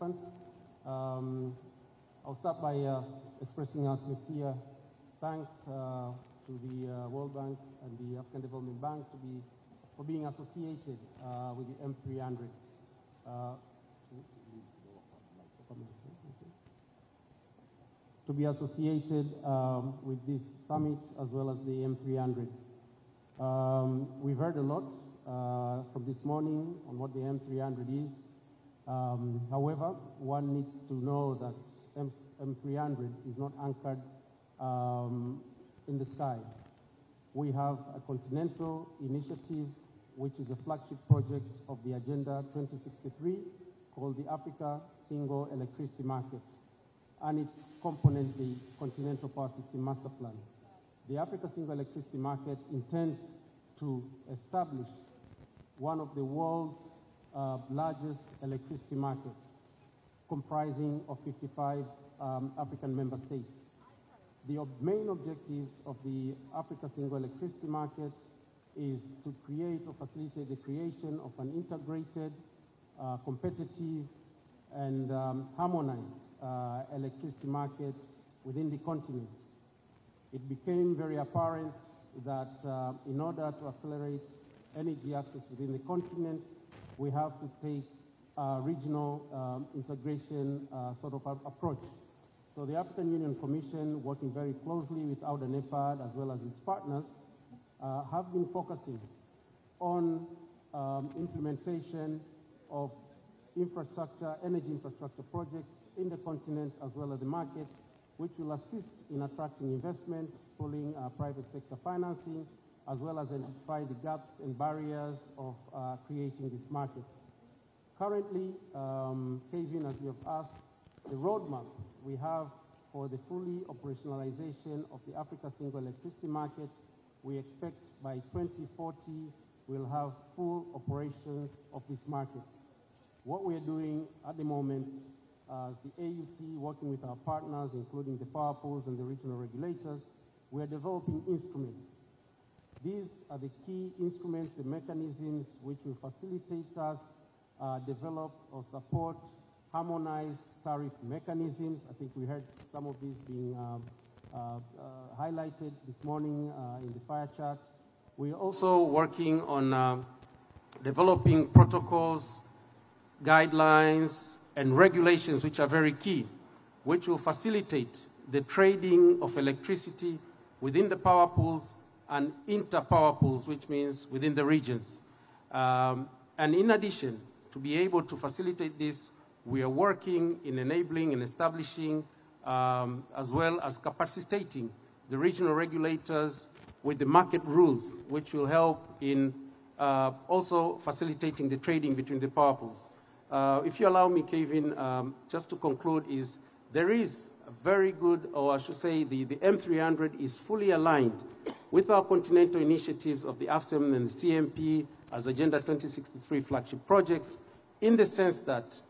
participants. I'll start by expressing our sincere thanks to the World Bank and the African Development Bank for being associated with the M300. To be associated with this summit as well as the M300. We've heard a lot from this morning on what the M300 is. However, one needs to know that M300 is not anchored in the sky. We have a continental initiative, which is a flagship project of the Agenda 2063, called the Africa Single Electricity Market, and its component, the Continental Power System Master Plan. The Africa Single Electricity Market intends to establish one of the world's largest electricity markets, comprising of 55 African member states. The main objectives of the Africa Single Electricity Market is to create or facilitate the creation of an integrated, competitive, and harmonized electricity market within the continent. It became very apparent that in order to accelerate energy access within the continent, we have to take a regional integration sort of approach. So the African Union Commission, working very closely with AUDA NEPAD as well as its partners, have been focusing on implementation of infrastructure, energy infrastructure projects in the continent as well as the market, which will assist in attracting investment, pulling private sector financing, as well as identify the gaps and barriers of creating this market. Currently, Kevin, as you have asked, the roadmap we have for the fully operationalization of the Africa Single Electricity Market, we expect by 2040 we'll have full operations of this market. What we are doing at the moment as the AUC, working with our partners, including the power pools and the regional regulators, we are developing instruments. These are the key instruments, the mechanisms which will facilitate us develop or support harmonized tariff mechanisms. I think we heard some of these being highlighted this morning in the fire chat. We are also working on developing protocols, guidelines, and regulations which are very key, which will facilitate the trading of electricity within the power pools and inter-power pools, which means within the regions. And in addition, to be able to facilitate this, we are working in enabling and establishing, as well as capacitating the regional regulators with the market rules, which will help in also facilitating the trading between the power pools. If you allow me, Kevin, just to conclude, is there is a very good, or I should say the M300 is fully aligned with our continental initiatives of the AFSEM and the CMP as Agenda 2063 flagship projects, in the sense that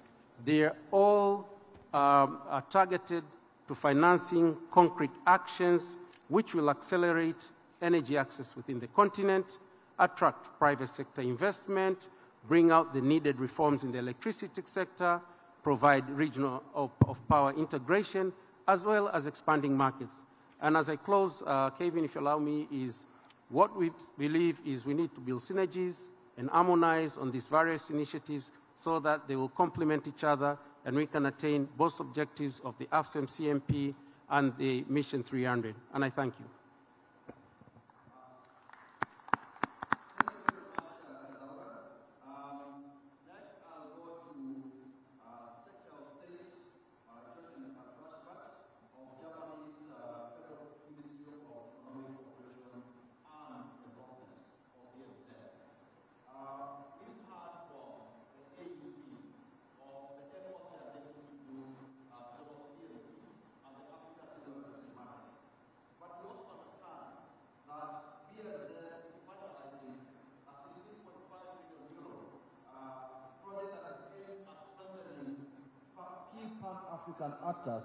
they all are targeted to financing concrete actions which will accelerate energy access within the continent, attract private sector investment, bring out the needed reforms in the electricity sector, provide regional of power integration, as well as expanding markets. And as I close, Kevin, if you allow me, is what we believe is we need to build synergies and harmonize on these various initiatives so that they will complement each other and we can attain both objectives of the AFSEM CMP and the Mission 300. And I thank you. African actors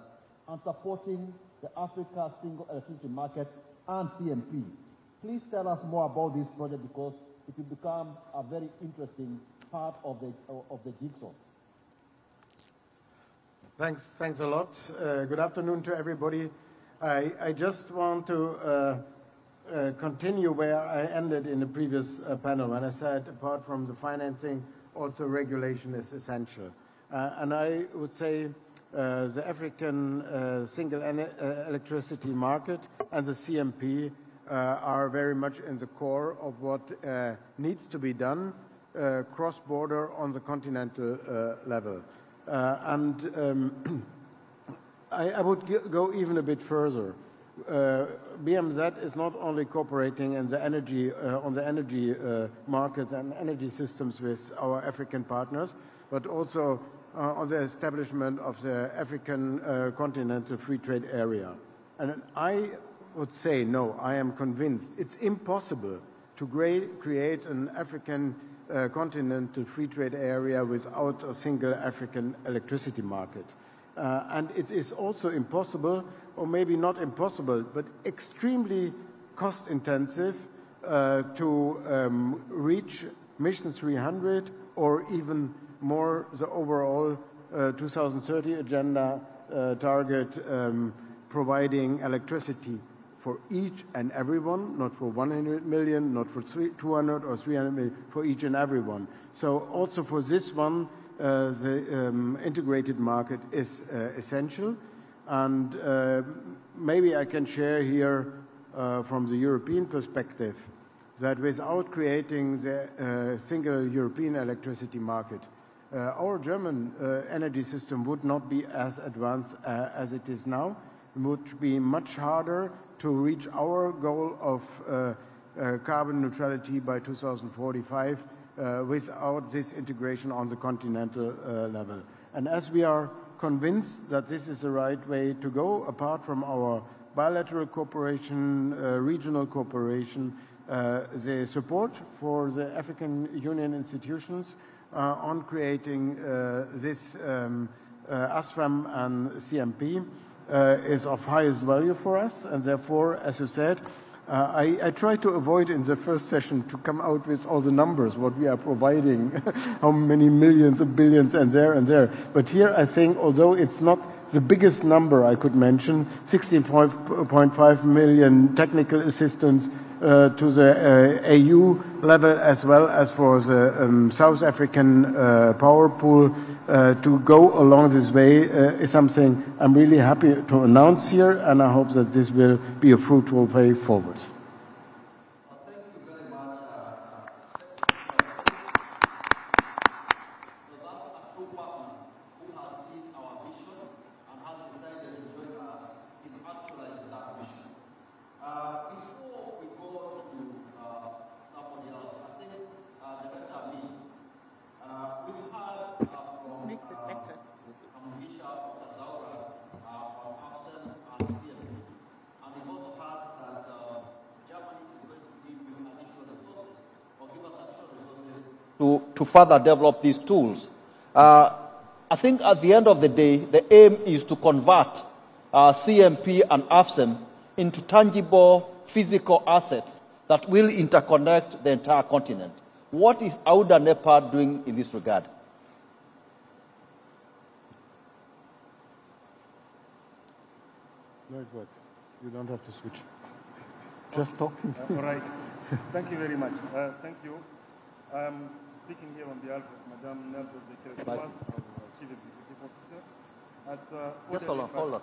and supporting the Africa Single Electricity Market and CMP. Please tell us more about this project because it will become a very interesting part of the jigsaw. Thanks a lot. Good afternoon to everybody. I just want to continue where I ended in the previous panel when I said apart from the financing, also regulation is essential. And I would say the African single electricity market and the CMP are very much in the core of what needs to be done cross-border on the continental level. I would go even a bit further. BMZ is not only cooperating in the energy, on the energy markets and energy systems with our African partners, but also on the establishment of the African Continental Free Trade Area. And I would say, no, I am convinced it's impossible to create an African Continental Free Trade Area without a single African electricity market. And it is also impossible, or maybe not impossible, but extremely cost-intensive to reach Mission 300 or even more the overall 2030 agenda target, providing electricity for each and everyone, not for 100 million, not for 200 or 300 million, for each and everyone. So also for this one, the integrated market is essential. And maybe I can share here from the European perspective that without creating the single European electricity market, our German energy system would not be as advanced as it is now. It would be much harder to reach our goal of carbon neutrality by 2045 without this integration on the continental level. And as we are convinced that this is the right way to go, apart from our bilateral cooperation, regional cooperation, the support for the African Union institutions on creating this ASFAM and CMP is of highest value for us, and therefore, as you said, I try to avoid in the first session to come out with all the numbers, what we are providing, how many millions of billions and there. But here I think, although it's not the biggest number I could mention, 16.5 million technical assistance to the AU level as well as for the South African power pool to go along this way is something I'm really happy to announce here, and I hope that this will be a fruitful way forward. To further develop these tools. I think at the end of the day, the aim is to convert CMP and AFSEM into tangible physical assets that will interconnect the entire continent. What is AUDA NEPAD doing in this regard? No, it works. You don't have to switch. Just talking. All right. Thank you very much. Thank you. Speaking here on behalf of Madame Nardos Bekele-Thomas, Chief Executive Officer. Just hold on.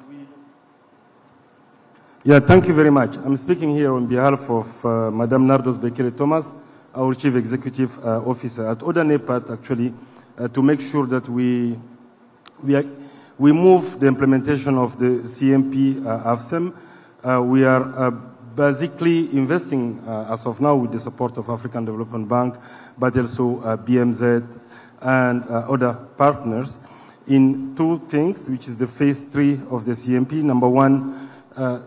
Yeah, thank you very much. I'm speaking here on behalf of Madame Nardos Bekele-Thomas, our Chief Executive Officer at AUDA NEPAD, actually, to make sure that we move the implementation of the CMP AFSEM. We are basically investing, as of now, with the support of African Development Bank, but also BMZ and other partners, in two things, which is the phase 3 of the CMP. Number one,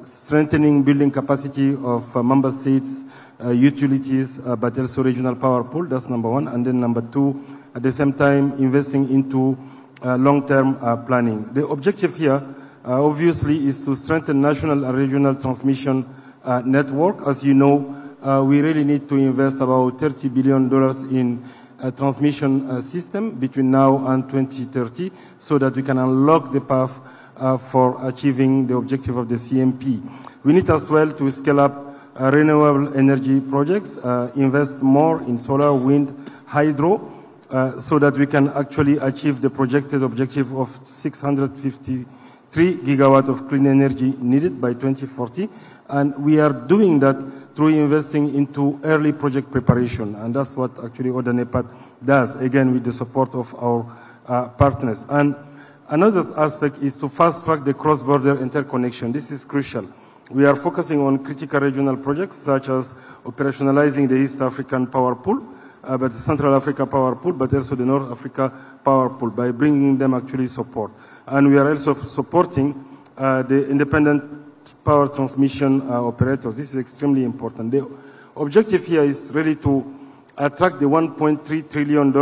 strengthening building capacity of member states, utilities, but also regional power pool. That's number one. And then number two, at the same time, investing into long-term planning. The objective here, obviously, is to strengthen national and regional transmission network. As you know, we really need to invest about $30 billion in transmission system between now and 2030 so that we can unlock the path for achieving the objective of the CMP. We need as well to scale up renewable energy projects, invest more in solar, wind, hydro, so that we can actually achieve the projected objective of 653 gigawatts of clean energy needed by 2040. And we are doing that through investing into early project preparation. And that's what actually ODA-NEPAD does, again, with the support of our partners. And another aspect is to fast-track the cross-border interconnection. This is crucial. We are focusing on critical regional projects, such as operationalizing the East African Power Pool, but the Central Africa Power Pool, but also the North Africa Power Pool, by bringing them actually support. And we are also supporting the independent power transmission operators. This is extremely important. The objective here is really to attract the $1.3 trillion,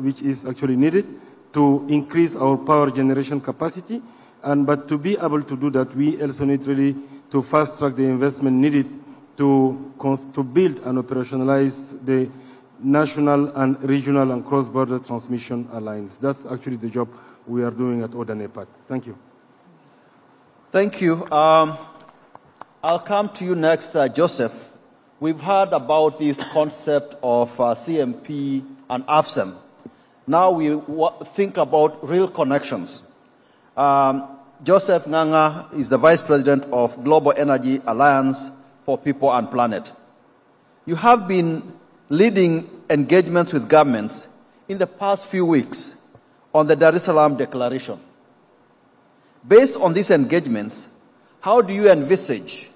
which is actually needed to increase our power generation capacity. But to be able to do that, we also need really to fast-track the investment needed to build and operationalize the national and regional and cross-border transmission lines. That's actually the job we are doing at ODA-NEPAD. Thank you. Thank you. I'll come to you next, Joseph. We've heard about this concept of CMP and AFSEM. Now we think about real connections. Joseph Nganga is the Vice President of Global Energy Alliance for People and Planet. You have been leading engagements with governments in the past few weeks on the Dar es Salaam Declaration. Based on these engagements, how do you envisage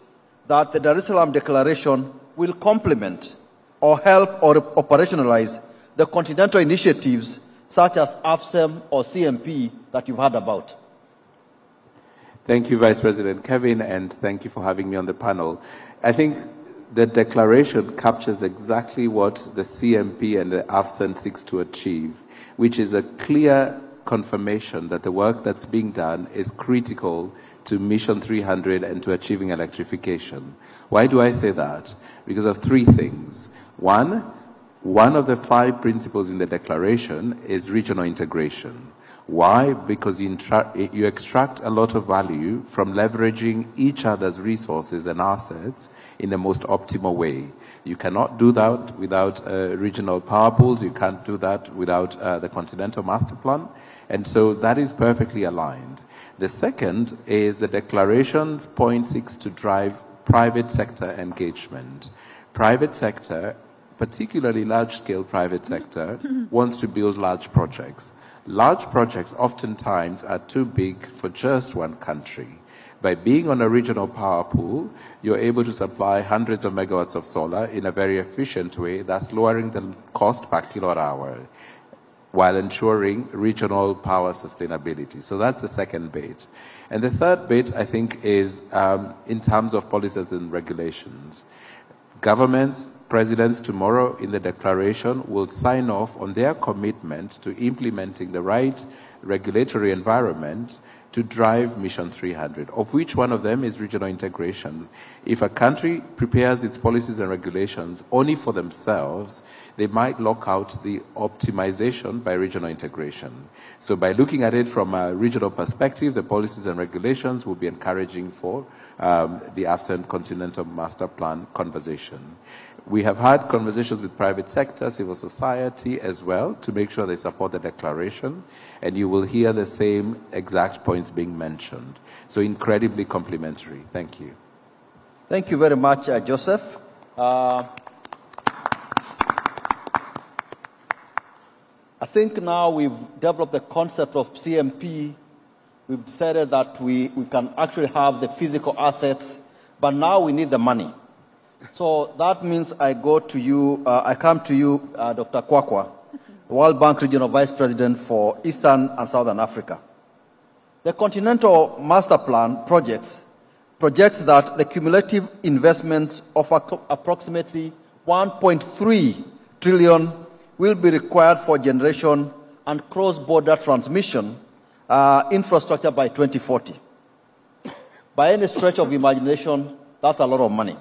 that the Dar es Salaam Declaration will complement or help or operationalize the continental initiatives such as AFSEM or CMP that you've heard about? Thank you, Vice President Kevin, and thank you for having me on the panel. I think the declaration captures exactly what the CMP and the AFSEM seeks to achieve, which is a clear confirmation that the work that's being done is critical to Mission 300 and to achieving electrification. Why do I say that? Because of three things. One of the 5 principles in the declaration is regional integration. Why? Because you extract a lot of value from leveraging each other's resources and assets in the most optimal way. You cannot do that without regional power pools. You can't do that without the Continental Master Plan. And so that is perfectly aligned. The second is the declaration's point seeks to drive private sector engagement. Private sector, particularly large-scale private sector, wants to build large projects. Large projects oftentimes are too big for just one country. By being on a regional power pool, you're able to supply hundreds of megawatts of solar in a very efficient way, thus lowering the cost per kilowatt hour, while ensuring regional power sustainability. So that's the second bit. And the third bit, I think, is in terms of policies and regulations. Governments, presidents tomorrow in the declaration will sign off on their commitment to implementing the right regulatory environment to drive Mission 300, of which one of them is regional integration. If a country prepares its policies and regulations only for themselves, they might lock out the optimization by regional integration. So by looking at it from a regional perspective, the policies and regulations will be encouraging for the AFSEM Continental Master Plan conversation. We have had conversations with private sector, civil society as well, to make sure they support the declaration, and you will hear the same exact points being mentioned. So incredibly complementary. Thank you. Thank you very much, Joseph. I think now we've developed the concept of CMP. We've decided that we can actually have the physical assets, but now we need the money. So that means I come to you, Dr. Kwakwa, World Bank Regional Vice President for Eastern and Southern Africa. The Continental Master Plan projects that the cumulative investments of approximately 1.3 trillion will be required for generation and cross-border transmission infrastructure by 2040. By any stretch of imagination, that's a lot of money.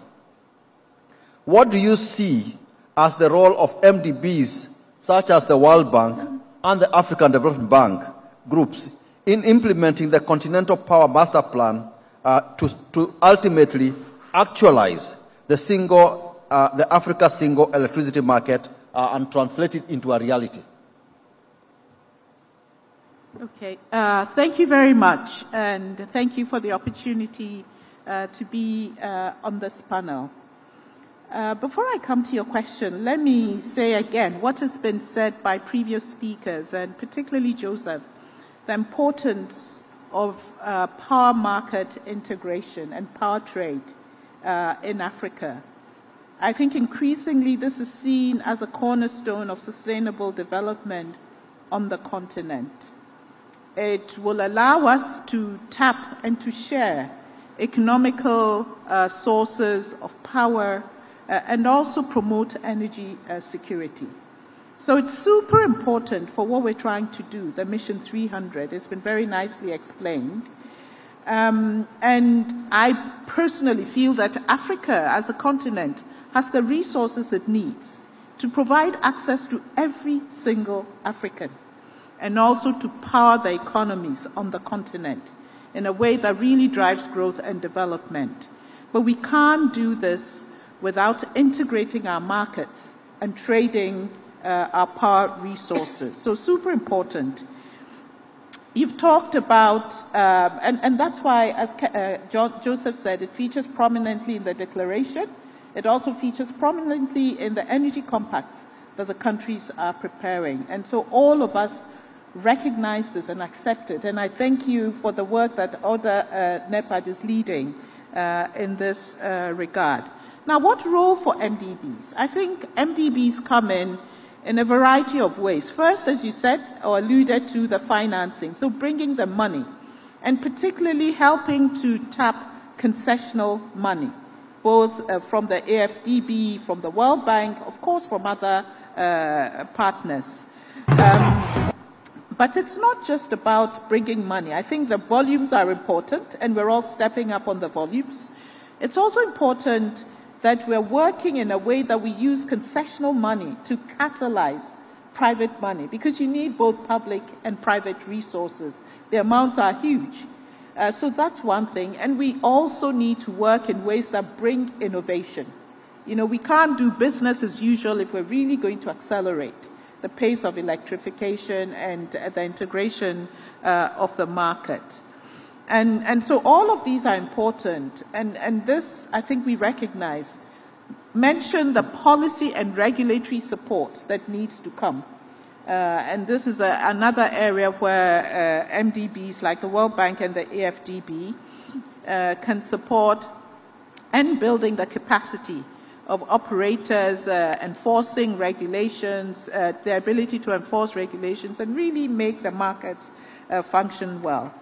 What do you see as the role of MDBs such as the World Bank and the African Development Bank groups, in implementing the Continental Power Master Plan to ultimately actualize the Africa single electricity market and translate it into a reality. Okay, thank you very much, and thank you for the opportunity to be on this panel. Before I come to your question, let me say again what has been said by previous speakers, and particularly Joseph, the importance of power market integration and power trade in Africa. I think increasingly this is seen as a cornerstone of sustainable development on the continent. It will allow us to tap and to share economical sources of power and also promote energy security. So it's super important for what we're trying to do, the Mission 300. It's been very nicely explained. And I personally feel that Africa as a continent has the resources it needs to provide access to every single African and also to power the economies on the continent in a way that really drives growth and development. But we can't do this without integrating our markets and trading our power resources. So super important. You've talked about, and that's why, as Joseph said, it features prominently in the declaration. It also features prominently in the energy compacts that the countries are preparing. And so all of us recognize this and accept it. And I thank you for the work that Oda NEPAD is leading in this regard. Now, what role for MDBs? I think MDBs come in a variety of ways. First, as you said or alluded to, the financing, so bringing the money, and particularly helping to tap concessional money, both from the AFDB, from the World Bank, of course from other partners. But it's not just about bringing money. I think the volumes are important, and we're all stepping up on the volumes. It's also important that we're working in a way that we use concessional money to catalyze private money, because you need both public and private resources. The amounts are huge. So that's one thing. And we also need to work in ways that bring innovation. You know, we can't do business as usual if we're really going to accelerate the pace of electrification and the integration of the market. And so all of these are important, and this, I think we recognize. Mention the policy and regulatory support that needs to come. And this is another area where MDBs like the World Bank and the AFDB can support and building the capacity of operators, enforcing regulations, the ability to enforce regulations and really make the markets function well.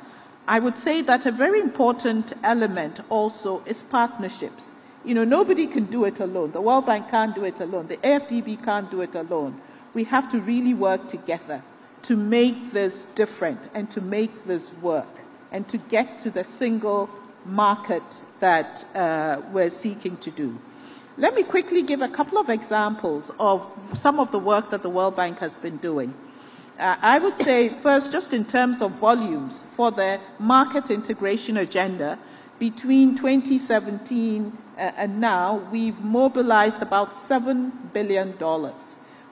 I would say that a very important element also is partnerships. You know, nobody can do it alone. The World Bank can't do it alone. The AFDB can't do it alone. We have to really work together to make this different and to make this work and to get to the single market that we're seeking to do. Let me quickly give a couple of examples of some of the work that the World Bank has been doing. I would say first, just in terms of volumes for the market integration agenda, between 2017 and now, we've mobilized about $7 billion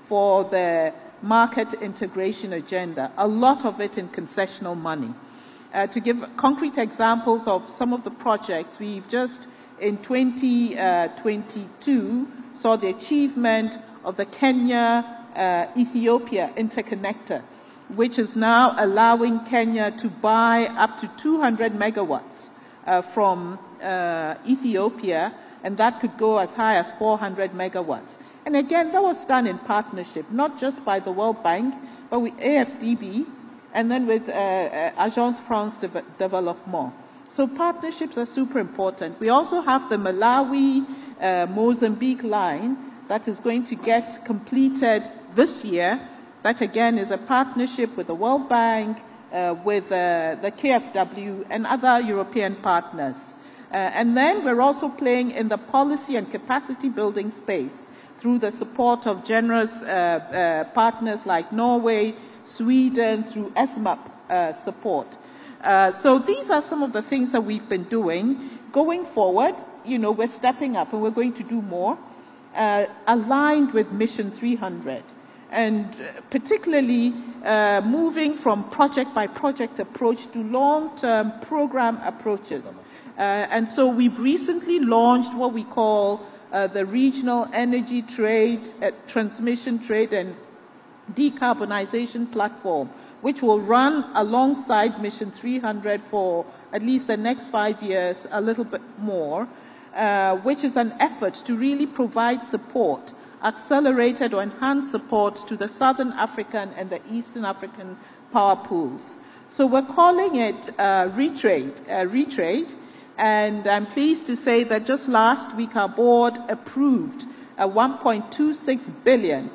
for the market integration agenda, a lot of it in concessional money. To give concrete examples of some of the projects, we've just in 2022 saw the achievement of the Kenya-Ethiopia interconnector, which is now allowing Kenya to buy up to 200 megawatts from Ethiopia, and that could go as high as 400 megawatts. And again, that was done in partnership, not just by the World Bank, but with AFDB, and then with Agence France Développement. So partnerships are super important. We also have the Malawi-Mozambique line that is going to get completed this year. That again is a partnership with the World Bank, with the KfW and other European partners. And then we're also playing in the policy and capacity building space through the support of generous partners like Norway, Sweden, through ESMAP support. So these are some of the things that we've been doing. Going forward, we're stepping up and we're going to do more, aligned with Mission 300. And particularly moving from project-by-project approach to long-term program approaches. And so we've recently launched what we call the Regional Energy Trade, Transmission Trade and Decarbonization Platform, which will run alongside Mission 300 for at least the next 5 years, a little bit more, which is an effort to really provide support, accelerated or enhanced support to the Southern African and the Eastern African power pools. So we're calling it Retrade, and I'm pleased to say that just last week our board approved a 1.26 billion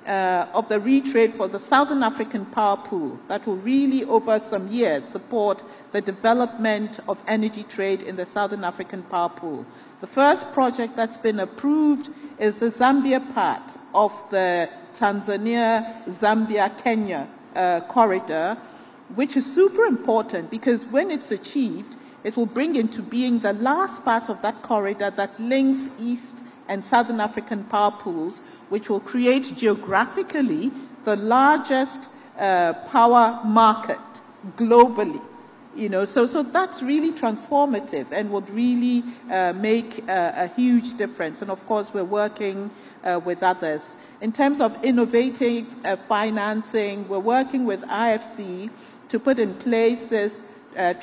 of the Retrade for the Southern African power pool that will really, over some years, support the development of energy trade in the Southern African power pool. The first project that's been approved is the Zambia part of the Tanzania, Zambia, Kenya corridor, which is super important because when it's achieved, it will bring into being the last part of that corridor that links East and Southern African power pools, which will create geographically the largest power market globally. So that's really transformative and would really make a huge difference. And of course, we're working with others. In terms of innovative financing, we're working with IFC to put in place this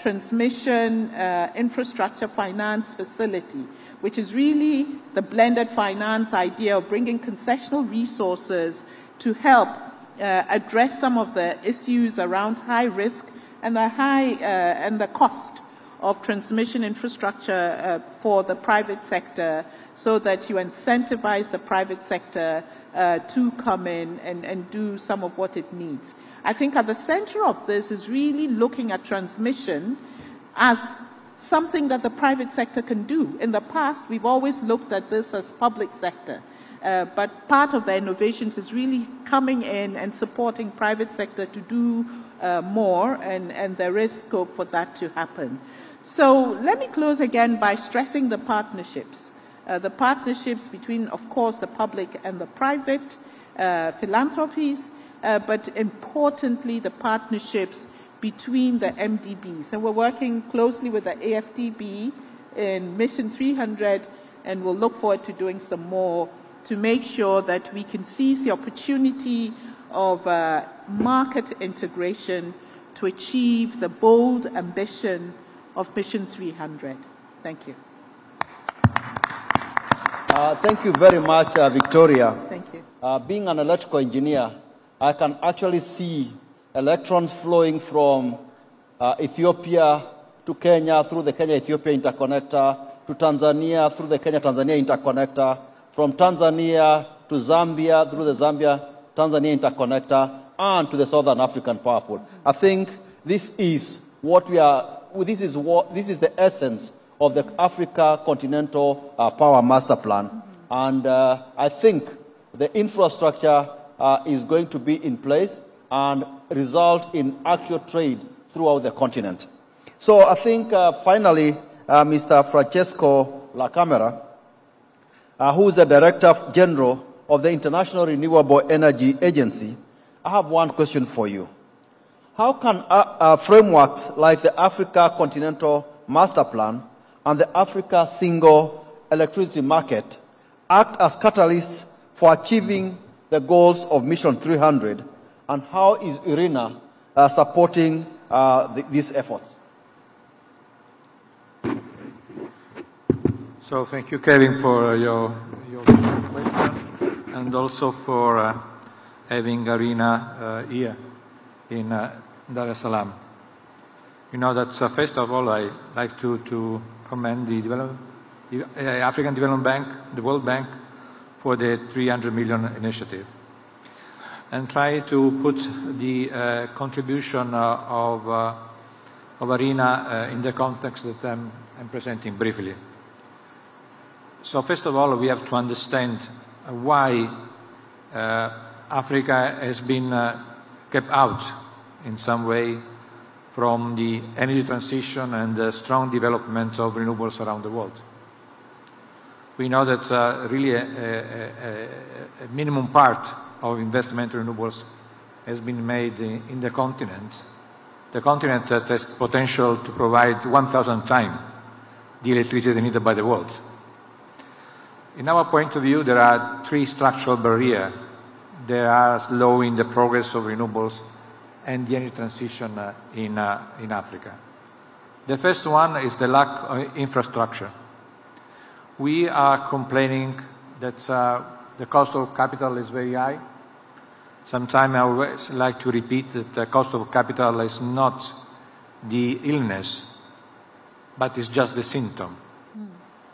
transmission infrastructure finance facility, which is really the blended finance idea of bringing concessional resources to help address some of the issues around high risk and the cost of transmission infrastructure for the private sector, so that you incentivize the private sector to come in and do some of what it needs. I think at the center of this is really looking at transmission as something that the private sector can do. In the past, we've always looked at this as public sector, but part of the innovations is really coming in and supporting private sector to do more, and there is scope for that to happen. So let me close again by stressing the partnerships between, of course, the public and the private philanthropies, but importantly, the partnerships between the MDBs. And we're working closely with the AFDB in Mission 300, and we'll look forward to doing some more to make sure that we can seize the opportunity of market integration to achieve the bold ambition of Mission 300. Thank you. Thank you very much, Victoria. Thank you. Being an electrical engineer, I can actually see electrons flowing from Ethiopia to Kenya through the Kenya-Ethiopia interconnector, to Tanzania through the Kenya-Tanzania interconnector, from Tanzania to Zambia through the Zambia-Tanzania interconnector, and to the Southern African power pool. I think this is what we are. This is the essence of the Africa Continental Power Master Plan, and I think the infrastructure is going to be in place and result in actual trade throughout the continent. So I think finally, Mr. Francesco La Camera, who is the Director General of the International Renewable Energy Agency, I have one question for you. How can frameworks like the Africa Continental Master Plan and the Africa Single Electricity Market act as catalysts for achieving the goals of Mission 300, and how is IRENA supporting these efforts? So thank you, Kevin, for your question, and also for having IRENA here in Dar es Salaam. You know that first of all, I like to commend the African Development Bank, the World Bank, for the 300 million initiative, and try to put the contribution of IRENA in the context that I'm presenting briefly. So first of all, we have to understand why Africa has been kept out in some way from the energy transition and the strong development of renewables around the world. We know that really a minimum part of investment in renewables has been made in the continent. The continent that has potential to provide 1,000 times the electricity needed by the world. In our point of view, there are three structural barriers that are slowing the progress of renewables and the energy transition in Africa. The first one is the lack of infrastructure. We are complaining that the cost of capital is very high. Sometimes I always like to repeat that the cost of capital is not the illness, but it's just the symptom.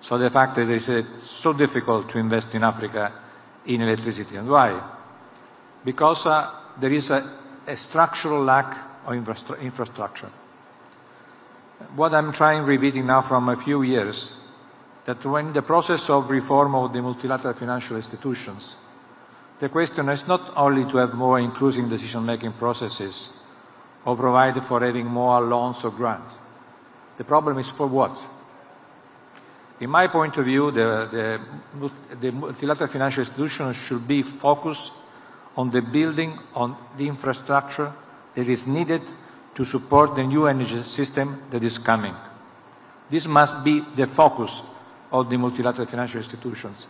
So the fact that it is so difficult to invest in Africa in electricity. And why? Because there is a structural lack of infrastructure. What I'm repeating now from a few years, that when the process of reform of the multilateral financial institutions, the question is not only to have more inclusive decision-making processes or provide for having more loans or grants. The problem is for what? In my point of view, the multilateral financial institutions should be focused on the building on the infrastructure that is needed to support the new energy system that is coming. This must be the focus of the multilateral financial institutions.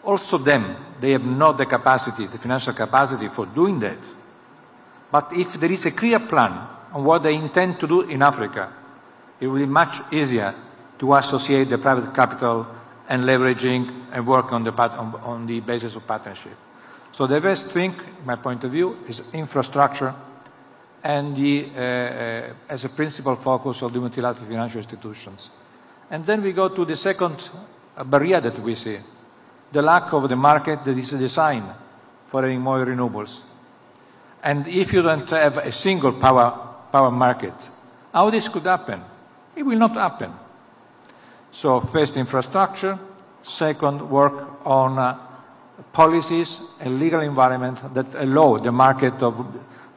Also they have not the capacity, the financial capacity for doing that. But if there is a clear plan on what they intend to do in Africa, it will be much easier to associate the private capital and leveraging and work on the basis of partnership. So the first thing, in my point of view, is infrastructure and as a principal focus of the multilateral financial institutions. And then we go to the second barrier that we see, the lack of the market that is designed for having more renewables. And if you don't have a single power market, how this could happen? It will not happen. So first, infrastructure. Second, work on policies and legal environment that allow the market of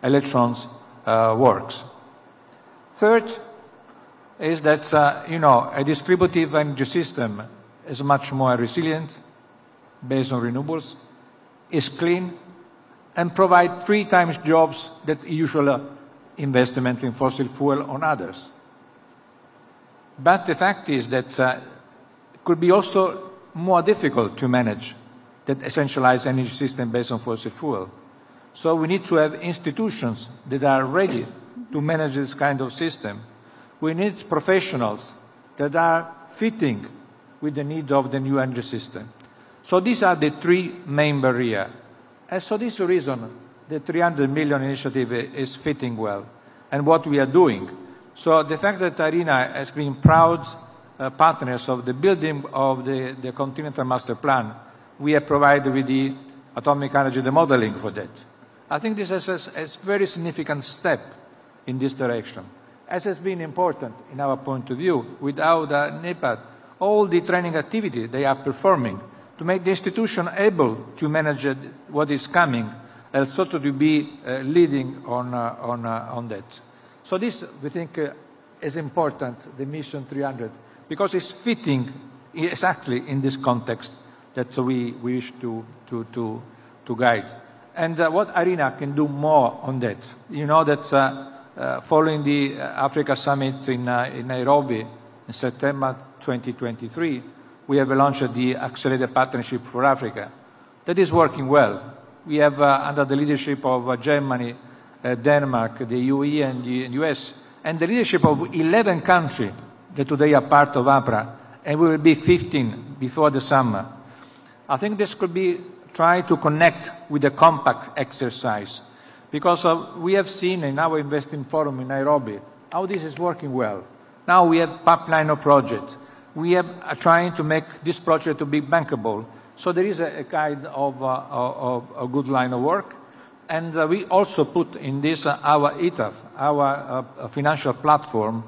electrons works. Third is that, a distributive energy system is much more resilient, based on renewables, is clean, and provide 3 times jobs that usual investment in fossil fuel on others. But the fact is that it could be also more difficult to manage that centralized energy system based on fossil fuel. So we need to have institutions that are ready to manage this kind of system. We need professionals that are fitting with the needs of the new energy system. So these are the 3 main barriers. And so this reason, the 300 million initiative is fitting well, and what we are doing. So the fact that IRENA has been proud partners of the building of the Continental Master Plan, we have provided with the atomic energy the modeling for that. I think this is a very significant step in this direction. As has been important in our point of view, without NEPAD, all the training activity they are performing to make the institution able to manage what is coming and sort of to be leading on that. So this, we think, is important, the Mission 300, because it's fitting exactly in this context that we wish to guide. And what IRENA can do more on that. You know that following the Africa Summit in Nairobi in September 2023, we have launched the Accelerated Partnership for Africa. That is working well. We have, under the leadership of Germany, Denmark, the UAE, and the US, and the leadership of 11 countries that today are part of APRA, and we will be 15 before the summer. I think this could be try to connect with the compact exercise, because we have seen in our investing forum in Nairobi how this is working well. Now we have pipeline of projects. We are trying to make this project to be bankable. So there is a kind of a good line of work. And we also put in this our ETAF, our financial platform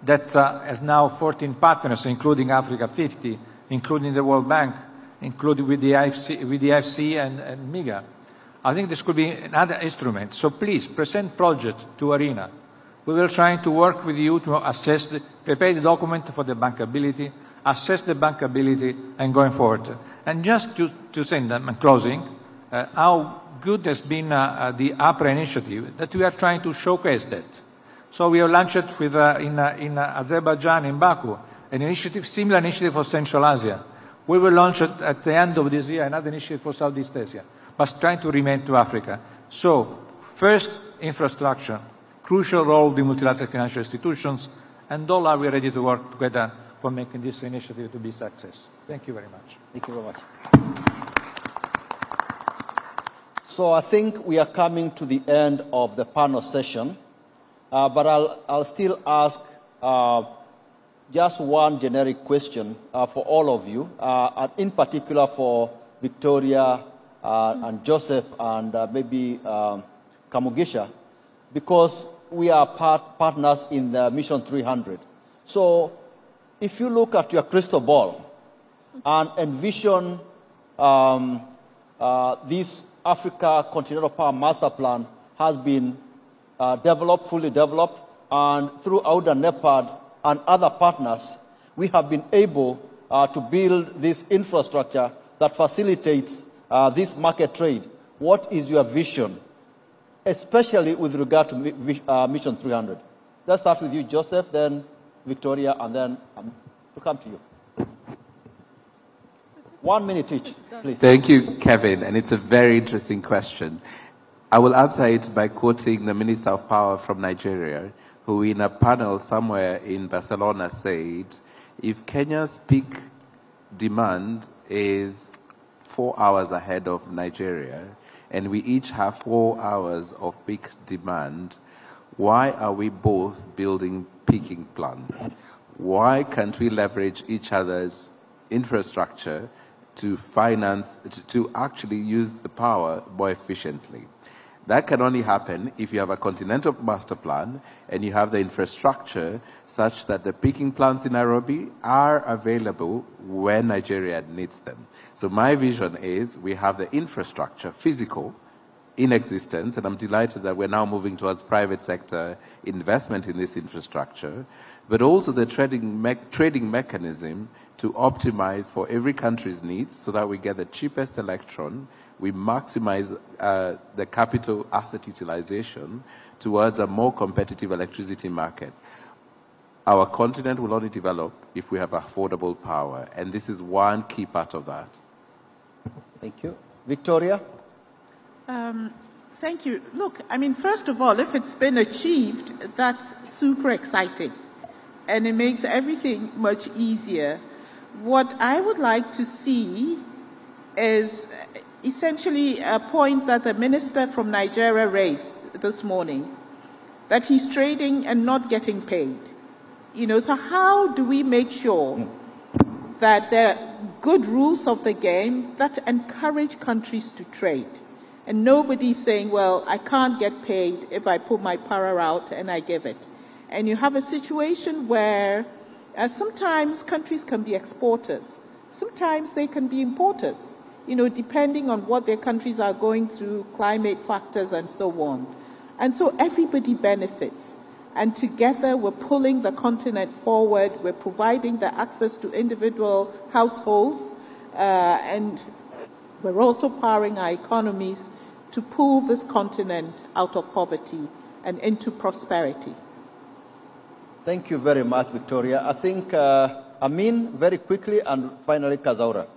that has now 14 partners, including Africa 50, including the World Bank. including with the IFC and MIGA. I think this could be another instrument. So please, present project to ARENA. We will try to work with you to assess, prepare the document for the bankability, assess the bankability, and going forward. And just to say, in closing, how good has been the APRA initiative, that we are trying to showcase that. So we have launched with, in Azerbaijan, in Baku, an initiative, similar initiative for Central Asia. We will launch it at the end of this year, another initiative for Southeast Asia, but trying to remain to Africa. So, first, infrastructure, crucial role of the multilateral financial institutions, and all are we ready to work together for making this initiative to be a success. Thank you very much. Thank you very much. So I think we are coming to the end of the panel session, but I'll still ask just one generic question for all of you, and in particular for Victoria and Joseph and maybe Kamugisha, because we are partners in the Mission 300. So if you look at your crystal ball and envision this Africa Continental Power Master Plan has been developed, fully developed, and throughout the NEPAD and other partners, we have been able to build this infrastructure that facilitates this market trade. What is your vision, especially with regard to Mission 300? Let's start with you, Joseph, then Victoria, and then we'll come to you. 1 minute each, please. Thank you, Kevin, and it's a very interesting question. I will answer it by quoting the Minister of Power from Nigeria, who in a panel somewhere in Barcelona said, if Kenya's peak demand is 4 hours ahead of Nigeria, and we each have 4 hours of peak demand, why are we both building peaking plants? Why can't we leverage each other's infrastructure to finance, to actually use the power more efficiently? That can only happen if you have a continental master plan and you have the infrastructure such that the peaking plants in Nairobi are available when Nigeria needs them. So my vision is we have the infrastructure, physical, in existence, and I'm delighted that we're now moving towards private sector investment in this infrastructure, but also the trading mechanism to optimize for every country's needs so that we get the cheapest electron, we maximize the capital asset utilization towards a more competitive electricity market. Our continent will only develop if we have affordable power, and this is one key part of that. Thank you. Victoria? Thank you. Look, I mean, first of all, if it's been achieved, that's super exciting, and it makes everything much easier. What I would like to see is essentially a point that the minister from Nigeria raised this morning, that he's trading and not getting paid. You know, so how do we make sure that there are good rules of the game that encourage countries to trade? And nobody's saying, well, I can't get paid if I put my power out and I give it. And you have a situation where sometimes countries can be exporters. Sometimes they can be importers, you know, depending on what their countries are going through, climate factors and so on. And so everybody benefits. And together we're pulling the continent forward, we're providing the access to individual households, and we're also powering our economies to pull this continent out of poverty and into prosperity. Thank you very much, Victoria. I think Amin, very quickly, and finally Kazaura.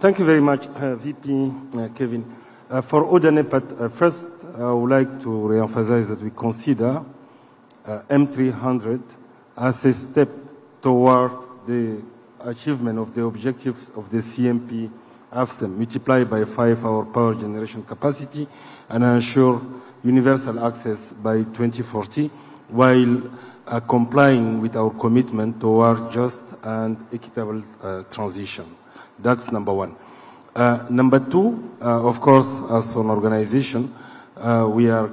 Thank you very much, VP Kevin. For ODA-NEPAD, first, I would like to reemphasize that we consider M300 as a step toward the achievement of the objectives of the CMP AFSEM, multiply by 5 our power generation capacity and ensure universal access by 2040, while complying with our commitment toward just and equitable transition. That's number one. Number two, of course, as an organization, we are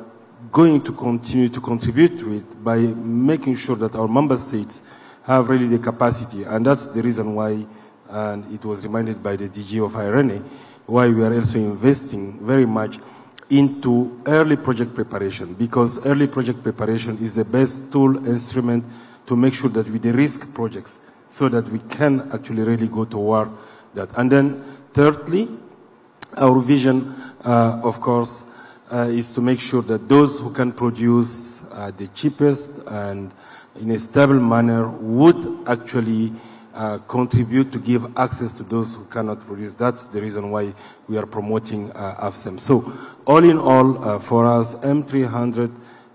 going to continue to contribute to it by making sure that our member states have really the capacity. And that's the reason why, and it was reminded by the DG of Irene, why we are also investing very much into early project preparation, because early project preparation is the best tool, instrument to make sure that we de-risk projects so that we can actually really go toward that. And then thirdly, our vision, of course, is to make sure that those who can produce the cheapest and in a stable manner would actually contribute to give access to those who cannot produce. That's the reason why we are promoting AFSEM. So all in all, for us, M300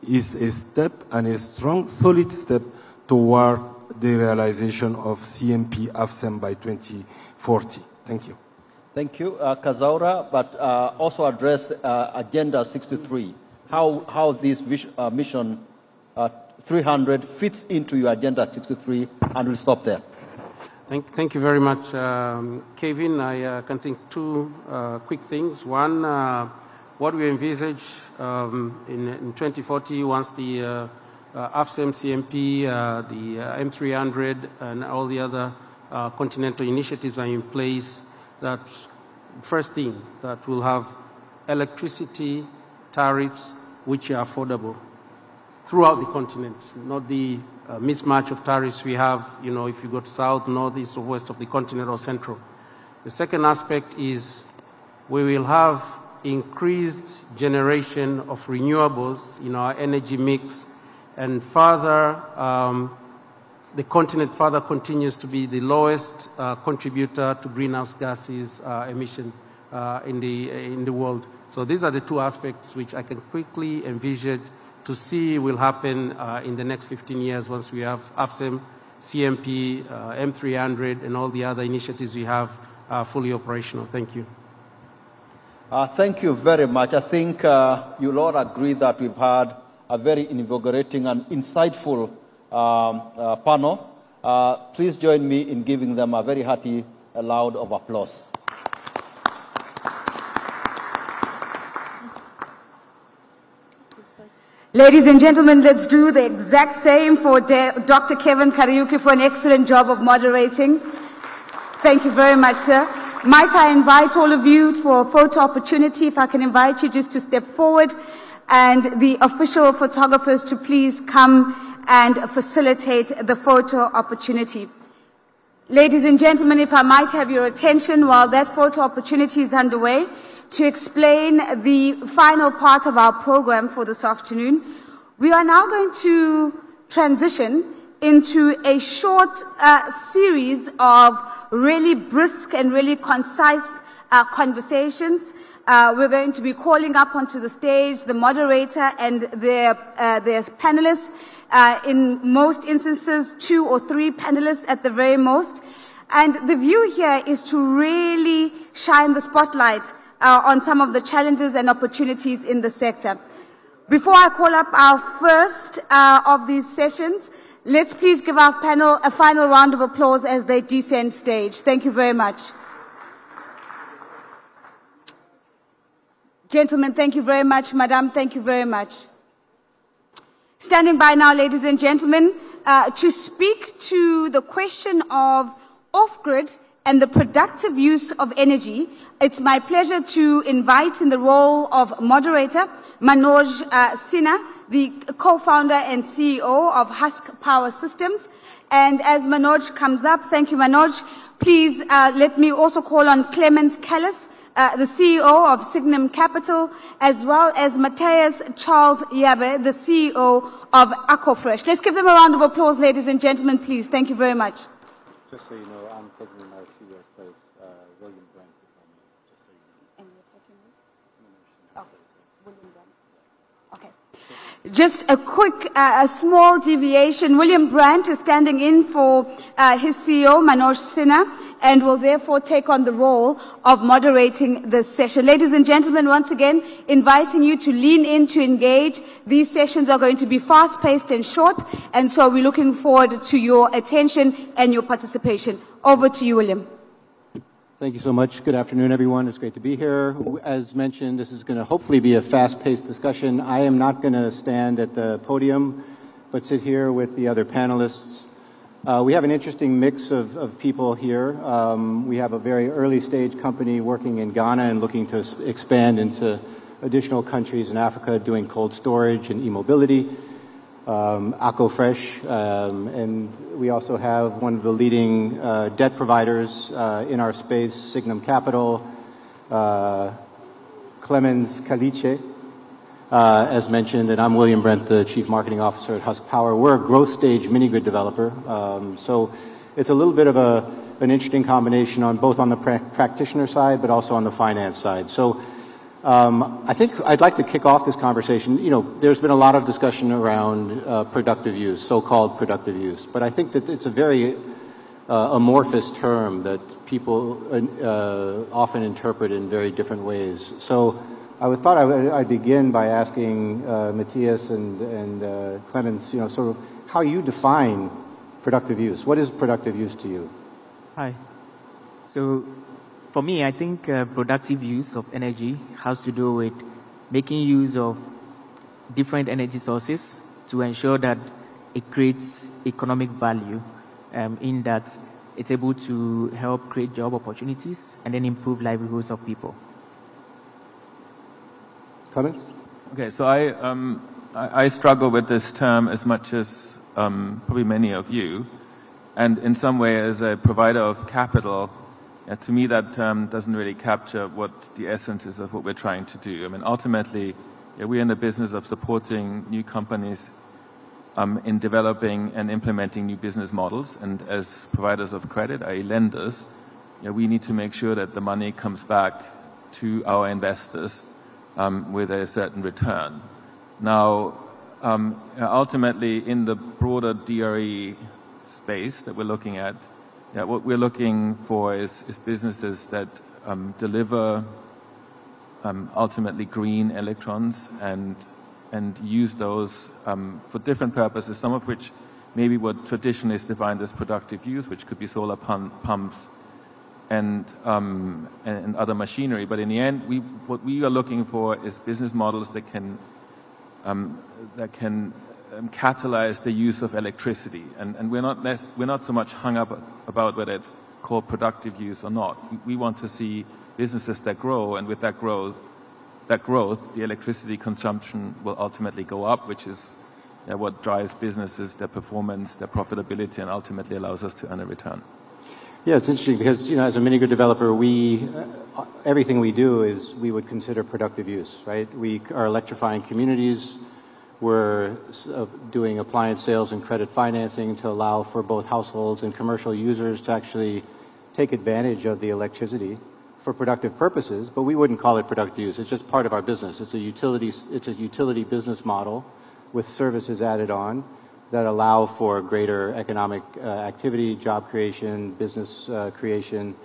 is a step and a strong, solid step toward the realization of CMP AFSEM by 2040. Thank you. Thank you, Kazaura, but also address Agenda 63, how this mission 300 fits into your Agenda 63, and we'll stop there. Thank you very much, Kevin. I can think two quick things. One, what we envisage in 2040, once the AFSEM, CMP, the M300, and all the other continental initiatives are in place, that first thing, that we'll have electricity tariffs which are affordable throughout the continent, not the mismatch of tariffs we have, you know, if you go to south, north, east, or west of the continent or central. The second aspect is we will have increased generation of renewables in our energy mix, and further, the continent further continues to be the lowest contributor to greenhouse gases emission in the world. So these are the two aspects which I can quickly envisage to see will happen in the next 15 years once we have AFSEM, CMP, M300, and all the other initiatives we have fully operational. Thank you. Thank you very much. I think you'll all agree that we've had a very invigorating and insightful panel. Please join me in giving them a very hearty round of applause. Ladies and gentlemen, let's do the exact same for Dr. Kevin Kariuki for an excellent job of moderating. Thank you very much, sir. Might I invite all of you for a photo opportunity, if I can invite you just to step forward, and the official photographers to please come and facilitate the photo opportunity. Ladies and gentlemen, if I might have your attention while that photo opportunity is underway, to explain the final part of our program for this afternoon. We are now going to transition into a short series of really brisk and really concise conversations. We're going to be calling up onto the stage the moderator and their panelists, in most instances 2 or 3 panelists at the very most. And the view here is to really shine the spotlight on some of the challenges and opportunities in the sector. Before I call up our first of these sessions, let's please give our panel a final round of applause as they descend stage. Thank you very much. Gentlemen, thank you very much. Madam, thank you very much. Standing by now, ladies and gentlemen, to speak to the question of off-grid and the productive use of energy, it's my pleasure to invite in the role of moderator Manoj Sinha, the co-founder and CEO of Husk Power Systems. And as Manoj comes up, thank you Manoj, please let me also call on Clement Callis, the CEO of Signum Capital, as well as Matthias Charles Yabe, the CEO of Aquafresh. Let's give them a round of applause, ladies and gentlemen, please. Thank you very much. Just so you know, I'm taking my CEO place, William Brent. Just so you know. And you're taking this? Oh, William Brent. Okay. Just a quick, a small deviation. William Brandt is standing in for his CEO, Manoj Sinha, and will therefore take on the role of moderating this session. Ladies and gentlemen, once again, inviting you to lean in to engage. These sessions are going to be fast-paced and short, and so we're looking forward to your attention and your participation. Over to you, William. Thank you so much. Good afternoon, everyone. It's great to be here. As mentioned, this is going to hopefully be a fast-paced discussion. I am not going to stand at the podium, but sit here with the other panelists. We have an interesting mix of people here. We have a very early stage company working in Ghana and looking to expand into additional countries in Africa doing cold storage and e-mobility. AquaFresh, and we also have one of the leading debt providers in our space, Signum Capital, Clemens Caliche, as mentioned, and I'm William Brent, the Chief Marketing Officer at Husk Power. We're a growth stage mini-grid developer, so it's a little bit of an interesting combination on both on the practitioner side, but also on the finance side. So I think I'd like to kick off this conversation. You know, there's been a lot of discussion around productive use, so-called productive use, but I think that it's a very amorphous term that people often interpret in very different ways. So thought I'd begin by asking Matthias and Clemens, you know, sort of how you define productive use. What is productive use to you? Hi. So for me, I think productive use of energy has to do with making use of different energy sources to ensure that it creates economic value, in that it's able to help create job opportunities and then improve livelihoods of people. Comments? Okay, so I struggle with this term as much as probably many of you, and in some way as a provider of capital, to me that term doesn't really capture what the essence is of what we're trying to do. I mean, ultimately, we're in the business of supporting new companies in developing and implementing new business models, and as providers of credit, i.e. lenders, we need to make sure that the money comes back to our investors with a certain return. Now, ultimately, in the broader DRE space that we're looking at, what we're looking for is businesses that deliver ultimately green electrons and use those for different purposes, some of which maybe what traditionally is defined as productive use, which could be solar pumps and other machinery. But in the end, what we are looking for is business models that can catalyze the use of electricity. And we're not so much hung up about whether it's called productive use or not. We want to see businesses that grow, and with that growth, the electricity consumption will ultimately go up, which is what drives businesses, their performance, their profitability, and ultimately allows us to earn a return. Yeah, it's interesting because, you know, as a mini-grid developer, everything we do is we would consider productive use, right? We are electrifying communities. We're doing appliance sales and credit financing to allow for both households and commercial users to actually take advantage of the electricity for productive purposes, but we wouldn't call it productive use. It's just part of our business. It's a utility business model with services added on that allow for greater economic activity, job creation, business creation.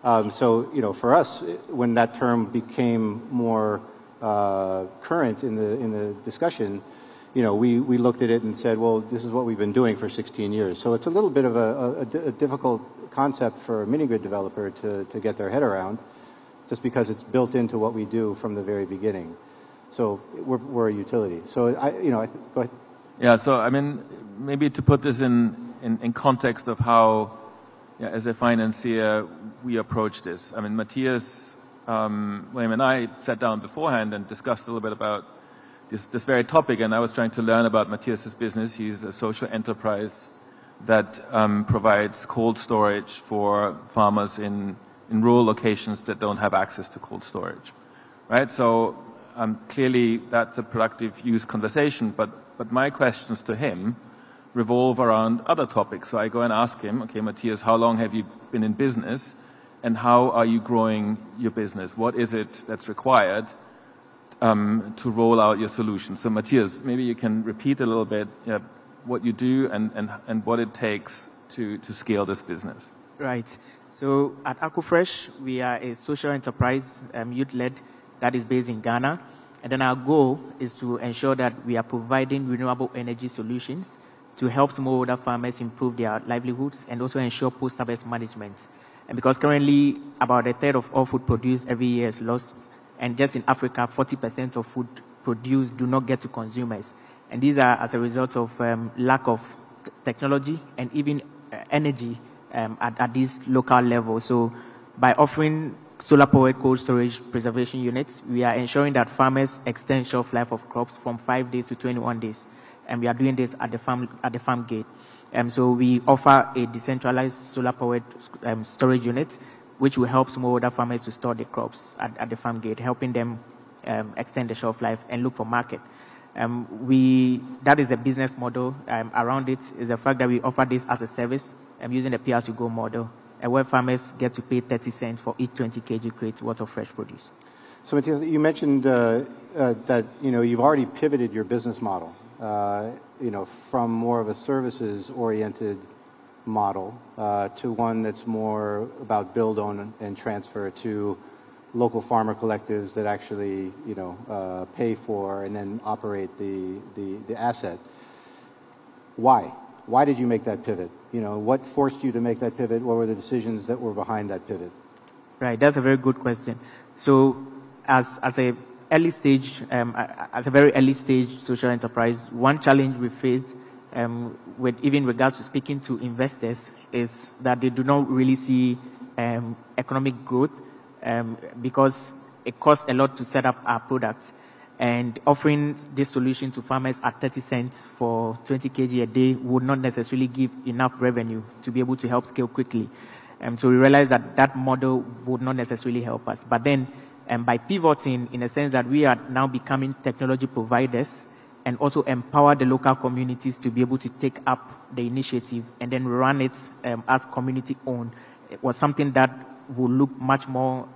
So, you know, for us, when that term became more current in the discussion, you know, we looked at it and said, well, this is what we've been doing for 16 years. So it's a little bit of a difficult concept for a mini-grid developer to get their head around, just because it's built into what we do from the very beginning. So we're a utility. So go ahead. Yeah, so I mean, maybe to put this in context of how, as a financier, we approach this. I mean, Matthias, William and I sat down beforehand and discussed a little bit about this very topic, and I was trying to learn about Matthias's business. He's a social enterprise that provides cold storage for farmers in rural locations that don't have access to cold storage, right? So clearly that's a productive use conversation, but my questions to him revolve around other topics. So I go and ask him, okay, Matthias, how long have you been in business, and how are you growing your business? What is it that's required to roll out your solution? So Matthias, maybe you can repeat a little bit what you do and what it takes to scale this business. Right. So at AquaFresh, we are a social enterprise, youth-led, that is based in Ghana. And then our goal is to ensure that we are providing renewable energy solutions to help smallholder farmers improve their livelihoods and also ensure post-harvest management. And because currently about a third of all food produced every year is lost, and just in Africa, 40% of food produced do not get to consumers. And these are as a result of lack of technology and even energy at this local level. So by offering solar-powered cold storage preservation units, we are ensuring that farmers extend shelf life of crops from 5 days to 21 days. And we are doing this at the farm gate. So we offer a decentralized solar-powered storage unit, which will help smallholder farmers to store the crops at the farm gate, helping them extend the shelf life and look for market. That is the business model. Around it is the fact that we offer this as a service using the pay-as-you-go model, where farmers get to pay 30 cents for each 20 kg crate worth of fresh produce. So Matthias, you mentioned that you've already pivoted your business model, from more of a services-oriented model to one that's more about build, own, and transfer to local farmer collectives that actually, pay for and then operate the asset. Why? Why did you make that pivot? What forced you to make that pivot? What were the decisions that were behind that pivot? Right, that's a very good question. So, as a very early stage social enterprise, one challenge we faced, with even regards to speaking to investors, is that they do not really see economic growth because it costs a lot to set up our products. And offering this solution to farmers at 30 cents for 20 kg a day would not necessarily give enough revenue to be able to help scale quickly. So we realized that model would not necessarily help us. But then by pivoting, in a sense that we are now becoming technology providers and also empower the local communities to be able to take up the initiative and then run it as community-owned, it was something that would look much more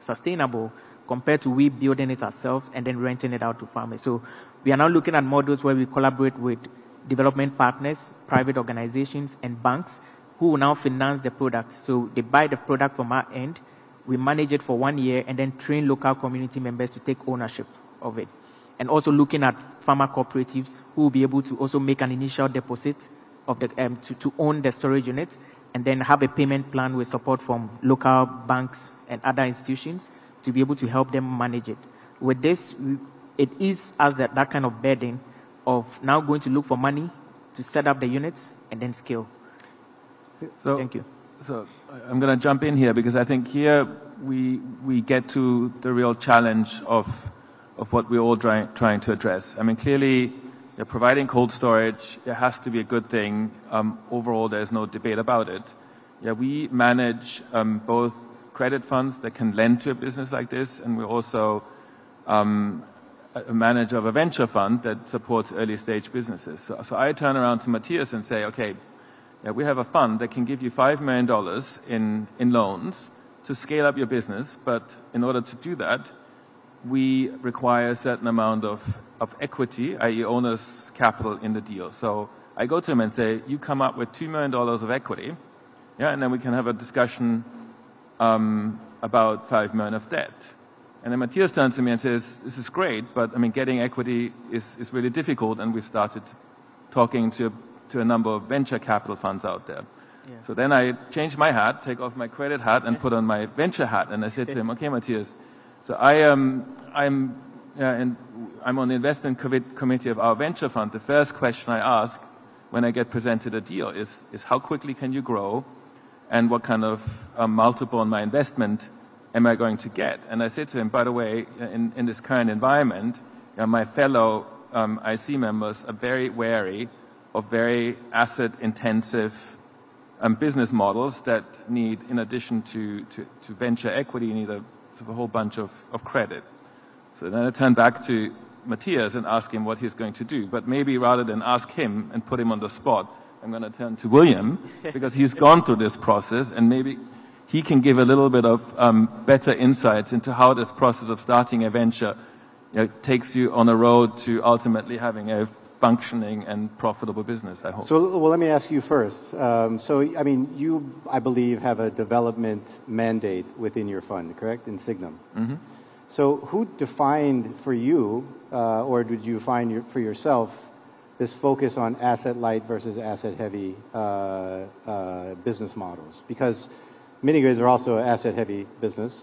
sustainable compared to we building it ourselves and then renting it out to farmers. So we are now looking at models where we collaborate with development partners, private organizations, and banks who will now finance the product. So they buy the product from our end, we manage it for 1 year, and then train local community members to take ownership of it. And also looking at farmer cooperatives who will be able to also make an initial deposit of the to own the storage unit, and then have a payment plan with support from local banks and other institutions to be able to help them manage it. With this, it is us that kind of burden of now going to look for money to set up the units and then scale. So, thank you. So I'm going to jump in here because I think here we get to the real challenge of what we're all trying to address. I mean, clearly, providing cold storage, it has to be a good thing. Overall, there's no debate about it. Yeah, we manage both credit funds that can lend to a business like this, and we're also a manager of a venture fund that supports early stage businesses. So I turn around to Matthias and say, okay, we have a fund that can give you $5 million in loans to scale up your business, but in order to do that, we require a certain amount of equity, i.e. owner's capital in the deal. So I go to him and say, you come up with $2 million of equity, and then we can have a discussion about $5 million of debt. And then Matthias turns to me and says, this is great, but I mean, getting equity is really difficult, and we've started talking to a number of venture capital funds out there. Yeah. So then I change my hat, take off my credit hat, and put on my venture hat, and I said to him, okay, Matthias, so I'm on the investment committee of our venture fund. The first question I ask when I get presented a deal is how quickly can you grow, and what kind of multiple on my investment am I going to get? And I said to him, by the way, in this current environment, my fellow IC members are very wary of very asset-intensive business models that need, in addition to venture equity, need a whole bunch of credit. So then I turn back to Matthias and ask him what he's going to do. But maybe rather than ask him and put him on the spot, I'm going to turn to William because he's gone through this process, and maybe he can give a little bit of better insights into how this process of starting a venture takes you on a road to ultimately having a functioning and profitable business, I hope. So, well, let me ask you first. I mean, you, I believe, have a development mandate within your fund, correct, in Signum? Mm-hmm. So who defined for you, or did you find for yourself, this focus on asset-light versus asset-heavy business models? Because mini-grids are also an asset-heavy business.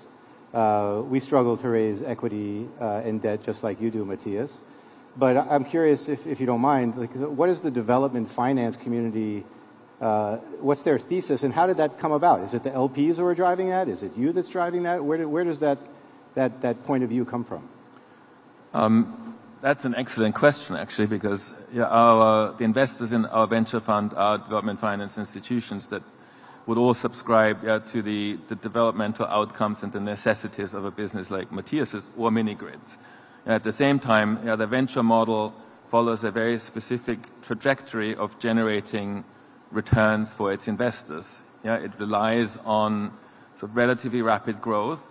We struggle to raise equity and debt just like you do, Matthias. But I'm curious, if you don't mind, like, what is the development finance community What's their thesis, and how did that come about? Is it the LPs who are driving that? Is it you that's driving that? Where does that point of view come from? That's an excellent question, actually, because the investors in our venture fund are development finance institutions that would all subscribe to the developmental outcomes and the necessities of a business like Matthias's or mini-grids. At the same time, the venture model follows a very specific trajectory of generating returns for its investors. It relies on sort of relatively rapid growth.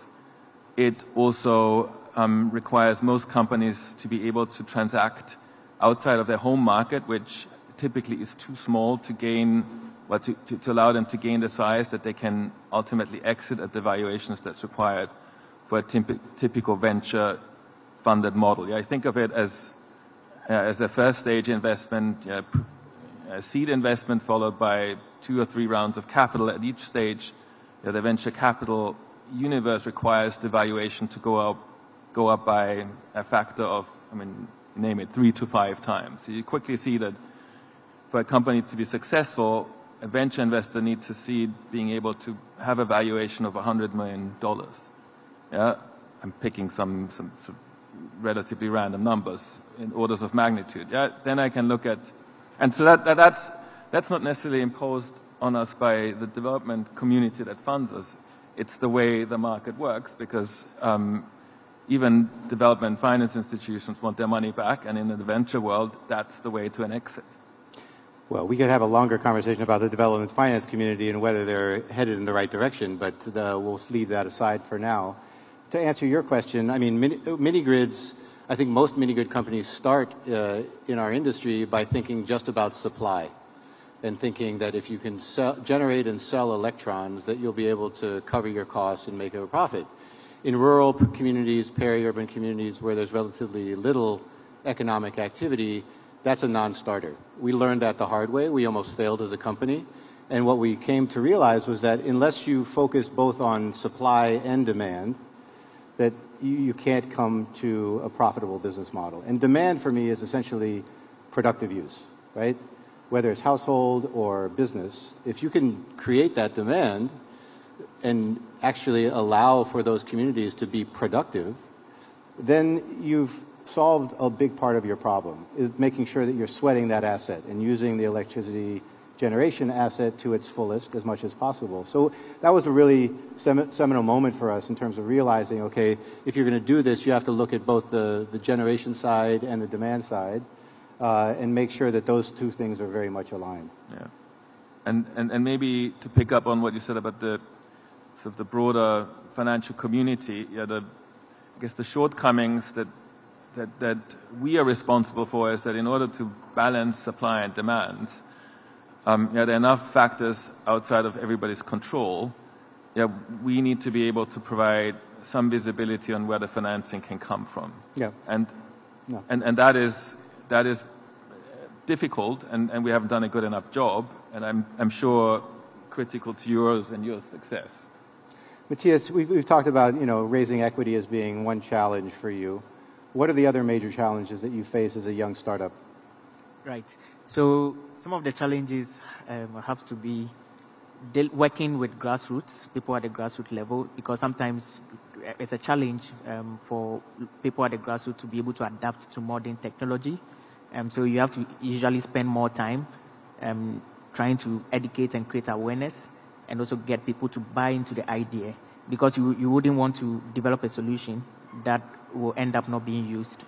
It also requires most companies to be able to transact outside of their home market, which typically is too small to gain, to allow them to gain the size that they can ultimately exit at the valuations that's required for a typical venture-funded model. I think of it as a first-stage investment, a seed investment followed by 2 or 3 rounds of capital. At each stage, the venture capital universe requires the valuation to go up by a factor of, name it, 3 to 5 times. So you quickly see that for a company to be successful, a venture investor needs to see being able to have a valuation of $100 million. I'm picking some relatively random numbers in orders of magnitude. Then I can look at, and so that's not necessarily imposed on us by the development community that funds us. It's the way the market works, because even development finance institutions want their money back, and in the venture world, that's the way to an exit. Well, we could have a longer conversation about the development finance community and whether they're headed in the right direction, but we'll leave that aside for now. To answer your question, mini-grids, I think most mini-grid companies start in our industry by thinking just about supply and thinking that if you can generate and sell electrons, that you'll be able to cover your costs and make a profit. In rural communities, peri-urban communities where there's relatively little economic activity, that's a non-starter. We learned that the hard way. We almost failed as a company. And what we came to realize was that unless you focus both on supply and demand, that you can't come to a profitable business model. And demand for me is essentially productive use, right? Whether it's household or business, if you can create that demand and actually allow for those communities to be productive, then you've solved a big part of your problem, is making sure that you're sweating that asset and using the electricity generation asset to its fullest as much as possible. So that was a really seminal moment for us in terms of realizing, okay, if you're going to do this, you have to look at both the generation side and the demand side and make sure that those two things are very much aligned. Yeah. And maybe to pick up on what you said about the sort of the broader financial community, I guess the shortcomings that we are responsible for is that in order to balance supply and demands, there are enough factors outside of everybody's control. We need to be able to provide some visibility on where the financing can come from. And that is difficult, and we haven't done a good enough job, and I'm sure critical to yours and your success. Matthias, we've talked about raising equity as being one challenge for you. What are the other major challenges that you face as a young startup? Right. So some of the challenges have to be working with grassroots, people at the grassroots level, because sometimes it's a challenge for people at the grassroots to be able to adapt to modern technology. So you have to usually spend more time trying to educate and create awareness, and also get people to buy into the idea, because you wouldn't want to develop a solution that will end up not being used.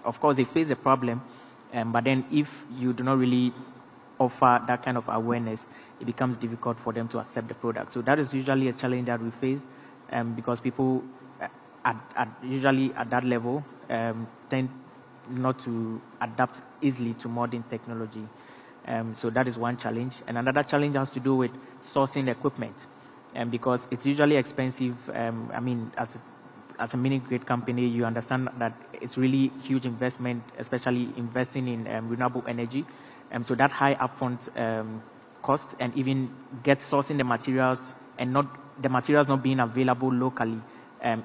Of course, they face a problem, but then if you do not really offer that kind of awareness, it becomes difficult for them to accept the product. So that is usually a challenge that we face, because people usually at that level tend not to adapt easily to modern technology. So that is one challenge. And another challenge has to do with sourcing equipment, because it's usually expensive. As a mini-grid company, you understand that it's really huge investment, especially investing in renewable energy. So that high upfront cost, and even sourcing the materials, and the materials not being available locally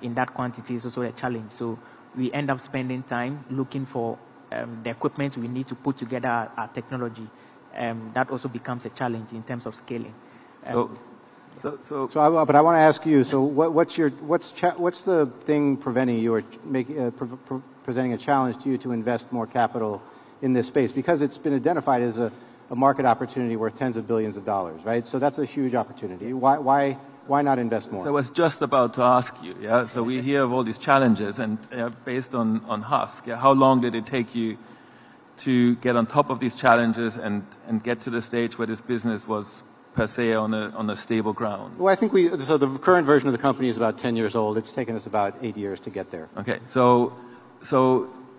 in that quantity is also a challenge. So we end up spending time looking for the equipment we need to put together our technology. that also becomes a challenge in terms of scaling. But I want to ask you. So, what's the thing preventing you or presenting a challenge to you to invest more capital in this space? Because it's been identified as a market opportunity worth tens of billions of dollars, right? So that's a huge opportunity. Why not invest more? So I was just about to ask you. Yeah. So we hear of all these challenges, and based on Husk, how long did it take you to get on top of these challenges and get to the stage where this business was per se on a stable ground? Well, I think so the current version of the company is about 10 years old. It's taken us about 8 years to get there. Okay, so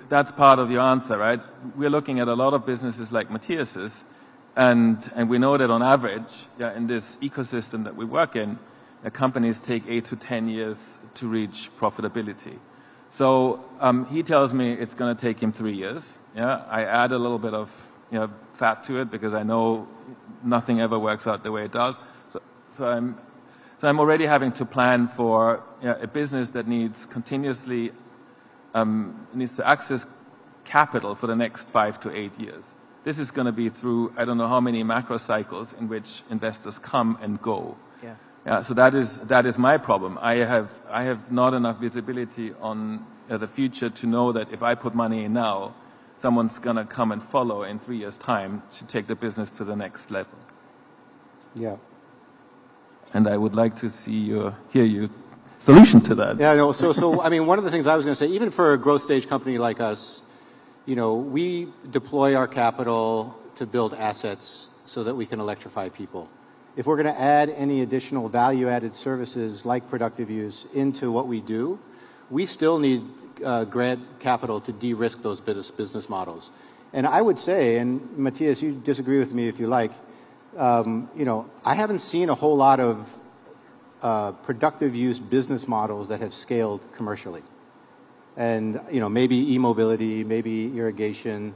that's part of your answer, right? We're looking at a lot of businesses like Matthias's, and we know that on average, in this ecosystem that we work in, companies take 8 to 10 years to reach profitability. So he tells me it's going to take him 3 years. Yeah, I add a little bit of fat to it because I know nothing ever works out the way it does. So I'm already having to plan for a business that needs continuously needs to access capital for the next 5 to 8 years. This is going to be through I don't know how many macro cycles in which investors come and go. Yeah, so that is my problem. I have not enough visibility on the future to know that if I put money in now, someone's going to come and follow in 3 years' time to take the business to the next level. Yeah. And I would like to hear your solution to that. Yeah, no, so I mean, one of the things I was going to say, even for a growth stage company like us, we deploy our capital to build assets so that we can electrify people. If we're going to add any additional value-added services like productive use into what we do, we still need grant capital to de-risk those business models. And I would say, and Matthias, you disagree with me if you like, I haven't seen a whole lot of productive use business models that have scaled commercially. And, maybe e-mobility, maybe irrigation,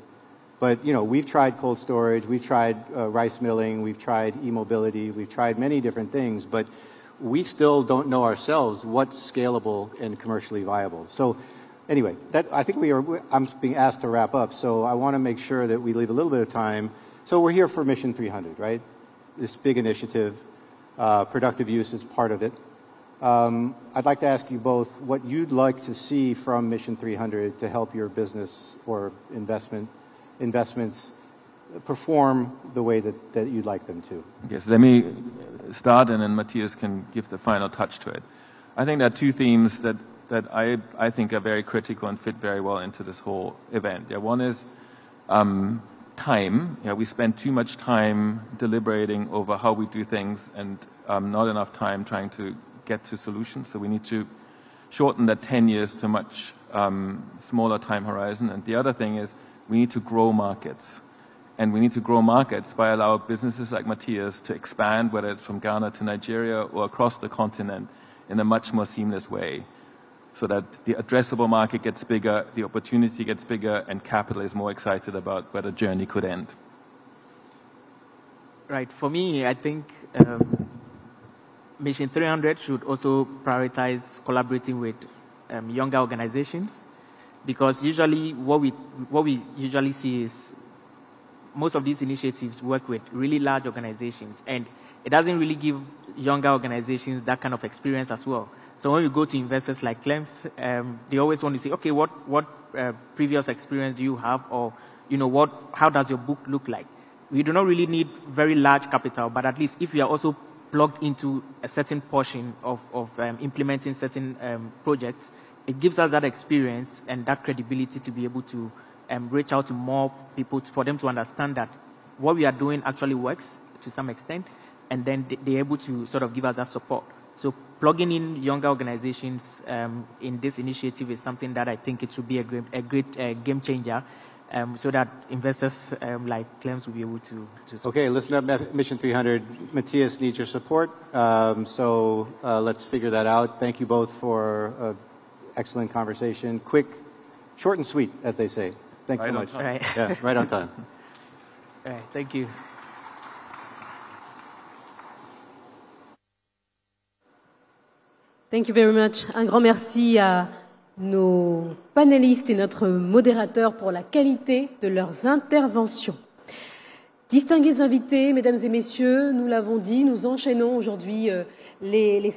but, we've tried cold storage, we've tried rice milling, we've tried e-mobility, we've tried many different things, but we still don't know ourselves what's scalable and commercially viable. So anyway, I think I'm being asked to wrap up, so I want to make sure that we leave a little bit of time. So we're here for Mission 300, right? This big initiative, productive use is part of it. I'd like to ask you both what you'd like to see from Mission 300 to help your business or investments perform the way that you'd like them to. Yes, let me start and then Matthias can give the final touch to it. I think there are two themes that I think are very critical and fit very well into this whole event. Yeah, one is time. We spend too much time deliberating over how we do things and not enough time trying to get to solutions. So we need to shorten that 10 years to a much smaller time horizon. And the other thing is we need to grow markets. And we need to grow markets by allowing businesses like Matthias to expand, whether it's from Ghana to Nigeria or across the continent, in a much more seamless way, so that the addressable market gets bigger, the opportunity gets bigger, and capital is more excited about where the journey could end. Right. For me, I think Mission 300 should also prioritize collaborating with younger organizations, because usually what we usually see is most of these initiatives work with really large organizations, and it doesn't really give younger organizations that kind of experience as well. So when we go to investors like Clems, they always want to say, okay, what previous experience do you have, or how does your book look like? We do not really need very large capital, but at least if we are also plugged into a certain portion of implementing certain projects, it gives us that experience and that credibility to be able to reach out to more people for them to understand that what we are doing actually works to some extent, and then they're able to sort of give us that support. So plugging in younger organizations in this initiative is something that I think it should be a great game changer, so that investors like Clems will be able to support. Okay, listen up, Mission 300. Matthias needs your support, so let's figure that out. Thank you both for an excellent conversation. Quick, short and sweet, as they say. Thanks so much. Right. Yeah, right on time. All right, thank you. Thank you very much. Un grand merci à nos panélistes et notre modérateur pour la qualité de leurs interventions. Distingués invités, mesdames et messieurs, nous l'avons dit, nous enchaînons aujourd'hui les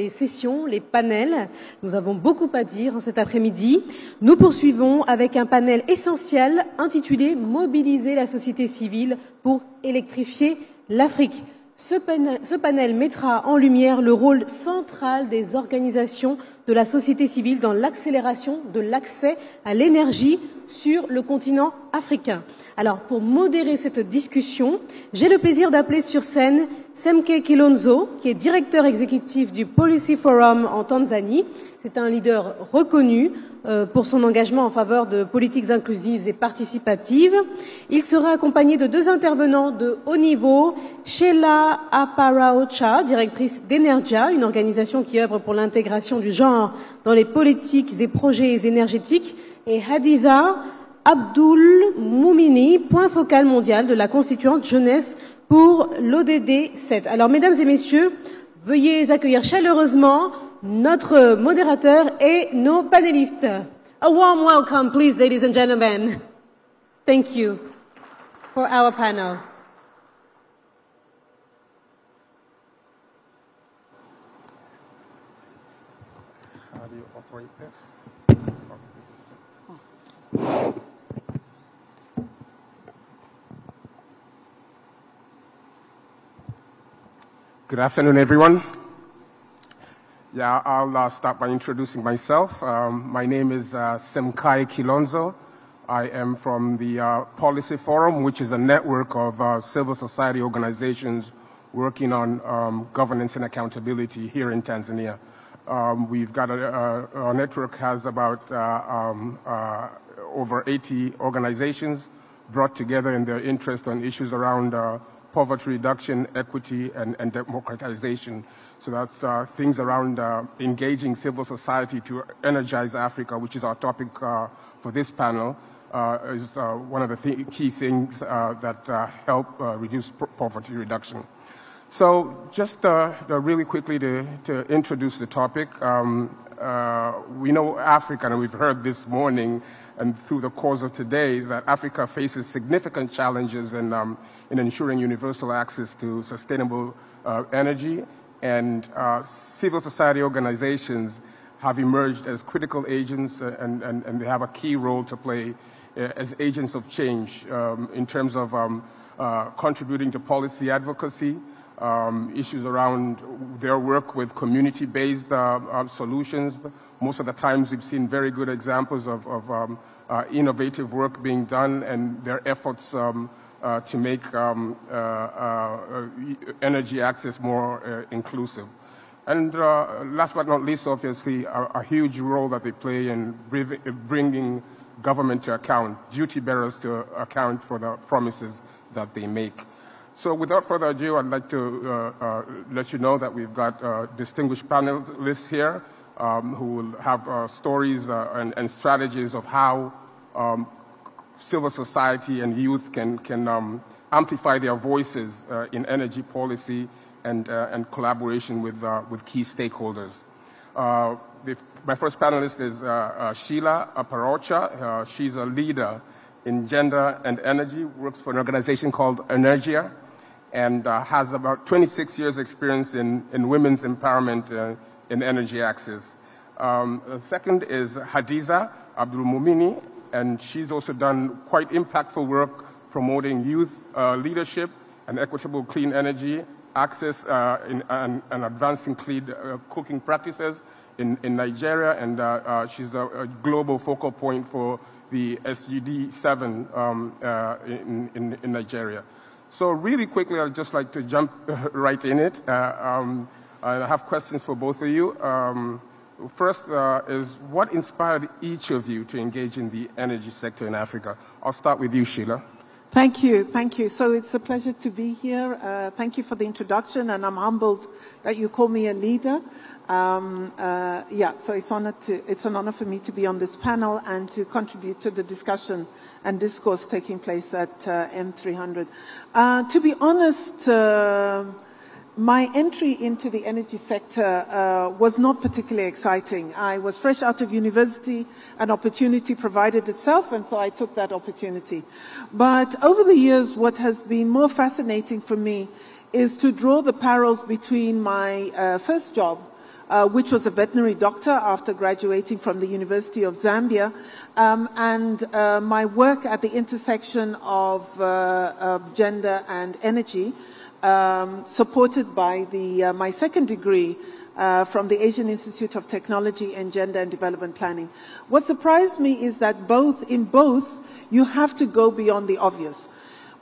sessions, les panels. Nous avons beaucoup à dire cet après-midi. Nous poursuivons avec un panel essentiel intitulé « Mobiliser la société civile pour électrifier l'Afrique ». Ce panel mettra en lumière le rôle central des organisations de la société civile dans l'accélération de l'accès à l'énergie sur le continent africain. Alors, pour modérer cette discussion, j'ai le plaisir d'appeler sur scène Semke Kilonzo, qui est directeur exécutif du Policy Forum en Tanzanie. C'est un leader reconnu pour son engagement en faveur de politiques inclusives et participatives. Il sera accompagné de deux intervenants de haut niveau, Sheila Aparaocha, directrice d'Energia, une organisation qui œuvre pour l'intégration du genre dans les politiques et projets énergétiques, et Hadiza Abdul Moumini, point focal mondial de la constituante jeunesse pour l'ODD 7. Alors, mesdames et messieurs, veuillez accueillir chaleureusement notre modérateur et nos panélistes. A warm welcome, please, ladies and gentlemen. Thank you for our panel. How do you operate this? Good afternoon, everyone. Yeah, I'll start by introducing myself. My name is Semkai Kilonzo. I am from the Policy Forum, which is a network of civil society organizations working on governance and accountability here in Tanzania. We've got our network has about over 80 organizations brought together in their interest on issues around poverty reduction, equity, and democratization. So that's things around engaging civil society to energize Africa, which is our topic for this panel, is one of the key things that help reduce poverty reduction. So just really quickly to introduce the topic, we know Africa, and we've heard this morning and through the course of today that Africa faces significant challenges in ensuring universal access to sustainable energy, and civil society organizations have emerged as critical agents, and they have a key role to play as agents of change in terms of contributing to policy advocacy, issues around their work with community-based solutions. Most of the times we've seen very good examples of innovative work being done and their efforts to make energy access more inclusive. And last but not least, obviously, a huge role that they play in bringing government to account, duty bearers to account for the promises that they make. So without further ado, I'd like to let you know that we've got distinguished panelists here who will have stories and strategies of how civil society and youth can amplify their voices in energy policy and collaboration with key stakeholders. My first panelist is Sheila Aparaocha. She's a leader in gender and energy, works for an organization called Energia, and has about 26 years experience in women's empowerment in energy access. The second is Hadiza Abdul Moumini, and she's also done quite impactful work promoting youth leadership and equitable clean energy access and advancing clean cooking practices in Nigeria, and she's a global focal point for the SGD 7 in Nigeria. So really quickly, I'd just like to jump right in it. I have questions for both of you. First is what inspired each of you to engage in the energy sector in Africa? I'll start with you, Sheila. Thank you. Thank you. So it's a pleasure to be here. Thank you for the introduction, and I'm humbled that you call me a leader. So it's an honor for me to be on this panel and to contribute to the discussion and discourse taking place at M300. To be honest, My entry into the energy sector was not particularly exciting. I was fresh out of university, an opportunity provided itself, and so I took that opportunity. But over the years, what has been more fascinating for me is to draw the parallels between my first job, which was a veterinary doctor after graduating from the University of Zambia, and my work at the intersection of gender and energy, supported by my second degree from the Asian Institute of Technology in Gender and Development Planning. What surprised me is that in both, you have to go beyond the obvious.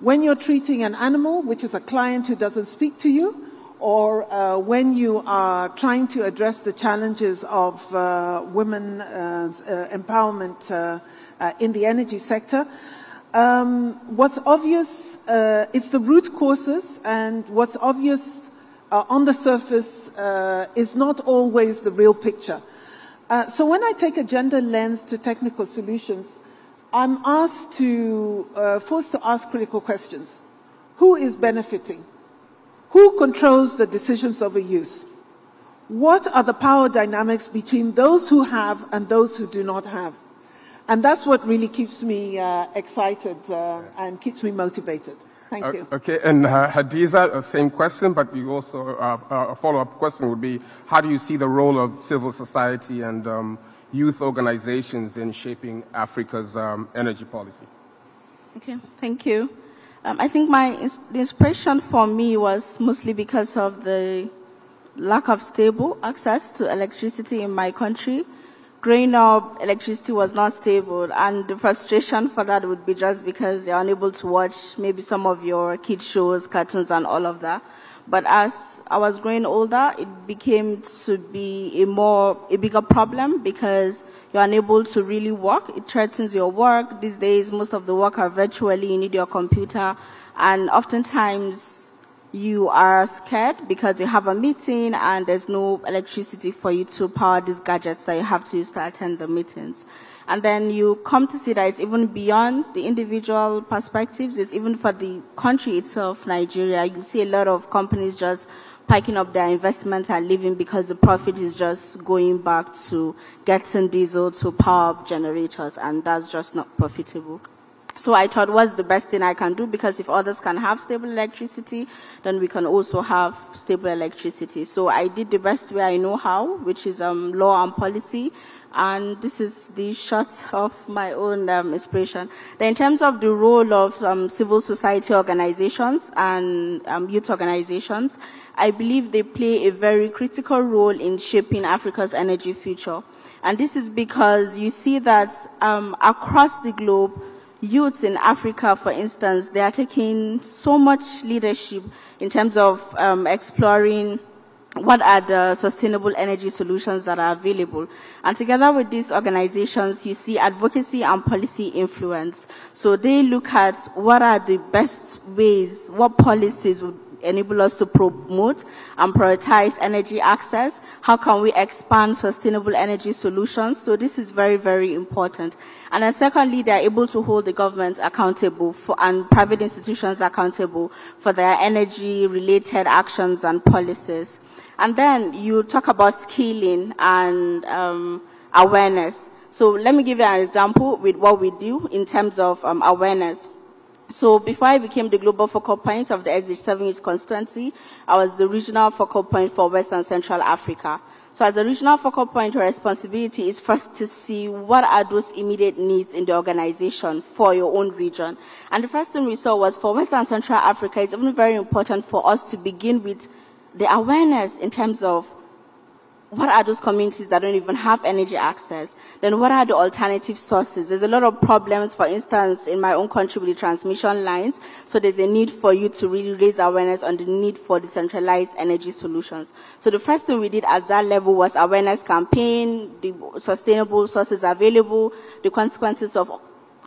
When you're treating an animal, which is a client who doesn't speak to you, or when you are trying to address the challenges of women empowerment in the energy sector, what's obvious, it's the root causes, and what's obvious on the surface is not always the real picture. So when I take a gender lens to technical solutions, I'm forced to ask critical questions. Who is benefiting? Who controls the decisions over use? What are the power dynamics between those who have and those who do not have? And that's what really keeps me excited and keeps me motivated. Thank you. Okay, and Hadiza, same question, but you also, a follow-up question would be, how do you see the role of civil society and youth organizations in shaping Africa's energy policy? Okay, thank you. I think the inspiration for me was mostly because of the lack of stable access to electricity in my country. Growing up, electricity was not stable, and the frustration for that would be just because you're unable to watch maybe some of your kids' shows, cartoons, and all of that. But as I was growing older, it became to be a bigger problem because you're unable to really work. It threatens your work. These days, most of the work are virtually. You need your computer, and oftentimes you are scared because you have a meeting and there's no electricity for you to power these gadgets that you have to use to attend the meetings. And then you come to see that it's even beyond the individual perspectives. It's even for the country itself, Nigeria. You see a lot of companies just picking up their investments and leaving because the profit is just going back to getting diesel to power up generators, and that's just not profitable. So I thought, what's the best thing I can do? Because if others can have stable electricity, then we can also have stable electricity. So I did the best way I know how, which is law and policy. And this is the short of my own inspiration. Then in terms of the role of civil society organizations and youth organizations, I believe they play a very critical role in shaping Africa's energy future. And this is because you see that across the globe, youths in Africa, for instance, they are taking so much leadership in terms of exploring what are the sustainable energy solutions that are available. And together with these organizations, you see advocacy and policy influence. So they look at what are the best ways, what policies would enable us to promote and prioritize energy access. How can we expand sustainable energy solutions? So this is very, very important. And then secondly, they are able to hold the government accountable and private institutions accountable for their energy-related actions and policies. And then you talk about skilling and awareness. So let me give you an example with what we do in terms of awareness. So before I became the global focal point of the SH7 Youth Constituency, I was the regional focal point for West and Central Africa. So as a regional focal point, our responsibility is first to see what are those immediate needs in the organization for your own region. And the first thing we saw was for West and Central Africa, it's even very important for us to begin with the awareness in terms of what are those communities that don't even have energy access? Then what are the alternative sources? There's a lot of problems, for instance, in my own country with the transmission lines. So there's a need for you to really raise awareness on the need for decentralized energy solutions. So the first thing we did at that level was awareness campaign, the sustainable sources available, the consequences of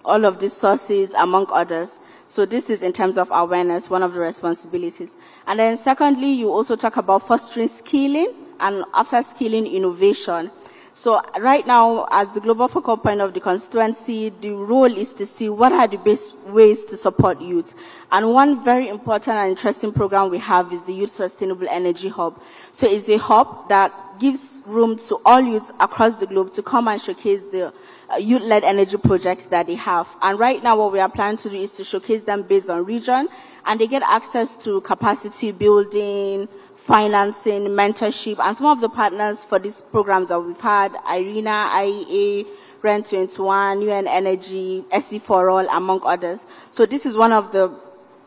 all of these sources, among others. So this is in terms of awareness, one of the responsibilities. And then secondly, you also talk about fostering skilling and after skilling innovation. So right now, as the global focal point of the constituency, the role is to see what are the best ways to support youth. And one very important and interesting program we have is the Youth Sustainable Energy Hub. So it's a hub that gives room to all youths across the globe to come and showcase the youth-led energy projects that they have. And right now what we are planning to do is to showcase them based on region, and they get access to capacity building, financing, mentorship, and some of the partners for these programs that we've had, IRENA, IEA, REN21, UN Energy, SE for All, among others. So this is one of the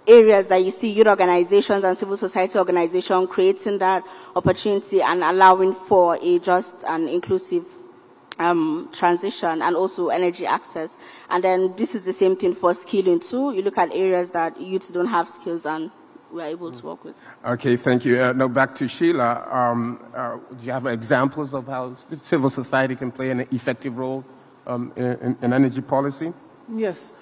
areas that you see youth organizations and civil society organizations creating that opportunity and allowing for a just and inclusive transition and also energy access. And then this is the same thing for skilling too. You look at areas that youth don't have skills and we're able to work with. Okay, thank you. Now back to Sheila. Do you have examples of how civil society can play an effective role in energy policy? Yes.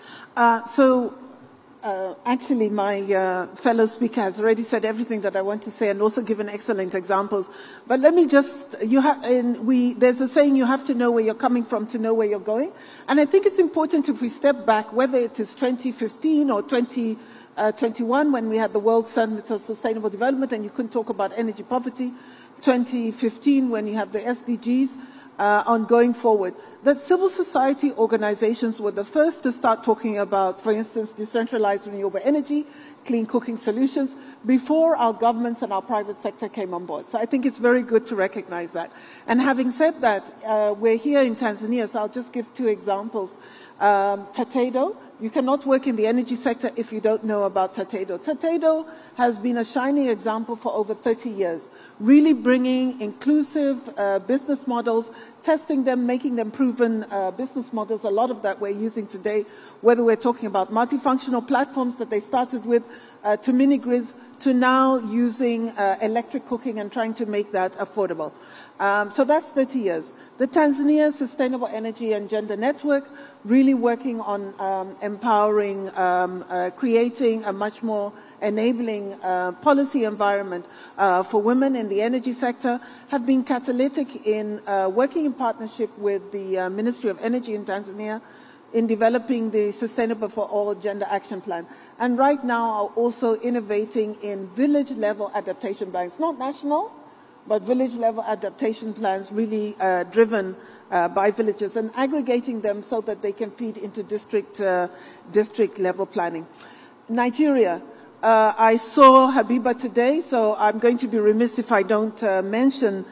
Actually, my fellow speaker has already said everything that I want to say and also given excellent examples. But let me just, there's a saying, you have to know where you're coming from to know where you're going. And I think it's important if we step back, whether it is 2015 or 2021 when we had the World Summit of Sustainable Development and you couldn't talk about energy poverty, 2015 when you have the SDGs, on going forward, that civil society organizations were the first to start talking about, for instance, decentralized renewable energy, clean cooking solutions, before our governments and our private sector came on board. So I think it's very good to recognize that. And having said that, we're here in Tanzania, so I'll just give two examples. Tatedo, you cannot work in the energy sector if you don't know about Tatedo. Tatedo has been a shining example for over 30 years, really bringing inclusive business models, testing them, making them proven business models. A lot of that we're using today, whether we're talking about multifunctional platforms that they started with, to mini grids, to now using electric cooking and trying to make that affordable. So that's 30 years. The Tanzania Sustainable Energy and Gender Network, really working on empowering, creating a much more enabling policy environment for women in the energy sector, have been catalytic in working in partnership with the Ministry of Energy in Tanzania in developing the Sustainable for All Gender Action Plan. And right now are also innovating in village-level adaptation plans, not national, but village-level adaptation plans really driven by villages and aggregating them so that they can feed into district-level planning. Nigeria. I saw Habiba today, so I'm going to be remiss if I don't mention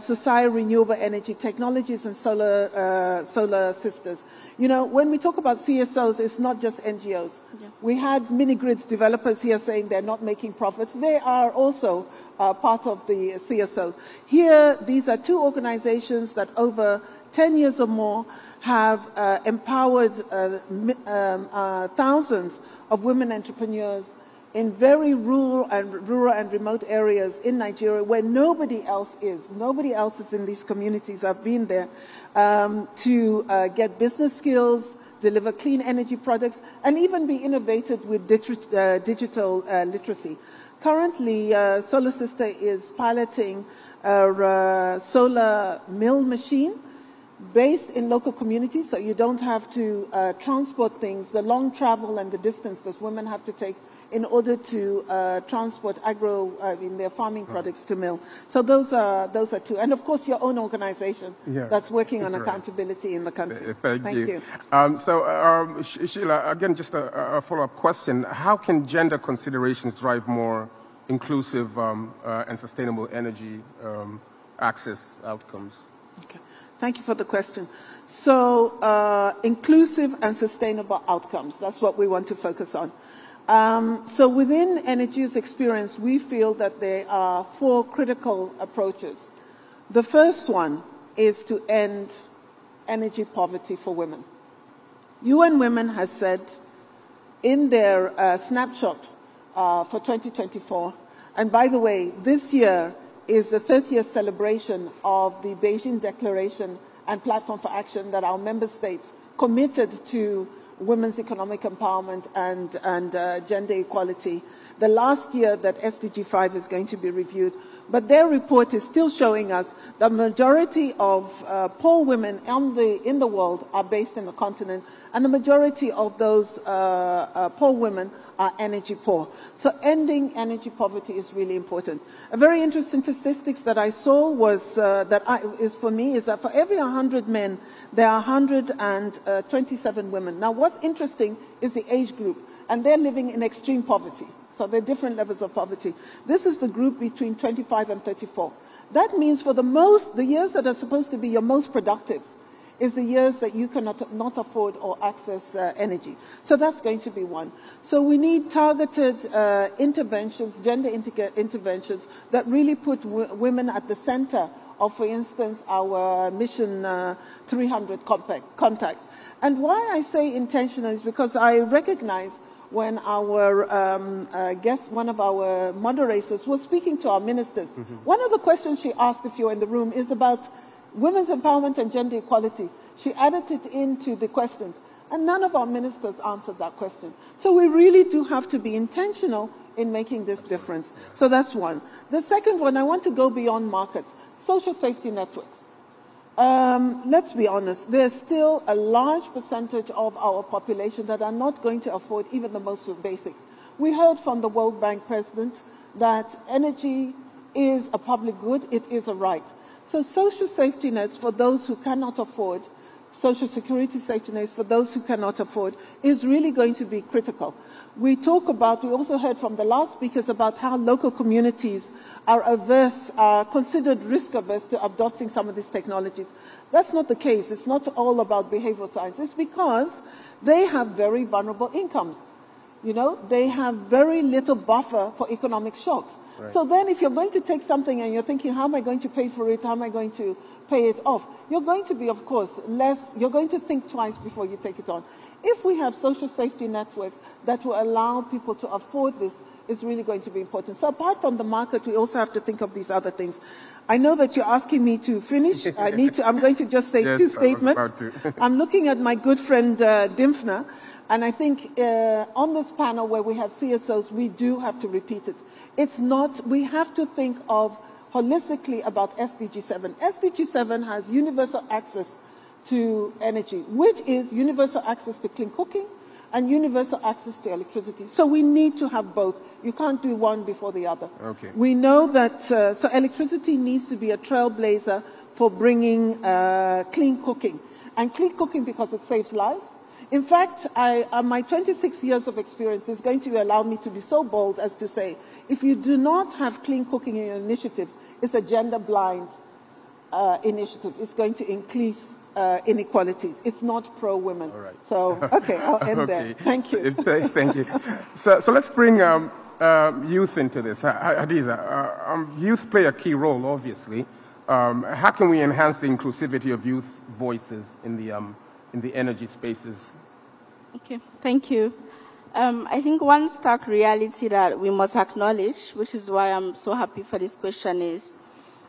Society Renewable Energy Technologies and Solar Sisters. You know, when we talk about CSOs, it's not just NGOs. Yeah. We had mini-grids developers here saying they're not making profits. They are also part of the CSOs. Here, these are two organizations that over 10 years or more have empowered thousands of women entrepreneurs in very rural and remote areas in Nigeria where nobody else is. Nobody else is in these communities. I've been there to get business skills, deliver clean energy products, and even be innovative with digital literacy. Currently, Solar Sister is piloting a solar mill machine based in local communities, so you don't have to transport things, the long travel and the distance that women have to take in order to transport their farming products to mill. So those are two. And of course, your own organization that's working on accountability in the country. Thank you. Sheila, again, just a follow-up question. How can gender considerations drive more inclusive and sustainable energy access outcomes? Okay. Thank you for the question. So inclusive and sustainable outcomes, that's what we want to focus on. So within Energy's experience, we feel that there are 4 critical approaches. The first one is to end energy poverty for women. UN Women has said in their snapshot for 2024, and by the way, this year is the 30th celebration of the Beijing Declaration and Platform for Action that our member states committed to women's economic empowerment and gender equality. The last year that SDG 5 is going to be reviewed, but their report is still showing us the majority of poor women in the world are based in the continent, and the majority of those poor women are energy poor. So ending energy poverty is really important. A very interesting statistics that I saw was for me is that for every 100 men, there are 127 women. Now, what's interesting is the age group, and they're living in extreme poverty. So there are different levels of poverty. This is the group between 25 and 34. That means for the years that are supposed to be your most productive is the years that you cannot not afford or access energy. So that's going to be one. So we need targeted interventions, gender interventions that really put women at the center of, for instance, our Mission 300 contacts. And why I say intentional is because I recognize when our guest, one of our moderators, was speaking to our ministers, one of the questions she asked, if you're in the room, is about women's empowerment and gender equality. She added it into the questions, and none of our ministers answered that question. So we really do have to be intentional in making this difference. So that's one. The second one, I want to go beyond markets. Social safety networks. Let's be honest, there's still a large percentage of our population that are not going to afford even the most basic. We heard from the World Bank president that energy is a public good, it is a right. So social safety nets for those who cannot afford, social security safety nets for those who cannot afford, is really going to be critical. We also heard from the last speakers about how local communities are considered risk averse to adopting some of these technologies. That's not the case. It's not all about behavioral science. It's because they have very vulnerable incomes. You know, they have very little buffer for economic shocks. Right. So then if you're going to take something and you're thinking, how am I going to pay for it? How am I going to pay it off? You're going to be, of course, you're going to think twice before you take it on. If we have social safety networks that will allow people to afford this, it's really going to be important. So apart from the market, we also have to think of these other things. I know that you're asking me to finish. I'm going to just say two statements. I'm looking at my good friend, Dimfna, and I think on this panel where we have CSOs, we do have to repeat it. We have to think of holistically about SDG 7. SDG 7 has universal access to energy, which is universal access to clean cooking and universal access to electricity. So we need to have both. You can't do one before the other. Okay. We know that, so electricity needs to be a trailblazer for bringing clean cooking. And clean cooking because it saves lives. In fact, my 26 years of experience is going to allow me to be so bold as to say, if you do not have clean cooking in your initiative, it's a gender-blind initiative. It's going to increase inequalities. It's not pro-women. All right. So, okay, I'll end there. Thank you. Thank you. So let's bring youth into this. Hadiza, youth play a key role, obviously. How can we enhance the inclusivity of youth voices in the energy spaces? Okay, thank you. I think one stark reality that we must acknowledge, which is why I'm so happy for this question, is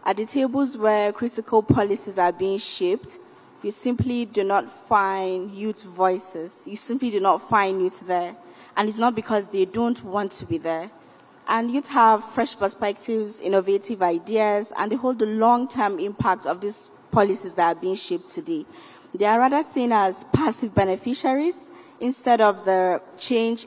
at the tables where critical policies are being shaped, you simply do not find youth voices. You simply do not find youth there. And it's not because they don't want to be there. And youth have fresh perspectives, innovative ideas, and they hold the long-term impact of these policies that are being shaped today. They are rather seen as passive beneficiaries instead of the agent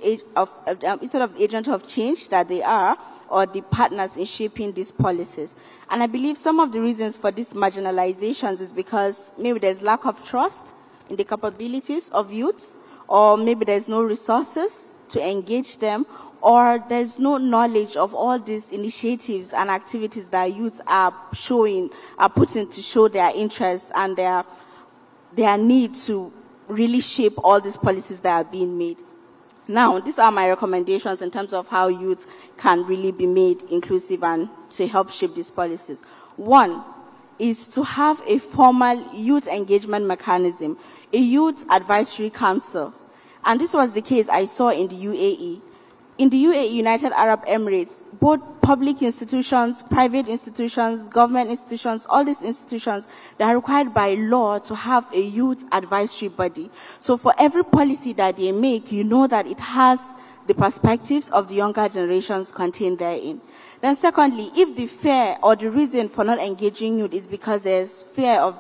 of change that they are, or the partners in shaping these policies. And I believe some of the reasons for these marginalizations is because maybe there's lack of trust in the capabilities of youths, or maybe there's no resources to engage them, or there's no knowledge of all these initiatives and activities that youths are putting to show their interest and their need to really shape all these policies that are being made. Now, these are my recommendations in terms of how youth can really be made inclusive and to help shape these policies. One is to have a formal youth engagement mechanism, a youth advisory council. And this was the case I saw in the UAE. in the UAE, United Arab Emirates, both public institutions, private institutions, government institutions, all these institutions, they are required by law to have a youth advisory body. So for every policy that they make, you know that it has the perspectives of the younger generations contained therein. Then secondly, if the fear or the reason for not engaging youth is because there's fear of,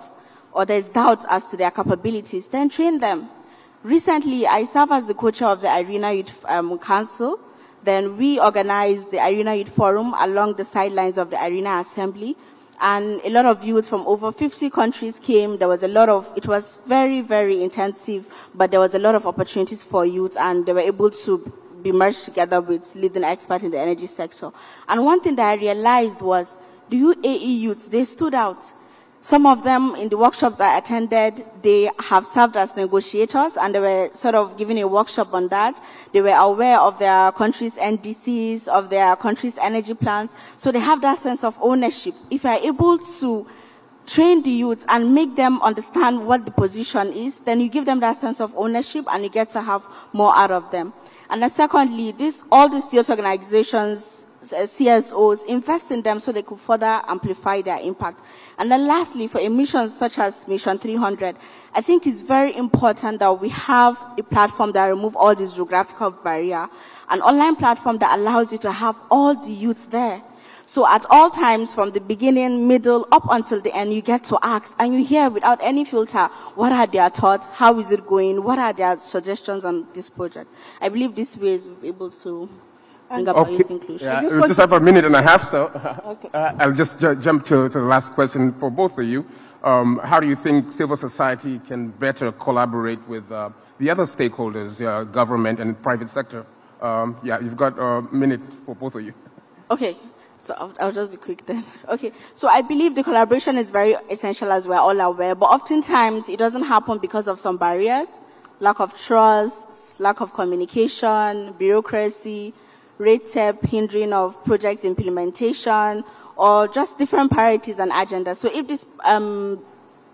or there's doubt as to their capabilities, then train them. Recently, I serve as the co-chair of the Arena Youth Council. Then we organized the Arena Youth Forum along the sidelines of the Arena Assembly. And a lot of youth from over 50 countries came. There was a lot of, it was very, very intensive, but there was a lot of opportunities for youth, and they were able to be merged together with leading experts in the energy sector. And one thing that I realized was the UAE youths, they stood out. Some of them in the workshops I attended, they have served as negotiators, and they were sort of given a workshop on that. They were aware of their country's NDCs, of their country's energy plans. So they have that sense of ownership. If you are able to train the youths and make them understand what the position is, then you give them that sense of ownership and you get to have more out of them. And then secondly, all these youth organizations, CSOs, invest in them so they could further amplify their impact. And then lastly, for missions such as Mission 300, I think it's very important that we have a platform that removes all this geographical barrier, an online platform that allows you to have all the youths there. So at all times, from the beginning, middle, up until the end, you get to ask, and you hear without any filter, what are their thoughts, how is it going, what are their suggestions on this project. I believe this way is able to bring about youth inclusion. Yeah, we just have a minute and a half, so I'll just jump to the last question for both of you. How do you think civil society can better collaborate with the other stakeholders, government and private sector? Yeah, you've got a minute for both of you. Okay. So I'll just be quick then. Okay. So I believe the collaboration is very essential, as we're all aware, but oftentimes it doesn't happen because of some barriers, lack of trust, lack of communication, bureaucracy, red tape hindering of project implementation, or just different priorities and agendas. So if this,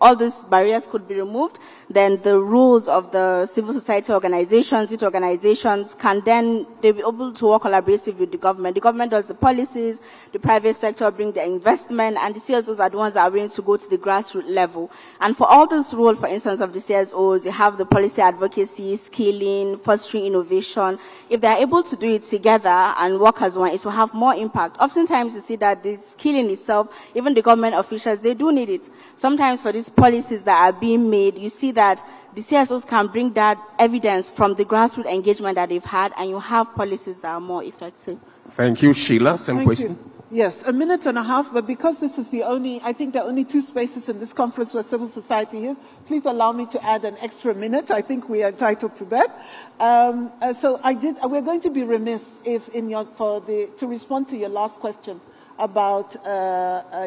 all these barriers could be removed, then the rules of the civil society organizations, youth organizations, can then, they'll be able to work collaboratively with the government. The government does the policies, the private sector bring the investment, and the CSOs are the ones that are willing to go to the grassroots level. And for all this role, for instance, of the CSOs, you have the policy advocacy, scaling, fostering innovation. If they're able to do it together and work as one, it will have more impact. Oftentimes you see that the skilling itself, even the government officials, they do need it. Sometimes for these policies that are being made, you see that the CSOs can bring that evidence from the grassroots engagement that they've had, and you have policies that are more effective. Thank you. Sheila, same question. You. Yes, a minute and a half, but because this is the only, I think there are only 2 spaces in this conference where civil society is, please allow me to add an extra minute. I think we are entitled to that. We're going to be remiss if to respond to your last question about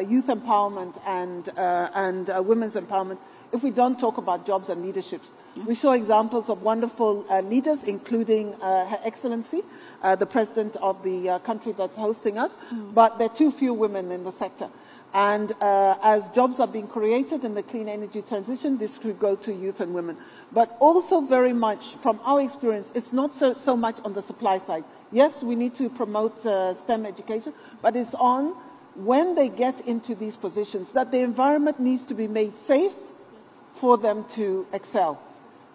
youth empowerment and women's empowerment, if we don't talk about jobs and leaderships. We saw examples of wonderful leaders, including Her Excellency, the president of the country that's hosting us, but there are too few women in the sector. And as jobs are being created in the clean energy transition, this could go to youth and women. But also very much, from our experience, it's not so much on the supply side. Yes, we need to promote STEM education, but it's on when they get into these positions that the environment needs to be made safe for them to excel.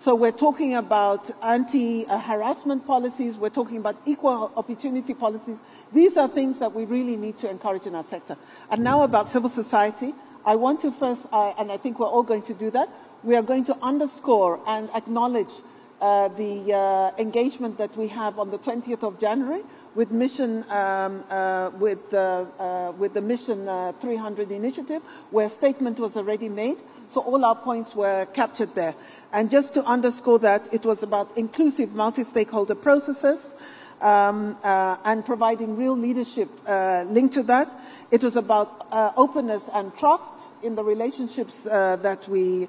So we're talking about anti-harassment policies, we're talking about equal opportunity policies. These are things that we really need to encourage in our sector. And now about civil society, I want to first, and I think we're all going to do that, we are going to underscore and acknowledge the engagement that we have on the 20th of January with Mission, with the Mission 300 initiative, where a statement was already made. So all our points were captured there. And just to underscore that, it was about inclusive multi-stakeholder processes and providing real leadership linked to that. It was about openness and trust in the relationships that we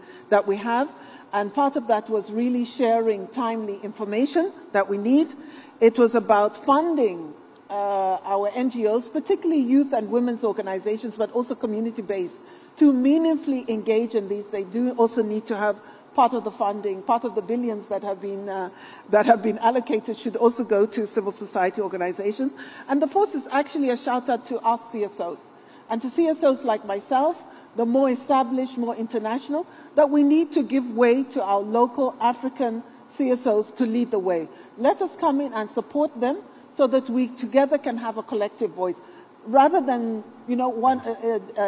have. And part of that was really sharing timely information that we need. It was about funding our NGOs, particularly youth and women's organizations, but also community-based, to meaningfully engage in these. They do also need to have part of the funding, part of the billions that have been allocated should also go to civil society organizations. And the fourth is actually a shout out to us CSOs. And to CSOs like myself, the more established, more international, that we need to give way to our local African CSOs to lead the way. Let us come in and support them so that we together can have a collective voice. Rather than,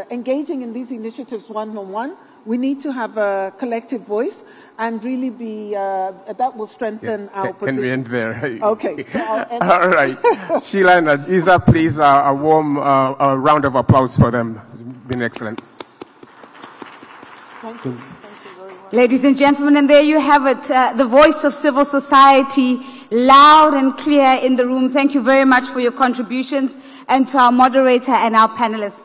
engaging in these initiatives one-on-one, we need to have a collective voice and really be, that will strengthen our position. Can we end there? Okay. So I'll end. All right. Sheila and Isa, please, a warm round of applause for them. It's been excellent. Thank you. Ladies and gentlemen, and there you have it, the voice of civil society, loud and clear in the room. Thank you very much for your contributions, and to our moderator and our panelists.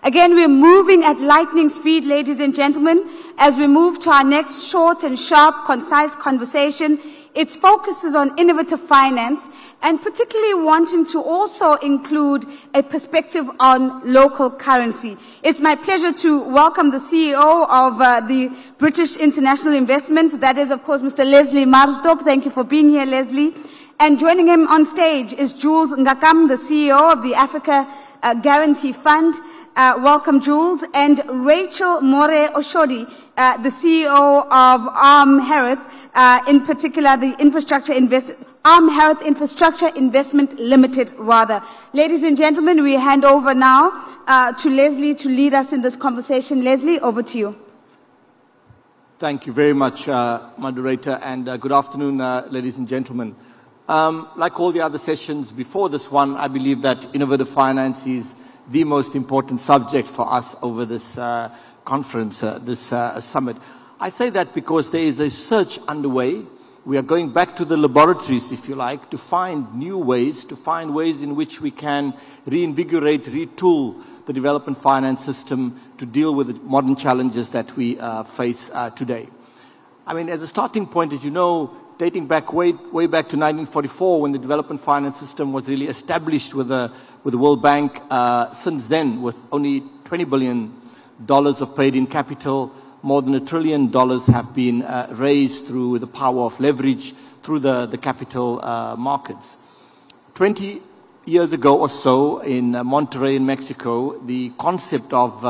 Again, we're moving at lightning speed, ladies and gentlemen, as we move to our next short and sharp, concise conversation. Its focus is on innovative finance, and particularly wanting to also include a perspective on local currency. It's my pleasure to welcome the CEO of the British International Investment. That is, of course, Mr. Leslie Marsdorp. Thank you for being here, Leslie. And joining him on stage is Jules Ngakam, the CEO of the Africa Guarantee Fund. Welcome, Jules. And Rachel More Oshodi, the CEO of Arm Harith, in particular the Arm Harith Infrastructure Investment Limited, rather. Ladies and gentlemen, we hand over now to Leslie to lead us in this conversation. Leslie, over to you. Thank you very much, moderator, and good afternoon, ladies and gentlemen. Like all the other sessions before this one, I believe that innovative finance is the most important subject for us over this conference, this summit. I say that because there is a search underway. We are going back to the laboratories, if you like, to find new ways, to find ways in which we can reinvigorate, retool the development finance system to deal with the modern challenges that we face today. I mean, as a starting point, as you know, dating back way back to 1944, when the development finance system was really established with the World Bank. Since then, with only $20 billion of paid-in capital, more than $1 trillion have been raised through the power of leverage through the capital markets. 20 years ago or so, in Monterrey in Mexico, the concept of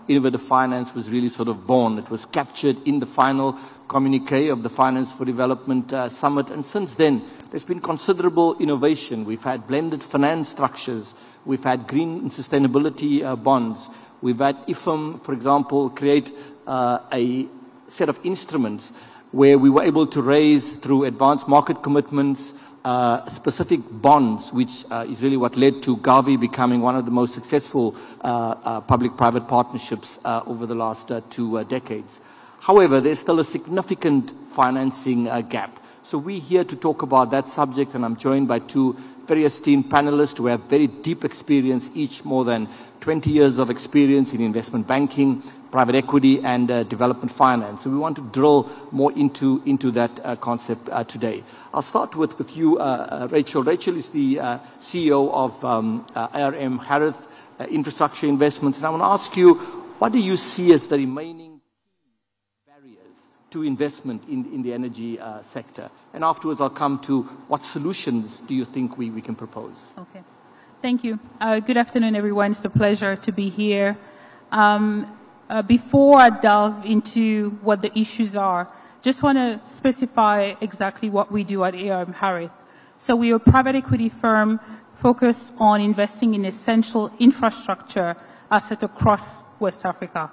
innovative finance was really sort of born. It was captured in the final communique of the Finance for Development Summit, and since then there's been considerable innovation. We've had blended finance structures, we've had green and sustainability bonds, we've had IFM, for example, create a set of instruments where we were able to raise through advanced market commitments specific bonds, which is really what led to Gavi becoming one of the most successful public-private partnerships over the last 2 decades. However, there's still a significant financing gap. So we're here to talk about that subject, and I'm joined by 2 very esteemed panelists who have very deep experience, each more than 20 years of experience in investment banking, private equity, and development finance. So we want to drill more into that concept today. I'll start with you, Rachel. Rachel is the CEO of ARM Harith Infrastructure Investments, and I want to ask you, what do you see as the remaining to investment in the energy sector? And afterwards I'll come to what solutions do you think we can propose? Okay. Thank you. Good afternoon, everyone. It's a pleasure to be here. Before I delve into what the issues are, just want to specify exactly what we do at ARM Harith. So we are a private equity firm focused on investing in essential infrastructure assets across West Africa.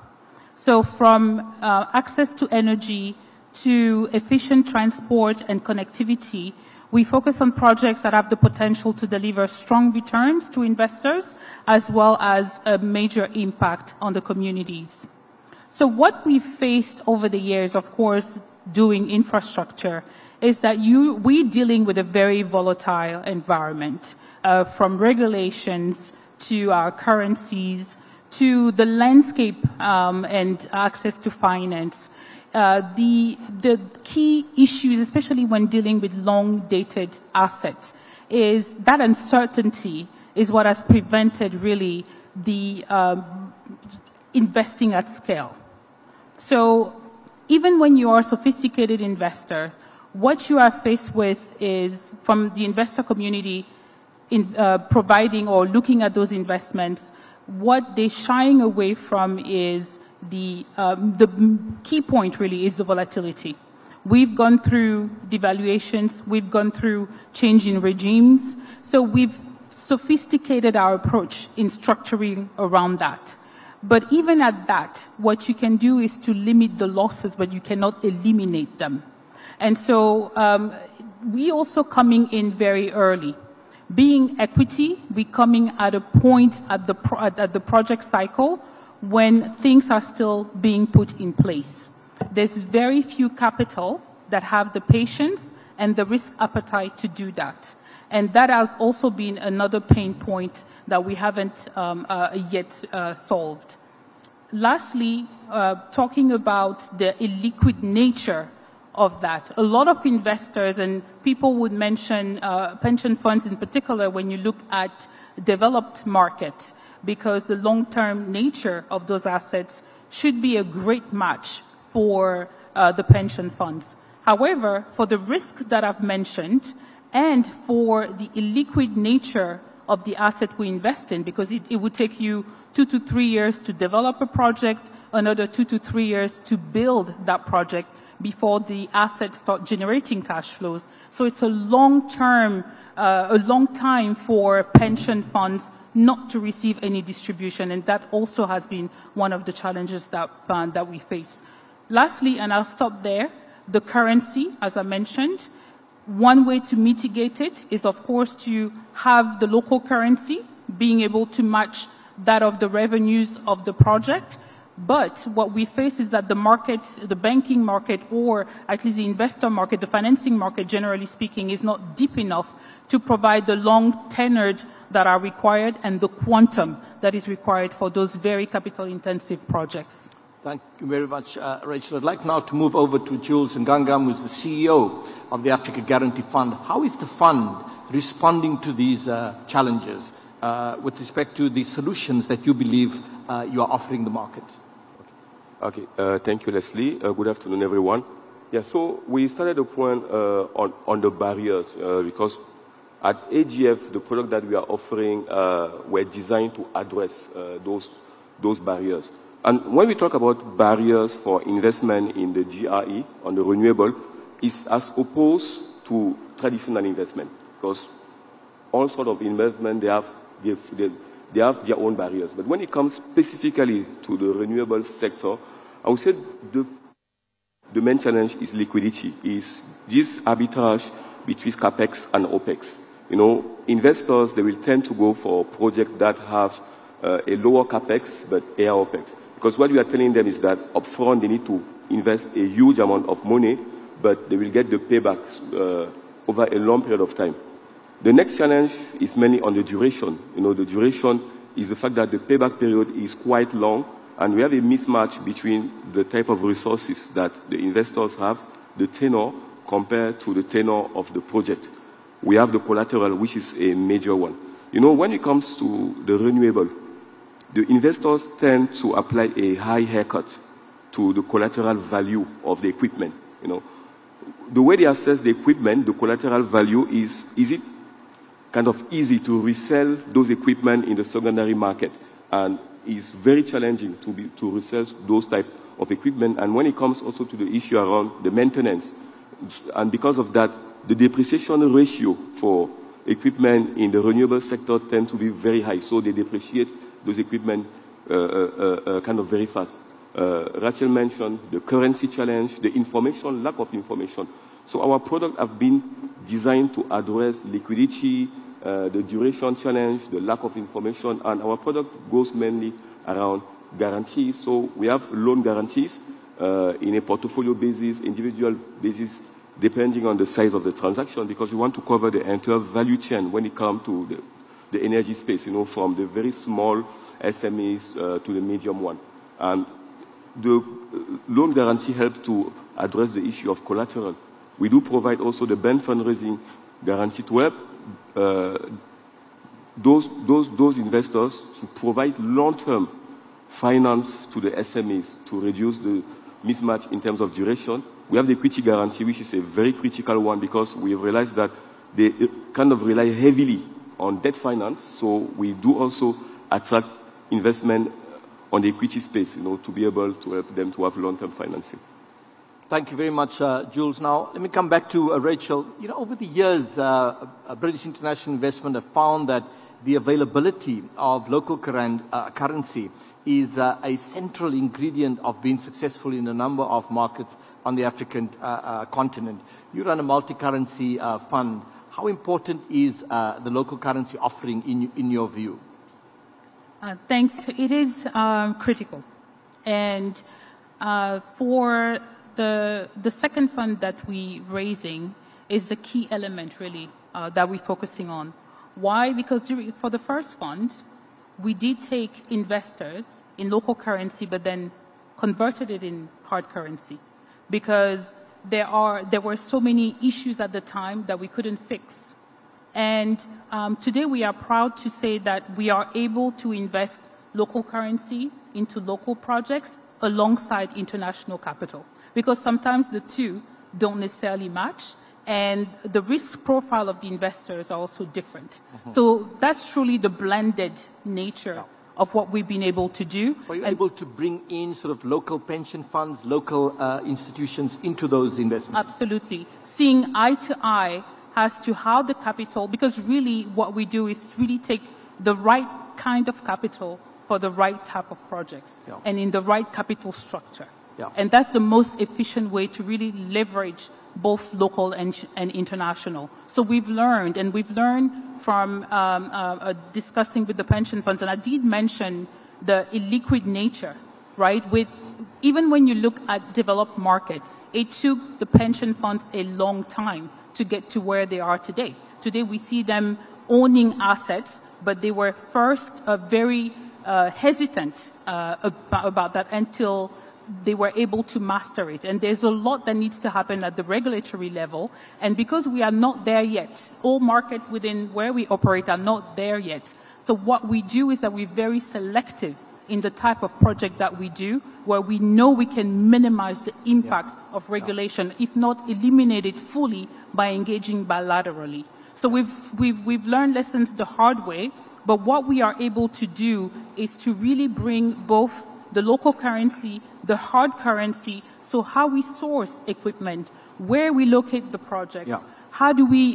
So from access to energy to efficient transport and connectivity, we focus on projects that have the potential to deliver strong returns to investors as well as a major impact on the communities. So what we've faced over the years, of course, doing infrastructure, is that we're dealing with a very volatile environment, from regulations to our currencies, to the landscape and access to finance. The key issues, especially when dealing with long-dated assets, is that uncertainty is what has prevented really the investing at scale. So even when you are a sophisticated investor, what you are faced with is, from the investor community, in providing or looking at those investments, what they're shying away from is the key point really is the volatility. We've gone through devaluations, we've gone through changing regimes, so we've sophisticated our approach in structuring around that. But even at that, what you can do is to limit the losses, but you cannot eliminate them. And so we also coming in very early. Being equity, we're coming at a point at the project cycle when things are still being put in place. There's very few capital that have the patience and the risk appetite to do that. And that has also been another pain point that we haven't yet solved. Lastly, talking about the illiquid nature of that. A lot of investors, and people would mention pension funds in particular when you look at developed market, because the long-term nature of those assets should be a great match for the pension funds. However, for the risk that I've mentioned and for the illiquid nature of the asset we invest in, because it would take you 2 to 3 years to develop a project, another 2 to 3 years to build that project before the assets start generating cash flows. So it's a long time for pension funds not to receive any distribution, and that also has been one of the challenges that we face. Lastly, and I'll stop there, the currency, as I mentioned. One way to mitigate it is, of course, to have the local currency being able to match that of the revenues of the project. But what we face is that the market, the banking market, or at least the investor market, the financing market, generally speaking, is not deep enough to provide the long tenured that are required and the quantum that is required for those very capital-intensive projects. Thank you very much, Rachel. I'd like now to move over to Jules Ngangam, who's the CEO of the Africa Guarantee Fund. How is the fund responding to these challenges with respect to the solutions that you believe you are offering the market? Okay, thank you, Leslie. Good afternoon, everyone. Yeah, so we started a point on the barriers because at AGF, the product that we are offering were designed to address those barriers. And when we talk about barriers for investment in the GRE, on the renewable, is as opposed to traditional investment, because all sort of investment, they have their own barriers. But when it comes specifically to the renewable sector, I would say the main challenge is liquidity, is this arbitrage between CapEx and OpEx. You know, investors, they will tend to go for projects that have a lower CapEx but higher OpEx. Because what we are telling them is that upfront they need to invest a huge amount of money, but they will get the payback over a long period of time. The next challenge is mainly on the duration. You know, the duration is the fact that the payback period is quite long, and we have a mismatch between the type of resources that the investors have, the tenor, compared to the tenor of the project. We have the collateral, which is a major one. You know, when it comes to the renewable, the investors tend to apply a high haircut to the collateral value of the equipment. You know, the way they assess the equipment, the collateral value is it kind of easy to resell those equipment in the secondary market, and it's very challenging to resell those types of equipment. And when it comes also to the issue around the maintenance, and because of that, the depreciation ratio for equipment in the renewable sector tends to be very high, so they depreciate those equipment kind of very fast. Rachel mentioned the currency challenge, the information, lack of information. So our product have been designed to address liquidity, the duration challenge, the lack of information, and our product goes mainly around guarantees. So we have loan guarantees in a portfolio basis, individual basis, depending on the size of the transaction, because we want to cover the entire value chain when it comes to the energy space, you know, from the very small SMEs to the medium one. And the loan guarantee helps to address the issue of collateral. We do provide also the bank fundraising guarantee to help those investors to provide long-term finance to the SMEs to reduce mismatch in terms of duration. We have the equity guarantee, which is a very critical one because we have realized that they kind of rely heavily on debt finance. So we do also attract investment on the equity space, to be able to help them to have long-term financing. Thank you very much, Jules. Now, let me come back to Rachel. Over the years, British international investment have found that the availability of local currency is a central ingredient of being successful in a number of markets on the African continent. You run a multi-currency fund. How important is the local currency offering in your view? Thanks. It is critical. And for the second fund that we're raising is the key element, really, that we're focusing on. Why? Because for the first fund, we did take investors in local currency, but then converted it in hard currency, because there were so many issues at the time that we couldn't fix. And today we are proud to say that we are able to invest local currency into local projects alongside international capital, because sometimes the two don't necessarily match, and the risk profile of the investors are also different. Mm-hmm. So that's truly the blended nature of what we've been able to do. So you're able to bring in sort of local pension funds, local institutions into those investments? Absolutely. Seeing eye to eye as to how the capital, because really what we do is really take the right kind of capital for the right type of projects and in the right capital structure. And that's the most efficient way to really leverage both local and international. So we've learned from discussing with the pension funds, and I did mention the illiquid nature, right? Even when you look at developed market, it took the pension funds a long time to get to where they are today. Today we see them owning assets, but they were first very hesitant about that until they were able to master it. And there's a lot that needs to happen at the regulatory level. And because we are not there yet, all markets within where we operate are not there yet. So what we do is that we're very selective in the type of project that we do, where we know we can minimize the impact of regulation, if not eliminate it fully by engaging bilaterally. So we've learned lessons the hard way, but what we are able to do is to really bring both the local currency, the hard currency, so how we source equipment, where we locate the projects, how do we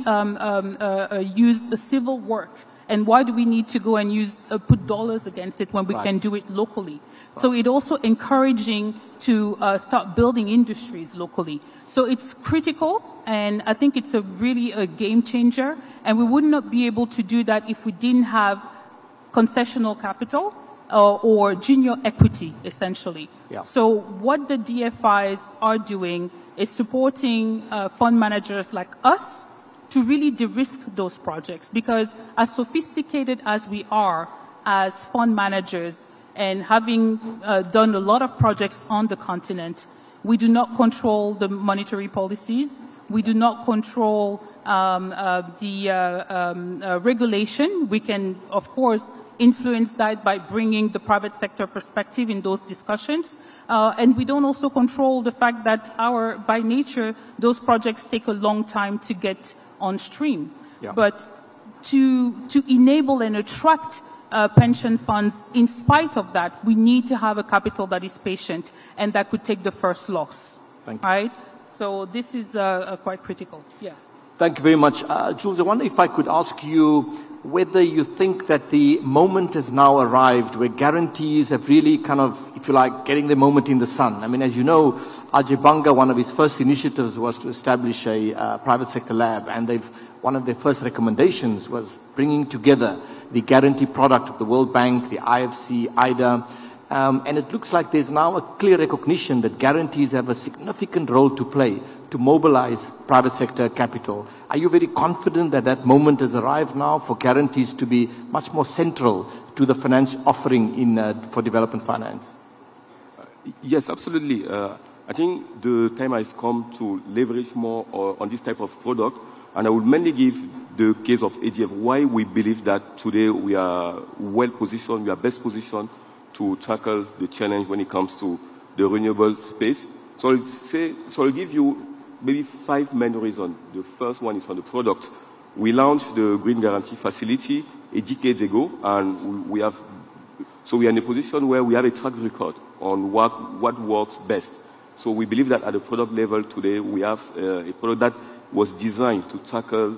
use the civil work, and why do we need to go and put dollars against it when we can do it locally? So it also encouraging to start building industries locally. So it's critical, and I think it's really a game changer, and we would not be able to do that if we didn't have concessional capital or junior equity, essentially. So what the DFIs are doing is supporting fund managers like us to really de-risk those projects, because as sophisticated as we are as fund managers and having done a lot of projects on the continent, we do not control the monetary policies. We do not control the regulation. We can, of course, influence that by bringing the private sector perspective in those discussions. And we don't also control the fact that by nature, those projects take a long time to get on stream. But to enable and attract pension funds, in spite of that, we need to have a capital that is patient and that could take the first loss. Right? So this is quite critical. Thank you very much. Jules, I wonder if I could ask you whether you think that the moment has now arrived where guarantees have really kind of, if you like, getting the moment in the sun. I mean, as you know, Ajay Banga, one of his first initiatives was to establish a private sector lab, and one of their first recommendations was bringing together the guarantee product of the World Bank, the IFC, IDA, and it looks like there's now a clear recognition that guarantees have a significant role to play to mobilize private sector capital. Are you very confident that that moment has arrived now for guarantees to be much more central to the finance offering for development finance? Yes, absolutely. I think the time has come to leverage more on this type of product, and I would mainly give the case of AGF, why we believe that today we are well positioned, we are best positioned to tackle the challenge when it comes to the renewable space. So I'll give you maybe 5 main reasons. The first one is on the product. We launched the Green Guarantee Facility a decade ago, and we are in a position where we have a track record on what works best. So we believe that at the product level today, we have a product that was designed to tackle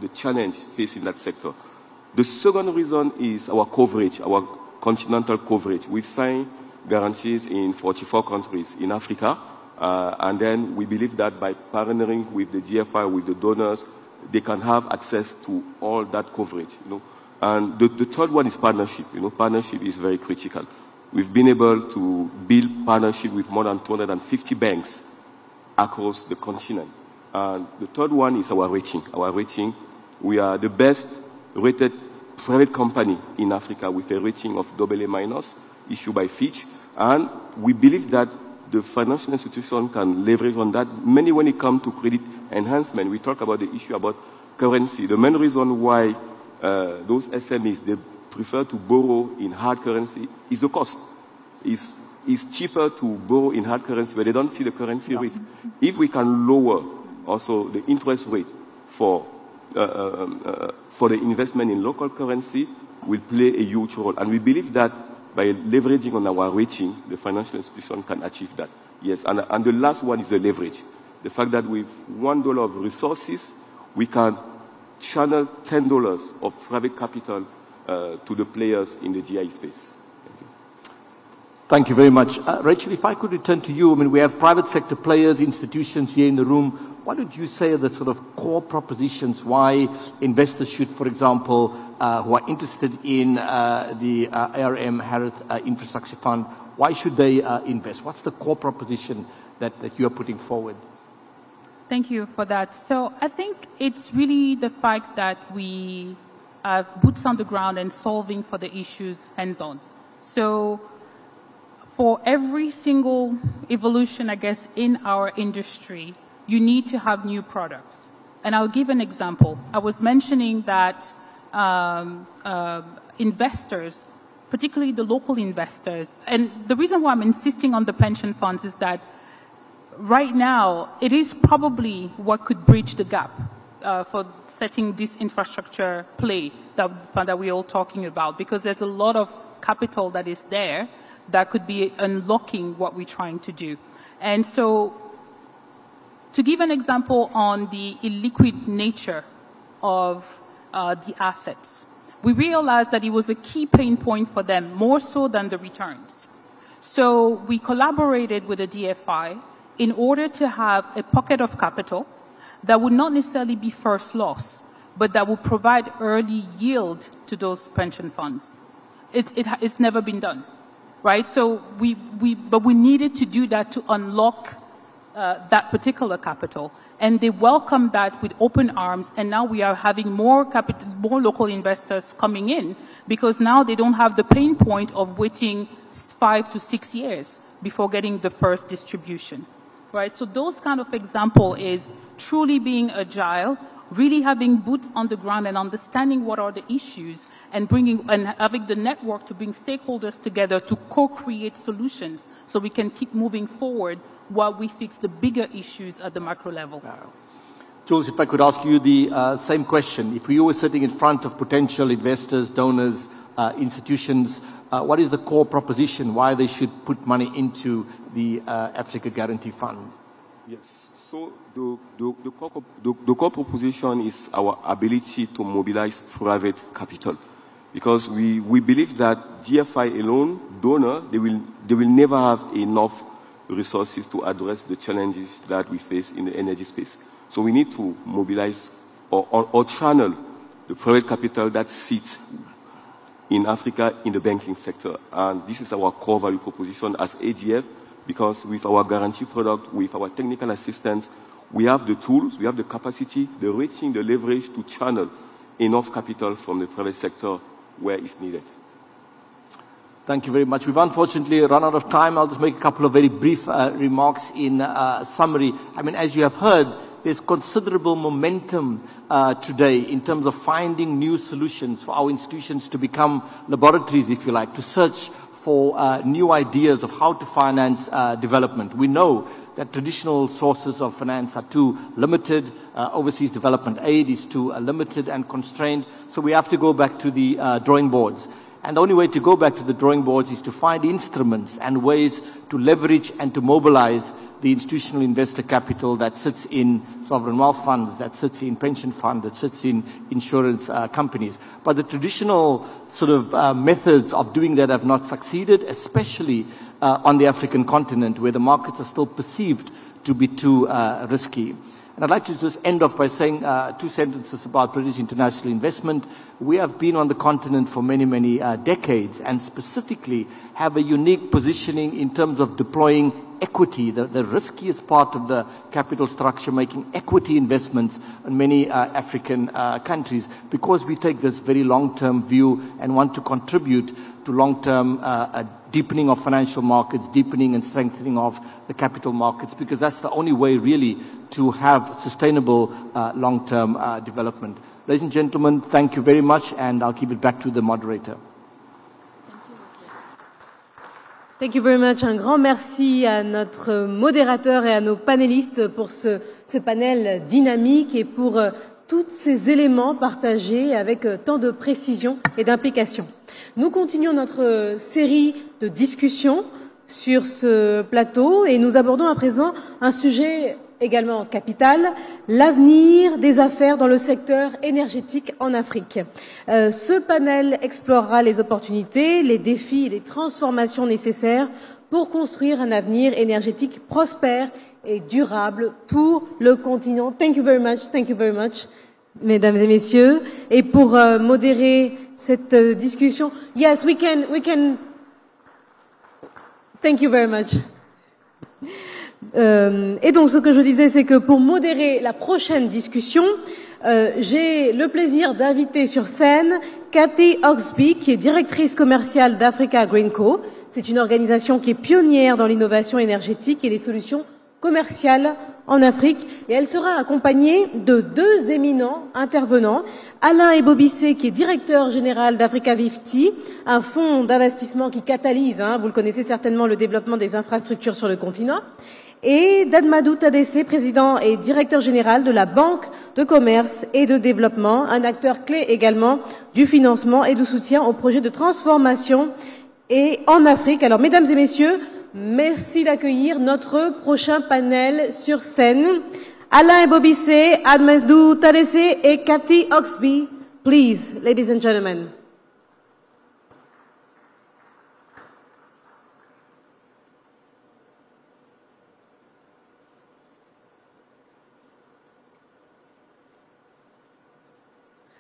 the challenge facing that sector. The second reason is our coverage, our continental coverage. We've signed guarantees in 44 countries in Africa, and then we believe that by partnering with the GFI, with the donors, they can have access to all that coverage. And the third one is partnership. Partnership is very critical. We've been able to build partnership with more than 250 banks across the continent. And the third one is our rating. Our rating, we are the best rated private company in Africa with a rating of AA- issued by Fitch. And we believe that the financial institution can leverage on that, mainly when it comes to credit enhancement. We talk about the issue about currency. The main reason why those SMEs, they prefer to borrow in hard currency is the cost. It's cheaper to borrow in hard currency, but they don't see the currency risk. If we can lower also the interest rate for the investment in local currency, will play a huge role. And we believe that by leveraging on our rating, the financial institution can achieve that. Yes, and the last one is the leverage. The fact that with $1 of resources, we can channel $10 of private capital to the players in the GI space. Thank you very much. Rachel, if I could return to you, I mean, we have private sector players, institutions here in the room. What would you say are the sort of core propositions why investors should, for example, who are interested in the ARM Harith Infrastructure Fund, why should they invest? What's the core proposition that you are putting forward? Thank you for that. So I think it's really the fact that we have boots on the ground and solving for the issues hands-on. So for every single evolution, I guess, in our industry, you need to have new products. And I'll give an example. I was mentioning that investors, particularly the local investors, and the reason why I'm insisting on the pension funds is that right now, it is probably what could bridge the gap for setting this infrastructure play that we're all talking about, because there's a lot of capital that is there that could be unlocking what we're trying to do. And so, to give an example on the illiquid nature of the assets, we realized that it was a key pain point for them, more so than the returns. So we collaborated with the DFI in order to have a pocket of capital that would not necessarily be first loss, but that would provide early yield to those pension funds. It's never been done, right? So but we needed to do that to unlock that particular capital. And they welcomed that with open arms, and now we are having more local investors coming in, because now they don't have the pain point of waiting 5 to 6 years before getting the first distribution. Right? So those kind of example is truly being agile, really having boots on the ground and understanding what are the issues, and having the network to bring stakeholders together to co-create solutions so we can keep moving forward while we fix the bigger issues at the macro level. Jules, if I could ask you the same question. If you were sitting in front of potential investors, donors, institutions, what is the core proposition why they should put money into the Africa Guarantee Fund? Yes. So the core proposition is our ability to mobilize private capital, because we believe that GFI alone, donor, they will never have enough resources to address the challenges that we face in the energy space. So we need to mobilize or channel the private capital that sits in Africa in the banking sector. And this is our core value proposition as AGF, because with our guarantee product, with our technical assistance, we have the tools, we have the capacity, the rating, the leverage to channel enough capital from the private sector where it's needed. Thank you very much. We've unfortunately run out of time. I'll just make a couple of very brief remarks in summary. I mean, as you have heard, there's considerable momentum today in terms of finding new solutions for our institutions to become laboratories, if you like, to search for new ideas of how to finance development. We know that traditional sources of finance are too limited, overseas development aid is too limited and constrained, so we have to go back to the drawing boards. And the only way to go back to the drawing boards is to find instruments and ways to leverage and to mobilize the institutional investor capital that sits in sovereign wealth funds, that sits in pension funds, that sits in insurance companies. But the traditional sort of methods of doing that have not succeeded, especially on the African continent, where the markets are still perceived to be too risky. And I'd like to just end off by saying 2 sentences about British international investment. We have been on the continent for many, many decades, and specifically have a unique positioning in terms of deploying equity, the riskiest part of the capital structure, making equity investments in many African countries, because we take this very long-term view and want to contribute to long-term deepening of financial markets, deepening and strengthening of the capital markets, because that's the only way really to have sustainable long-term development. Ladies and gentlemen, thank you very much, and I'll give it back to the moderator. Thank you very much. Un grand merci à notre modérateur et à nos panélistes pour ce panel dynamique et pour tous ces éléments partagés avec tant de précision et d'implication. Nous continuons notre série de discussions sur ce plateau et nous abordons à présent un sujet également capital, l'avenir des affaires dans le secteur énergétique en Afrique. Ce panel explorera les opportunités, les défis et les transformations nécessaires pour construire un avenir énergétique prospère et durable pour le continent. Thank you very much, mesdames et messieurs. Et pour modérer cette discussion, yes, we can. Thank you very much. Et donc, ce que je disais, c'est que pour modérer la prochaine discussion, j'ai le plaisir d'inviter sur scène Cathy Oxby, qui est directrice commerciale d'Africa Green Co. C'est une organisation qui est pionnière dans l'innovation énergétique et les solutions commerciales en Afrique. Et elle sera accompagnée de 2 éminents intervenants, Alain Ebobissé, qui est directeur général d'Africa 50, un fonds d'investissement qui catalyse, vous le connaissez certainement, le développement des infrastructures sur le continent, et Dadmadou Tadessé, président et directeur général de la Banque de commerce et de développement, un acteur clé également du financement et du soutien aux projets de transformation et en Afrique. Alors, mesdames et messieurs, merci d'accueillir notre prochain panel sur scène. Alain Ebobissé, Dadmadou Tadessé et Cathy Oxby. Please, ladies and gentlemen.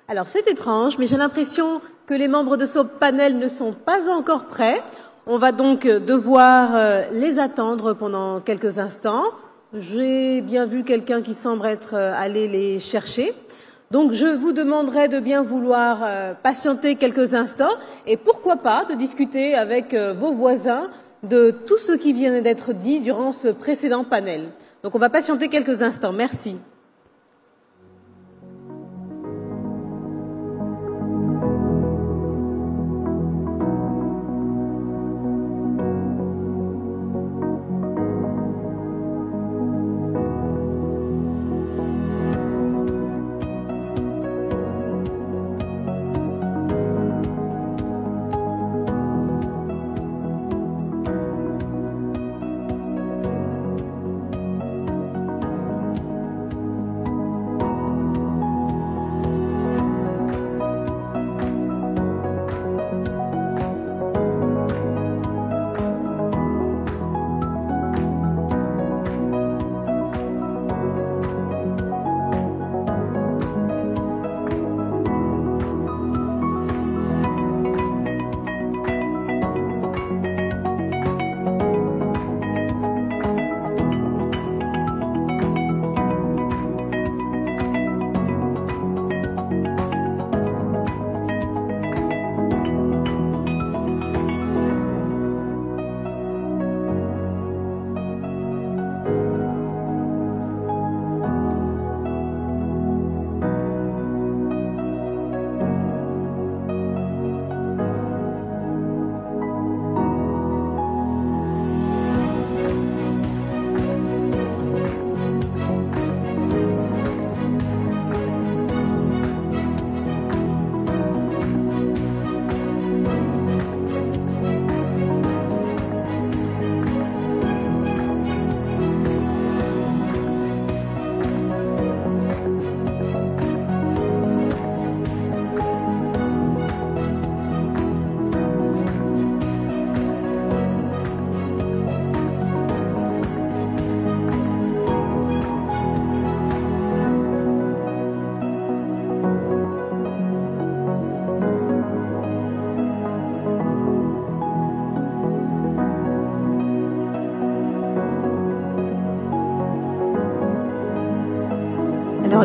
Alors c'est étrange, mais j'ai l'impression que les membres de ce panel ne sont pas encore prêts. On va donc devoir les attendre pendant quelques instants. J'ai bien vu quelqu'un qui semble être allé les chercher. Donc je vous demanderai de bien vouloir patienter quelques instants et pourquoi pas de discuter avec vos voisins de tout ce qui vient d'être dit durant ce précédent panel. Donc on va patienter quelques instants. Merci.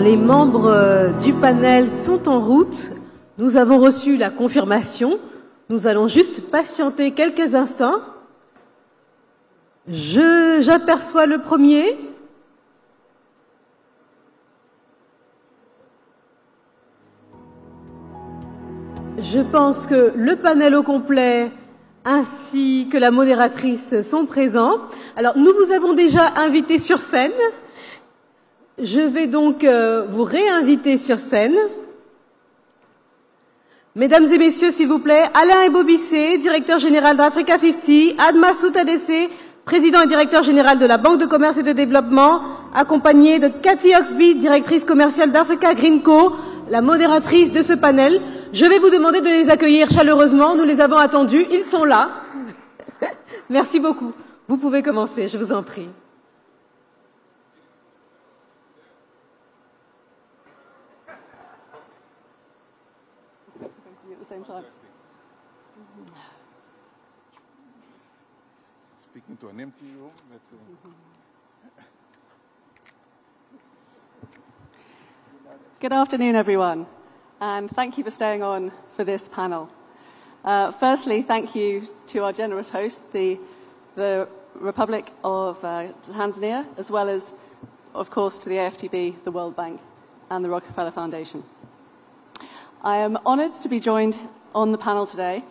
les membres du panel sont en route. Nous avons reçu la confirmation. Nous allons juste patienter quelques instants. J'aperçois le premier. Je pense que le panel au complet ainsi que la modératrice sont présents. Alors, nous vous avons déjà invité sur scène. Je vais donc vous réinviter sur scène. Mesdames et messieurs, s'il vous plaît, Alain Ebobissé, directeur général d'Africa 50, Adma Soutadessé, président et directeur général de la Banque de commerce et de développement, accompagné de Cathy Oxby, directrice commerciale d'Africa Green Co, la modératrice de ce panel. Je vais vous demander de les accueillir chaleureusement. Nous les avons attendus. Ils sont là. Merci beaucoup. Vous pouvez commencer, je vous en prie. Speaking to an empty room. Good afternoon, everyone, and thank you for staying on for this panel. Firstly, thank you to our generous host, the Republic of Tanzania, as well as, of course, to the AFTB, the World Bank, and the Rockefeller Foundation. I am honoured to be joined on the panel today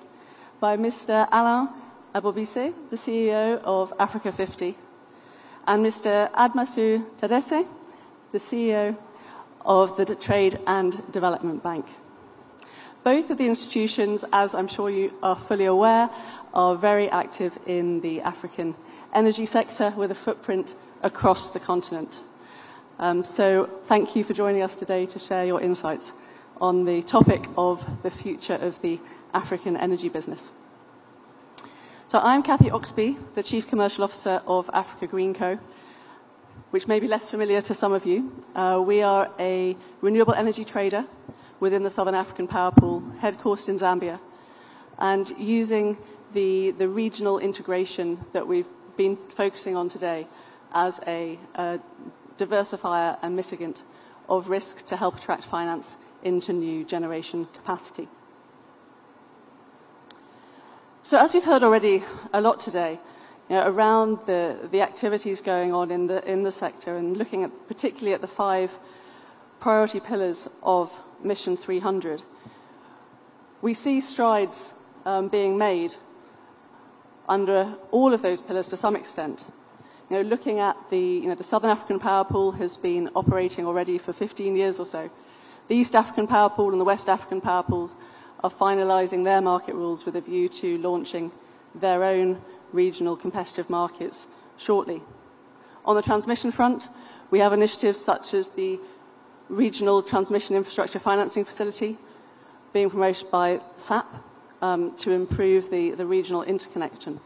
by Mr. Alain Ebobissé, the CEO of Africa 50, and Mr. Admasu Tadesse, the CEO of the Trade and Development Bank. Both of the institutions, as I'm sure you are fully aware, are very active in the African energy sector with a footprint across the continent. So thank you for joining us today to share your insights on the topic of the future of the African energy business. So I'm Cathy Oxby, the Chief Commercial Officer of Africa Green Co, which may be less familiar to some of you. We are a renewable energy trader within the Southern African Power Pool, headquartered in Zambia, and using the regional integration that we've been focusing on today as a diversifier and mitigant of risk to help attract finance into new generation capacity. So as we've heard already a lot today, around the activities going on in the sector and looking at particularly at the 5 priority pillars of Mission 300, we see strides being made under all of those pillars to some extent. Looking at the Southern African Power Pool has been operating already for 15 years or so. The East African Power Pool and the West African Power Pools are finalising their market rules with a view to launching their own regional competitive markets shortly. On the transmission front, we have initiatives such as the Regional Transmission Infrastructure Financing Facility being promoted by SAP to improve the regional interconnection.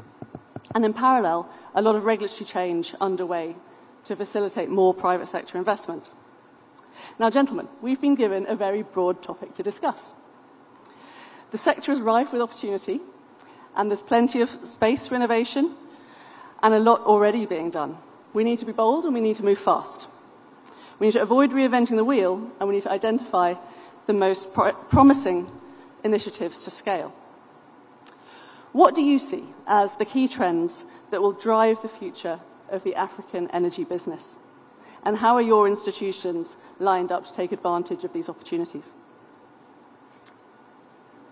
And in parallel, a lot of regulatory change underway to facilitate more private sector investment. Now, gentlemen, we've been given a very broad topic to discuss. The sector is rife with opportunity, and there's plenty of space for innovation, and a lot already being done. We need to be bold, and we need to move fast. We need to avoid reinventing the wheel, and we need to identify the most promising initiatives to scale. What do you see as the key trends that will drive the future of the African energy business? And how are your institutions lined up to take advantage of these opportunities?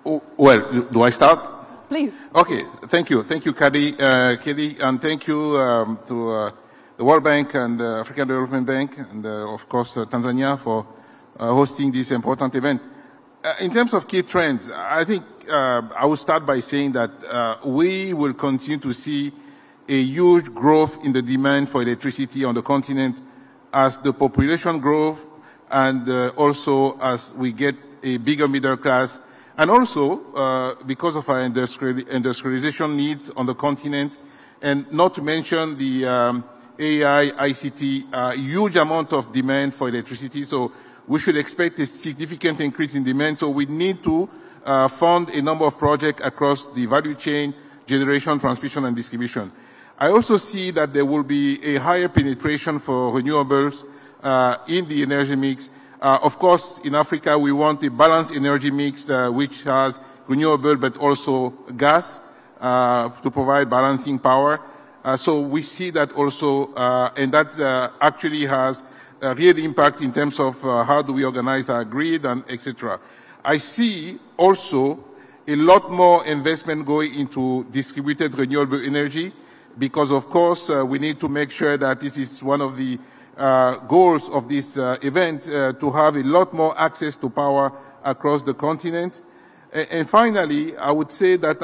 Oh, well, do I start? Please. Okay, thank you. Thank you, Kelly, and thank you to the World Bank and the African Development Bank and, of course, Tanzania for hosting this important event. In terms of key trends, I think I will start by saying that we will continue to see a huge growth in the demand for electricity on the continent as the population grows and also as we get a bigger middle class, and also because of our industrialization needs on the continent, and not to mention the AI, ICT, huge amount of demand for electricity. So we should expect a significant increase in demand. So we need to fund a number of projects across the value chain, generation, transmission, and distribution. I also see that there will be a higher penetration for renewables in the energy mix, Of course, in Africa, we want a balanced energy mix which has renewable but also gas to provide balancing power. So we see that also, and that actually has a real impact in terms of how do we organize our grid and etc. I see also a lot more investment going into distributed renewable energy because, of course, we need to make sure that this is one of the goals of this event, to have a lot more access to power across the continent. And finally, I would say that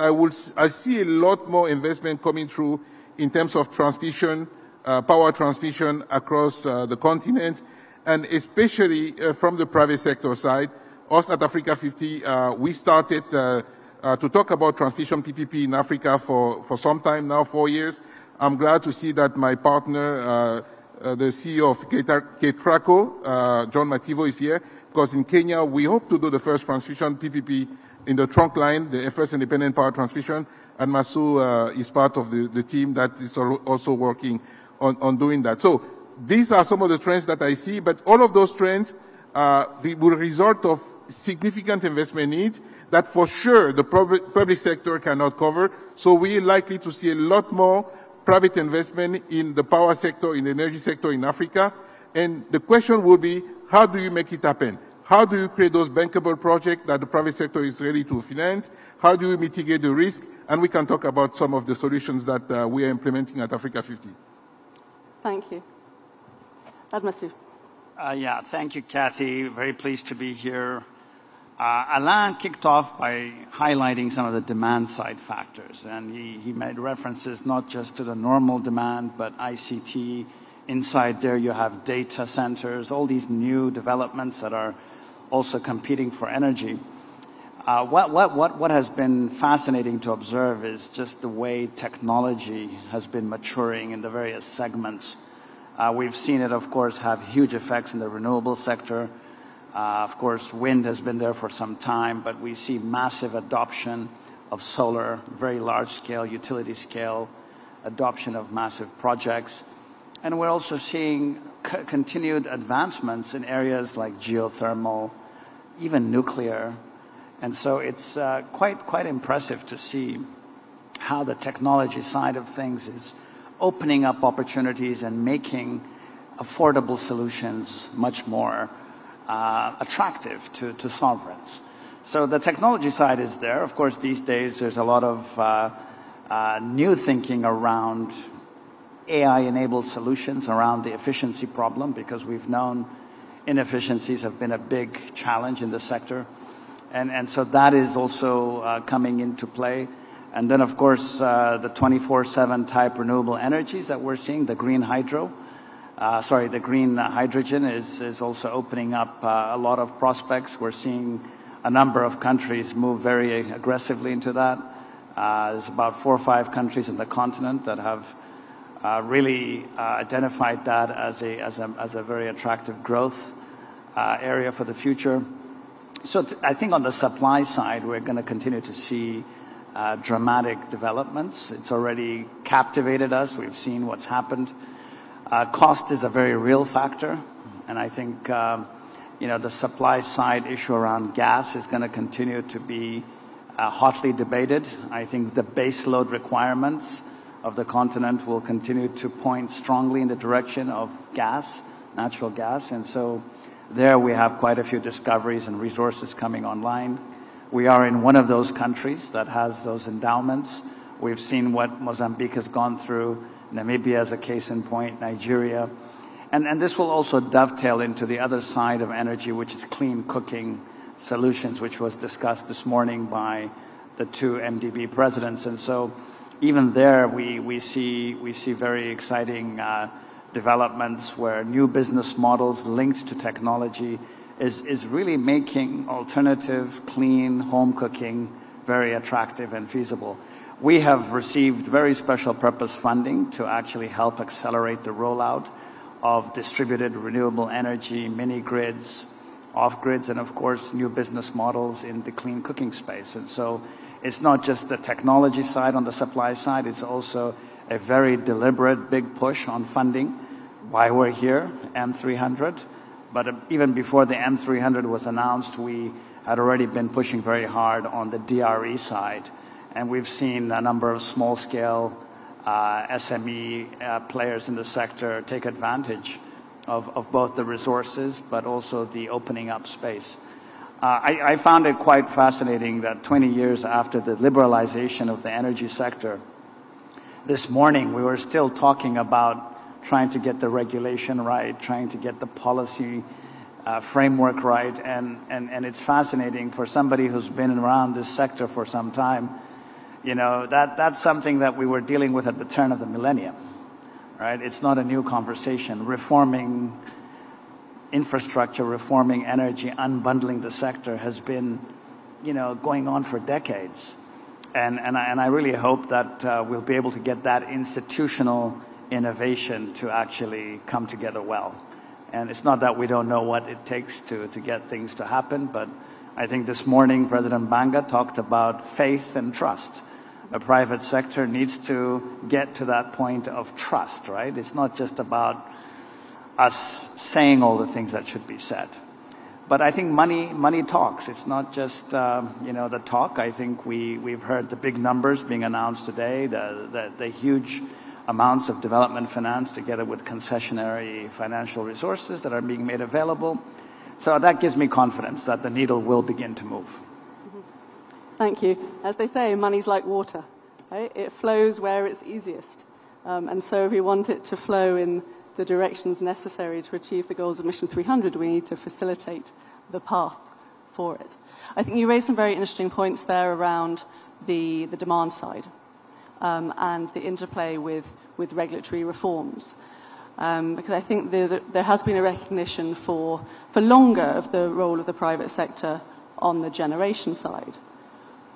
I see a lot more investment coming through in terms of transmission, power transmission across the continent, and especially from the private sector side. Us at Africa 50, we started to talk about transmission PPP in Africa for some time now, 4 years. I'm glad to see that my partner, the CEO of KETRACO, John Mativo, is here, because in Kenya, we hope to do the first transmission PPP in the trunk line, the first independent power transmission, and Masu is part of the team that is also working on doing that. So these are some of the trends that I see, but all of those trends will result of significant investment needs that for sure the public sector cannot cover. So we're likely to see a lot more private investment in the power sector, in the energy sector in Africa. And the question will be, how do you make it happen? How do you create those bankable projects that the private sector is ready to finance? How do you mitigate the risk? And we can talk about some of the solutions that we are implementing at Africa 50. Thank you. Admasu. Yeah, thank you, Kathy. Very pleased to be here. Alain kicked off by highlighting some of the demand side factors, and he made references not just to the normal demand, but ICT. Inside there you have data centers, all these new developments that are also competing for energy. What has been fascinating to observe is just the way technology has been maturing in the various segments. We've seen it, of course, have huge effects in the renewable sector. Of course, wind has been there for some time, but we see massive adoption of solar, very large scale, utility scale, adoption of massive projects. And we're also seeing continued advancements in areas like geothermal, even nuclear. And so it's quite impressive to see how the technology side of things is opening up opportunities and making affordable solutions much more attractive to sovereigns. So the technology side is there. Of course, these days there's a lot of new thinking around AI-enabled solutions around the efficiency problem, because we've known inefficiencies have been a big challenge in the sector. And so that is also coming into play. And then, of course, the 24/7 type renewable energies that we're seeing, the green hydro, the green hydrogen is also opening up a lot of prospects. We're seeing a number of countries move very aggressively into that. There's about 4 or 5 countries in the continent that have really identified that as a very attractive growth area for the future. So I think on the supply side, we're going to continue to see dramatic developments. It's already captivated us. We've seen what's happened. Cost is a very real factor, and I think the supply side issue around gas is going to continue to be hotly debated. I think the base load requirements of the continent will continue to point strongly in the direction of gas, natural gas, and so there we have quite a few discoveries and resources coming online. We are in one of those countries that has those endowments. We've seen what Mozambique has gone through, Namibia as a case in point, Nigeria. And this will also dovetail into the other side of energy, which is clean cooking solutions, which was discussed this morning by the 2 MDB presidents. And so even there, we see very exciting developments where new business models linked to technology is really making alternative, clean home cooking very attractive and feasible. We have received very special purpose funding to actually help accelerate the rollout of distributed renewable energy, mini grids, off grids, and of course new business models in the clean cooking space. And so it's not just the technology side on the supply side, it's also a very deliberate big push on funding. Why we're here, M300, But even before the M300 was announced, we had already been pushing very hard on the DRE side. And we've seen a number of small-scale SME players in the sector take advantage of both the resources, but also the opening up space. I found it quite fascinating that 20 years after the liberalization of the energy sector, this morning we were still talking about trying to get the regulation right, trying to get the policy framework right, and it's fascinating for somebody who's been around this sector for some time. You know, that's something that we were dealing with at the turn of the millennium, right? It's not a new conversation. Reforming infrastructure, reforming energy, unbundling the sector has been, you know, going on for decades. And I really hope that we'll be able to get that institutional innovation to actually come together well. And it's not that we don't know what it takes to get things to happen, but I think this morning President Banga talked about faith and trust. A private sector needs to get to that point of trust, right? It's not just about us saying all the things that should be said. But I think money talks. It's not just, you know, the talk. I think we've heard the big numbers being announced today, the huge amounts of development finance together with concessionary financial resources that are being made available. So that gives me confidence that the needle will begin to move. Thank you. As they say, money's like water, right? It flows where it's easiest. And so if we want it to flow in the directions necessary to achieve the goals of Mission 300, we need to facilitate the path for it. I think you raised some very interesting points there around the demand side and the interplay with regulatory reforms. Because I think there has been a recognition for longer of the role of the private sector on the generation side.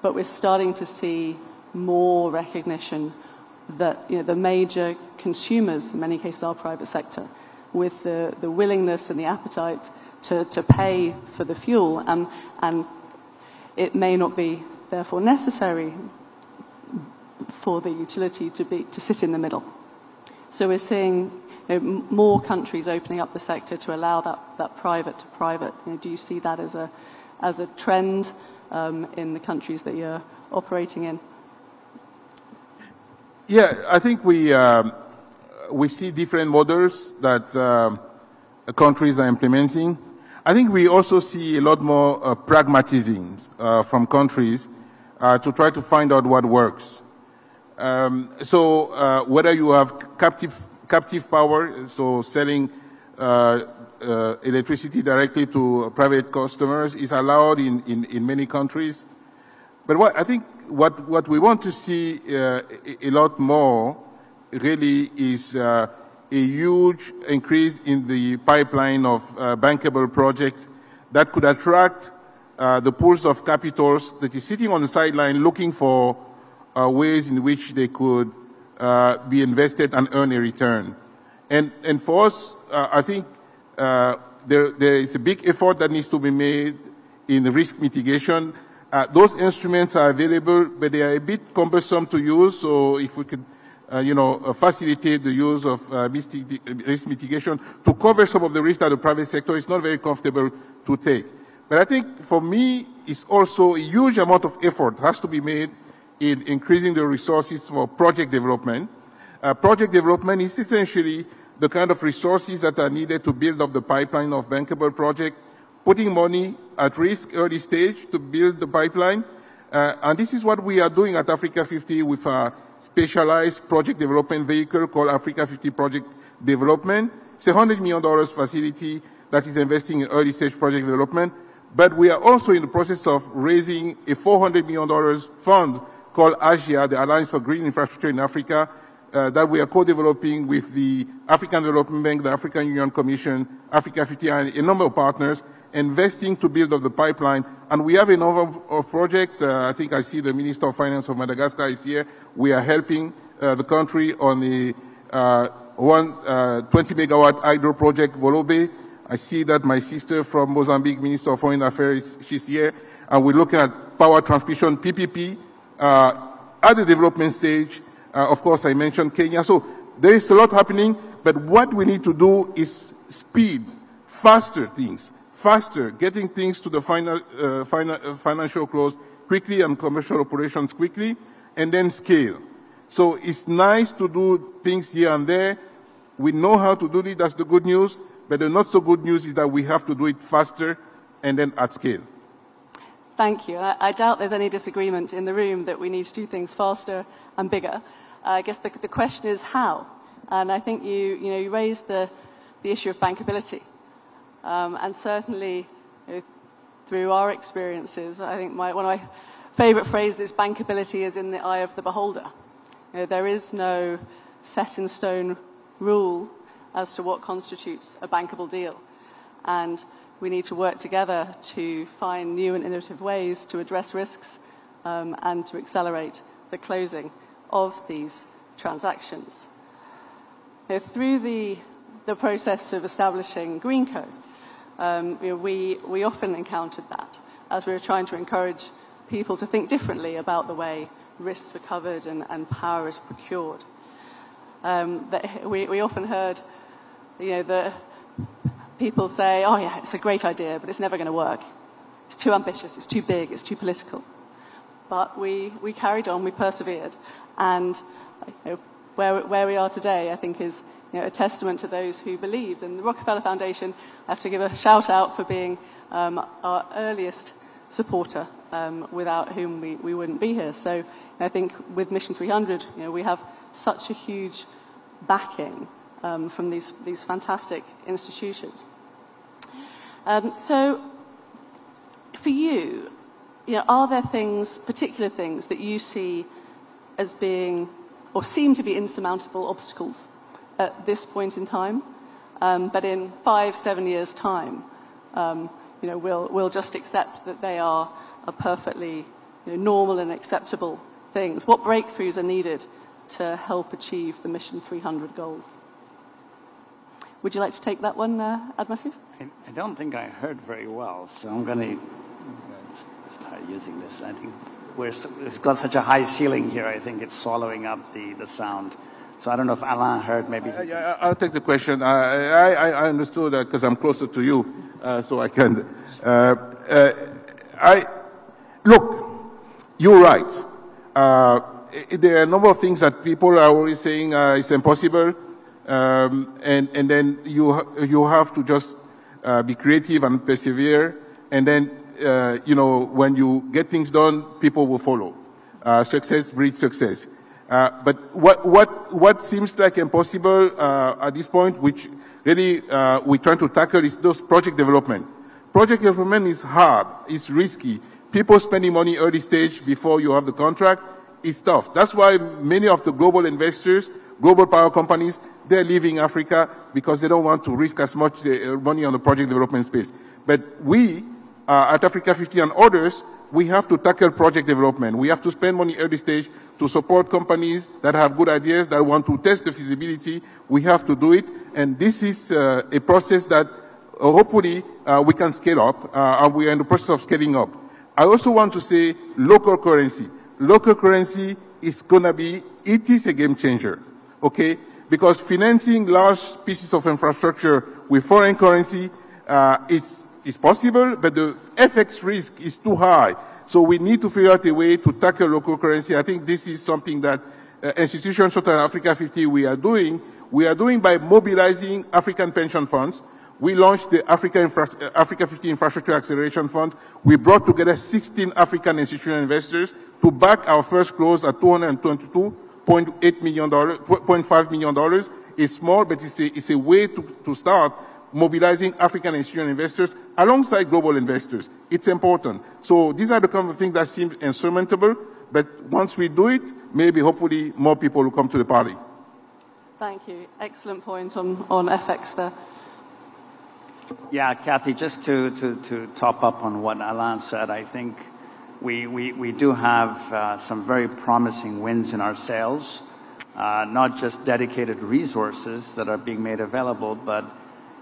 But we're starting to see more recognition that, you know, the major consumers, in many cases, are private sector, with the willingness and the appetite to pay for the fuel, and it may not be therefore necessary for the utility to sit in the middle. So we're seeing, you know, more countries opening up the sector to allow that private to private. You know, do you see that as a trend in the countries that you're operating in? Yeah, I think we see different models that countries are implementing. I think we also see a lot more pragmatism from countries to try to find out what works. So whether you have captive power, so selling electricity directly to private customers is allowed in many countries. But I think what we want to see a lot more really is a huge increase in the pipeline of bankable projects that could attract the pools of capitals that is sitting on the sideline looking for ways in which they could be invested and earn a return. And for us, I think there is a big effort that needs to be made in risk mitigation. Those instruments are available, but they are a bit cumbersome to use. So if we could, facilitate the use of risk mitigation to cover some of the risks that the private sector is not very comfortable to take. But I think for me, it's also a huge amount of effort has to be made in increasing the resources for project development. Project development is essentially the kind of resources that are needed to build up the pipeline of bankable projects, putting money at risk early stage to build the pipeline. And this is what we are doing at Africa 50 with our specialized project development vehicle called Africa 50 Project Development. It's a $100 million facility that is investing in early stage project development. But we are also in the process of raising a $400 million fund called ASIA, the Alliance for Green Infrastructure in Africa, that we are co-developing with the African Development Bank, the African Union Commission, Africa 50, and a number of partners, investing to build up the pipeline. And we have a number of projects. I think I see the Minister of Finance of Madagascar is here. We are helping the country on the 20 megawatt hydro project, Volobe. I see that my sister from Mozambique, Minister of Foreign Affairs, she's here. And we're looking at power transmission, PPP, at the development stage. Of course, I mentioned Kenya. So there is a lot happening, but what we need to do is speed faster things, faster, getting things to the financial close quickly and commercial operations quickly, and then scale. So it's nice to do things here and there. We know how to do it, that's the good news, but the not so good news is that we have to do it faster and then at scale. Thank you. I doubt there's any disagreement in the room that we need to do things faster and bigger. I guess the question is how. And I think you raised the issue of bankability. And certainly, through our experiences, I think one of my favorite phrases is bankability is in the eye of the beholder. There is no set in stone rule as to what constitutes a bankable deal. And we need to work together to find new and innovative ways to address risks and to accelerate the closing of these transactions. Through the process of establishing GreenCo, we often encountered that as we were trying to encourage people to think differently about the way risks are covered and power is procured. We often heard, the people say, oh yeah, it's a great idea, but it's never going to work. It's too ambitious, it's too big, it's too political. But we carried on, we persevered, and where we are today, I think, is a testament to those who believed. And the Rockefeller Foundation, I have to give a shout out for being our earliest supporter, without whom we wouldn't be here. So I think with Mission 300, we have such a huge backing from these fantastic institutions. So for you, are there particular things that you see as being, or seem to be insurmountable obstacles at this point in time, but in 5-7 years' time, we'll just accept that they are perfectly normal and acceptable things? What breakthroughs are needed to help achieve the Mission 300 goals? Would you like to take that one, Admasif? I don't think I heard very well, so I'm going to start using this. I think it's got such a high ceiling here, I think it's swallowing up the sound. So I don't know if Alain heard, maybe. Yeah, I'll take the question. I understood that because I'm closer to you, so I can. Look, you're right. There are a number of things that people are always saying it's impossible, and then you have to just be creative and persevere, and then when you get things done, people will follow. Success breeds success. But what seems like impossible at this point, which really we're trying to tackle, is those project development. Project development is hard, it's risky. People spending money early stage before you have the contract is tough. That's why many of the global investors, global power companies, they're leaving Africa because they don't want to risk as much money on the project development space. But we, at Africa 50 and others, we have to tackle project development. We have to spend money early stage to support companies that have good ideas, that want to test the feasibility. We have to do it. And this is a process that hopefully we can scale up, and we are in the process of scaling up. I also want to say local currency. Local currency is it is a game changer, okay? Because financing large pieces of infrastructure with foreign currency, it's possible, but the FX risk is too high. So we need to figure out a way to tackle local currency. I think this is something that institutions such as Africa 50 we are doing. We are doing by mobilizing African pension funds. We launched the Africa 50 Infrastructure Acceleration Fund. We brought together 16 African institutional investors to back our first close at $222.8 million, $2.5 million. It's small, but it's a way to start mobilizing African institutional investors alongside global investors. It's important. So these are the kind of things that seem insurmountable, but once we do it, maybe hopefully more people will come to the party. Thank you. Excellent point on FX there. Yeah, Kathy, just to top up on what Alain said, I think we do have some very promising wins in our sales, not just dedicated resources that are being made available, but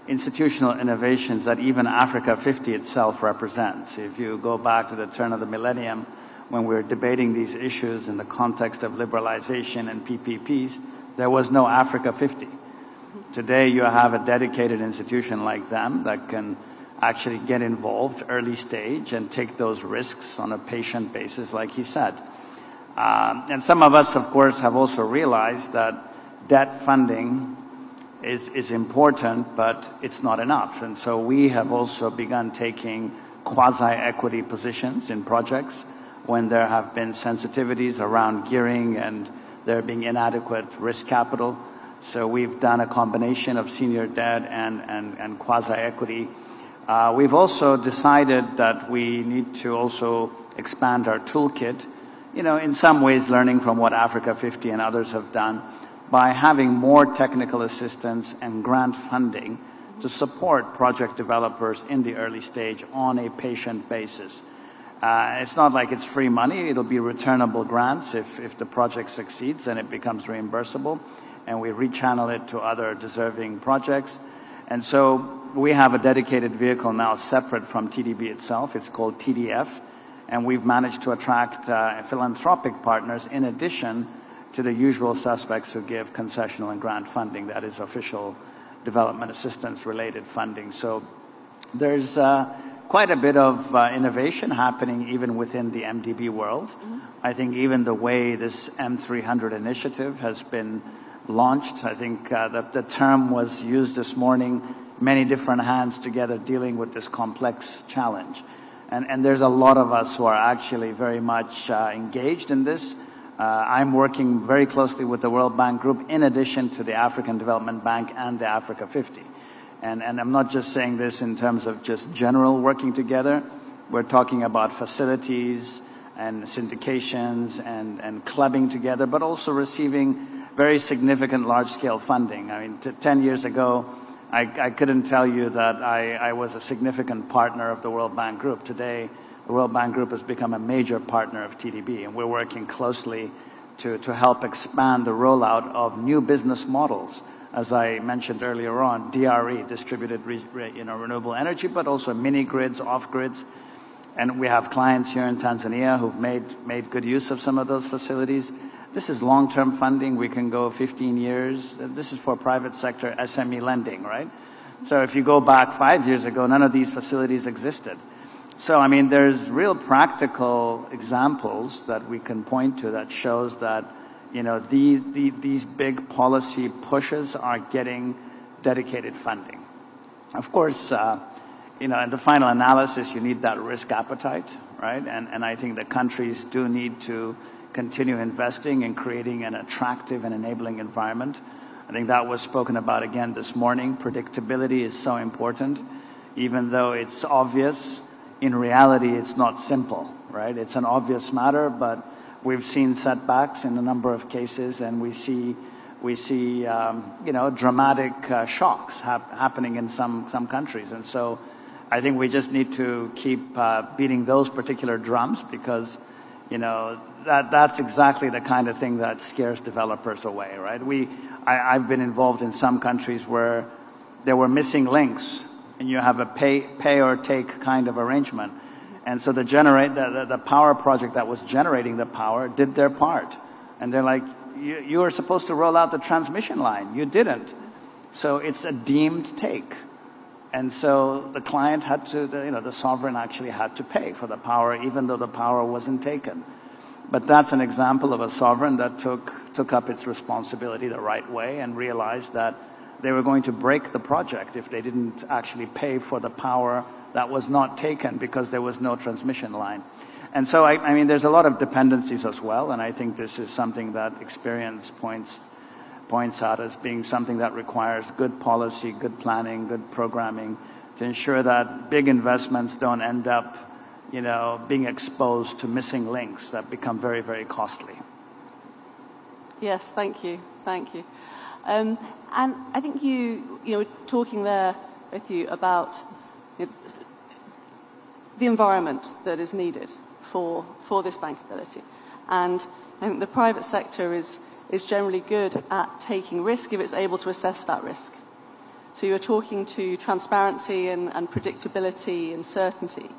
institutional innovations that even Africa 50 itself represents. If you go back to the turn of the millennium, when we were debating these issues in the context of liberalization and PPPs, there was no Africa 50. Today you have a dedicated institution like them that can actually get involved early stage and take those risks on a patient basis, like he said. And some of us, of course, have also realized that debt funding is important, but it's not enough. And so we have also begun taking quasi-equity positions in projects when there have been sensitivities around gearing and there being inadequate risk capital. So we've done a combination of senior debt and quasi-equity. We've also decided that we need to also expand our toolkit, you know, in some ways learning from what Africa 50 and others have done, by having more technical assistance and grant funding to support project developers in the early stage on a patient basis. It's not like it's free money. It'll be returnable grants if the project succeeds and it becomes reimbursable, and we rechannel it to other deserving projects. And so we have a dedicated vehicle now separate from TDB itself. It's called TDF, and we've managed to attract philanthropic partners in addition to the usual suspects who give concessional and grant funding, that is official development assistance related funding. So there's quite a bit of innovation happening even within the MDB world. I think even the way this M300 initiative has been launched, I think the term was used this morning, many different hands together dealing with this complex challenge. And there's a lot of us who are actually very much engaged in this. I'm working very closely with the World Bank Group in addition to the African Development Bank and the Africa 50. And I'm not just saying this in terms of just general working together. We're talking about facilities and syndications and clubbing together, but also receiving very significant large-scale funding. I mean, 10 years ago, I couldn't tell you that I was a significant partner of the World Bank Group. Today, the World Bank Group has become a major partner of TDB, and we're working closely to help expand the rollout of new business models. As I mentioned earlier on, DRE, distributed renewable energy, but also mini grids, off grids. And we have clients here in Tanzania who've made good use of some of those facilities. This is long-term funding. We can go 15 years. This is for private sector SME lending, right? So if you go back 5 years ago, none of these facilities existed. So, I mean, there's real practical examples that we can point to that shows that, you know, these big policy pushes are getting dedicated funding. Of course, you know, in the final analysis, you need that risk appetite, right? And I think the countries do need to continue investing in creating an attractive and enabling environment. I think that was spoken about again this morning. Predictability is so important. Even though it's obvious, in reality, it's not simple, right? It's an obvious matter, but we've seen setbacks in a number of cases, and we see you know, dramatic shocks happening in some countries. And so I think we just need to keep beating those particular drums, because, you know, that's exactly the kind of thing that scares developers away, right? I've been involved in some countries where there were missing links, and you have a pay or take kind of arrangement. And so the power project that was generating the power did their part. And they're like, you were supposed to roll out the transmission line. You didn't. So it's a deemed take. And so the client had to, you know, the sovereign actually had to pay for the power, even though the power wasn't taken. But that's an example of a sovereign that took up its responsibility the right way and realized that they were going to break the project if they didn't actually pay for the power that was not taken because there was no transmission line. And so, I mean, there's a lot of dependencies as well, and I think this is something that experience points out as being something that requires good policy, good planning, good programming to ensure that big investments don't end up, you know, being exposed to missing links that become very, very costly. Yes, thank you. Thank you. And I think you were talking there with you about the environment that is needed for this bankability. And I think the private sector is generally good at taking risk if it's able to assess that risk. So you're talking to transparency and predictability and certainty.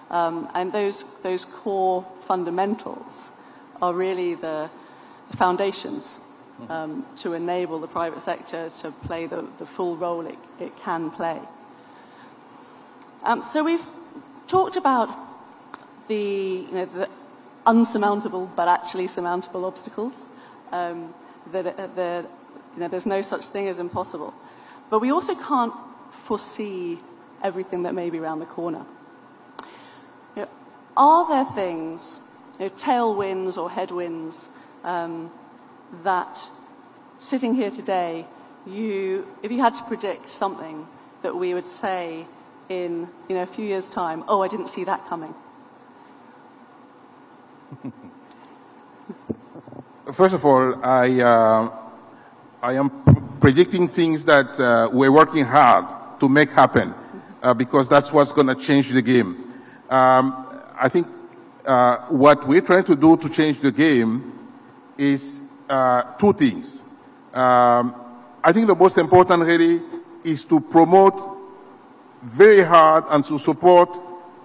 And those core fundamentals are really the foundations to enable the private sector to play the full role it can play. So we've talked about the unsurmountable but actually surmountable obstacles. There's no such thing as impossible. But we also can't foresee everything that may be around the corner. Are there things, tailwinds or headwinds, that sitting here today, if you had to predict something that we would say in a few years' time, oh, I didn't see that coming? First of all, I am predicting things that we're working hard to make happen, because that's what's going to change the game. I think what we're trying to do to change the game is two things. I think the most important really is to promote very hard and to support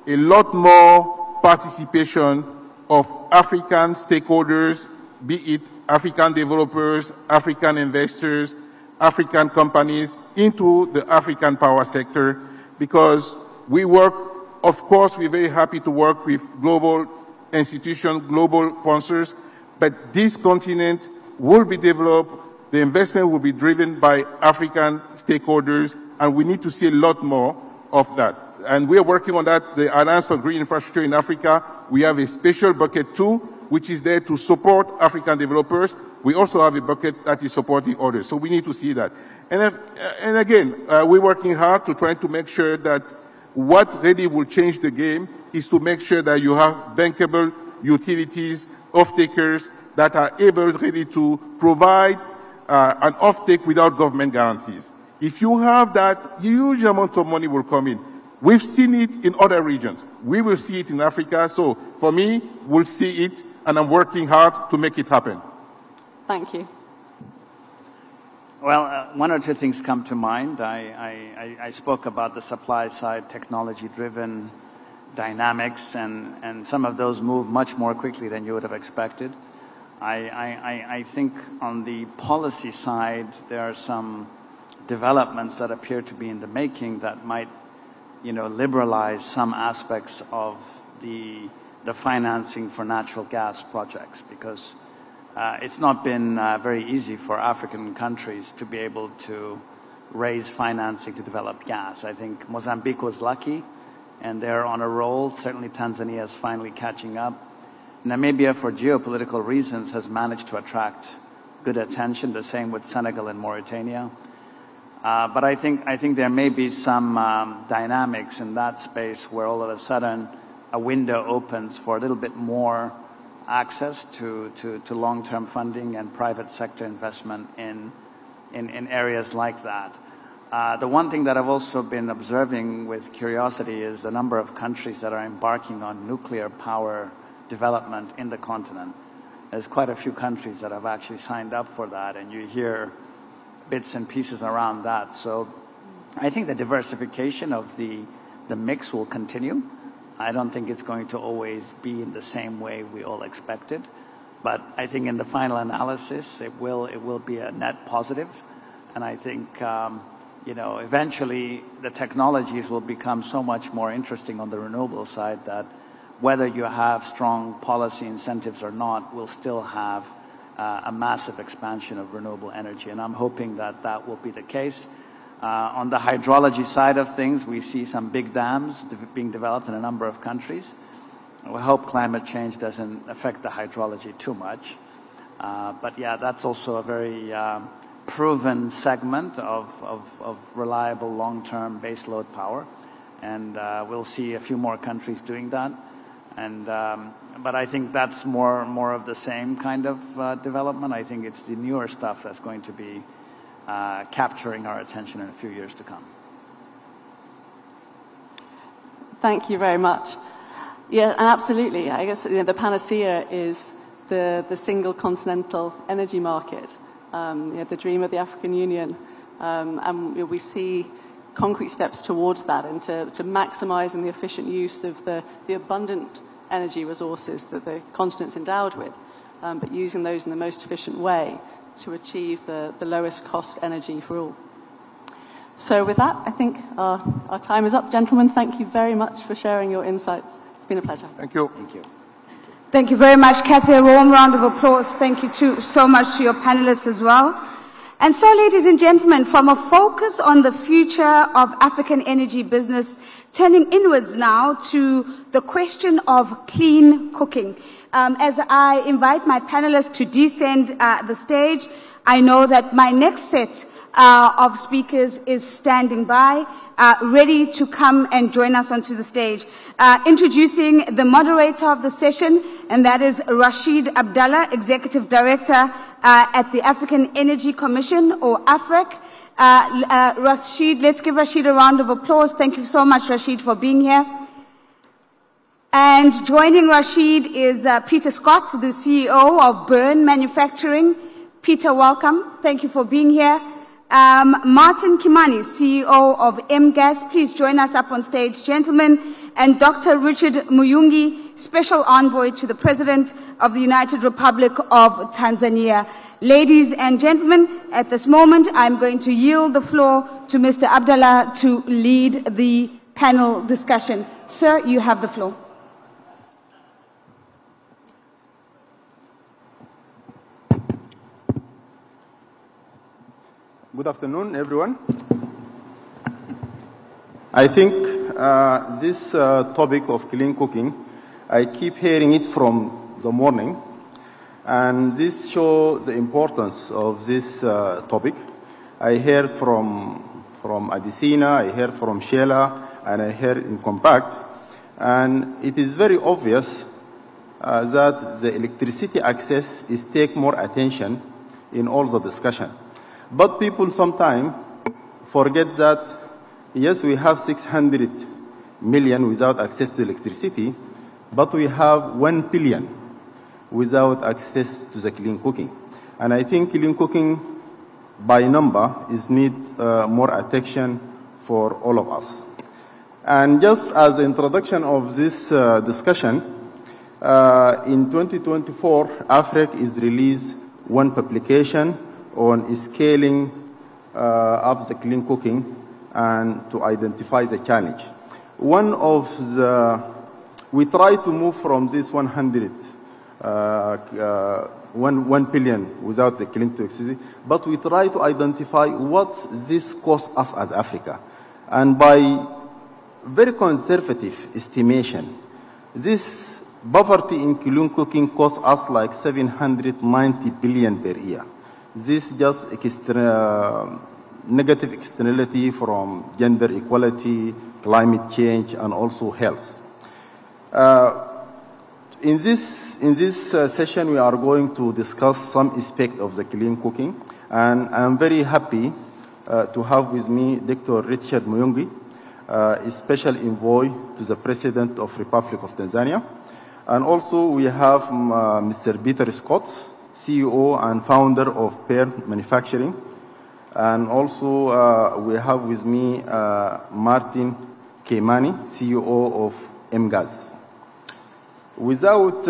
a lot more participation of African stakeholders, be it African developers, African investors, African companies, into the African power sector, because we work, of course, we're very happy to work with global institutions, global sponsors, but this continent will be developed, the investment will be driven by African stakeholders, and we need to see a lot more of that. And we are working on that. The Alliance for Green Infrastructure in Africa, we have a special bucket too, which is there to support African developers. We also have a bucket that is supporting others. So we need to see that. And again, we're working hard to try to make sure that what really will change the game is to make sure that you have bankable utilities, off-takers that are able really to provide an off-take without government guarantees. If you have that, huge amount of money will come in. We've seen it in other regions. We will see it in Africa. So for me, we'll see it, and I'm working hard to make it happen. Thank you. Well, one or two things come to mind. I spoke about the supply side technology-driven dynamics, and some of those move much more quickly than you would have expected. I think on the policy side, there are some developments that appear to be in the making that might, liberalize some aspects of the financing for natural gas projects, because it's not been very easy for African countries to be able to raise financing to develop gas. I think Mozambique was lucky, and they're on a roll. Certainly Tanzania is finally catching up. Namibia, for geopolitical reasons, has managed to attract good attention, the same with Senegal and Mauritania. But I think there may be some dynamics in that space where all of a sudden a window opens for a little bit more access to long-term funding and private sector investment in areas like that. The one thing that I've also been observing with curiosity is the number of countries that are embarking on nuclear power development in the continent. There's quite a few countries that have actually signed up for that, and you hear bits and pieces around that. So I think the diversification of the mix will continue. I don't think it's going to always be in the same way we all expected, but I think in the final analysis, it will be a net positive. And I think, eventually the technologies will become so much more interesting on the renewable side that whether you have strong policy incentives or not, we'll still have a massive expansion of renewable energy. And I'm hoping that that will be the case. On the hydrology side of things, we see some big dams being developed in a number of countries. We hope climate change doesn't affect the hydrology too much. But yeah, that's also a very proven segment of reliable long-term baseload power. And we'll see a few more countries doing that. And but I think that's more of the same kind of development. I think it's the newer stuff that's going to be capturing our attention in a few years to come. Thank you very much. Yeah, and absolutely. I guess the panacea is the single continental energy market, the dream of the African Union, and we see concrete steps towards that, and to maximising the efficient use of the abundant energy resources that the continent's endowed with, but using those in the most efficient way to achieve the lowest cost energy for all. So with that, I think our time is up. Gentlemen, thank you very much for sharing your insights. It's been a pleasure. Thank you. Thank you. Thank you very much, Kathy. A warm round of applause. Thank you so much to your panelists as well. And so, ladies and gentlemen, from a focus on the future of African energy business, turning inwards now to the question of clean cooking. As I invite my panelists to descend the stage, I know that my next set of speakers is standing by, ready to come and join us onto the stage. Introducing the moderator of the session, and that is Rashid Abdallah, Executive Director at the African Energy Commission, or AFREC. Rashid, let's give Rashid a round of applause. Thank you so much, Rashid, for being here. And joining Rashid is Peter Scott, the CEO of Burn Manufacturing. Peter, welcome. Thank you for being here. Martin Kimani, CEO of MGAS, please join us up on stage, gentlemen. And Dr. Richard Muyungi, Special Envoy to the President of the United Republic of Tanzania. Ladies and gentlemen, at this moment, I'm going to yield the floor to Mr. Abdallah to lead the panel discussion. Sir, you have the floor. Good afternoon, everyone. I think this topic of clean cooking, I keep hearing it from the morning, and this shows the importance of this topic. I heard from Adesina, I heard from Sheila, and I heard in Compact, and it is very obvious that the electricity access is take more attention in all the discussion. But people sometimes forget that, yes, we have 600 million without access to electricity, but we have 1 billion without access to the clean cooking. And I think clean cooking, by number, is need more attention for all of us. And just as the introduction of this discussion, in 2024, AFREC is released one publication on scaling up the clean cooking and to identify the challenge. We try to move from this 1 billion without the clean electricity, but we try to identify what this costs us as Africa. And by very conservative estimation, this poverty in clean cooking costs us like 790 billion per year. This just negative externality from gender equality, climate change, and also health. In this session, we are going to discuss some aspect of the clean cooking, and I'm very happy to have with me Dr. Richard Muyungi, a special envoy to the President of Republic of Tanzania, and also we have Mr. Peter Scott, CEO and founder of Burn Manufacturing. And also we have with me Martin Kimani, CEO of MGAS. Without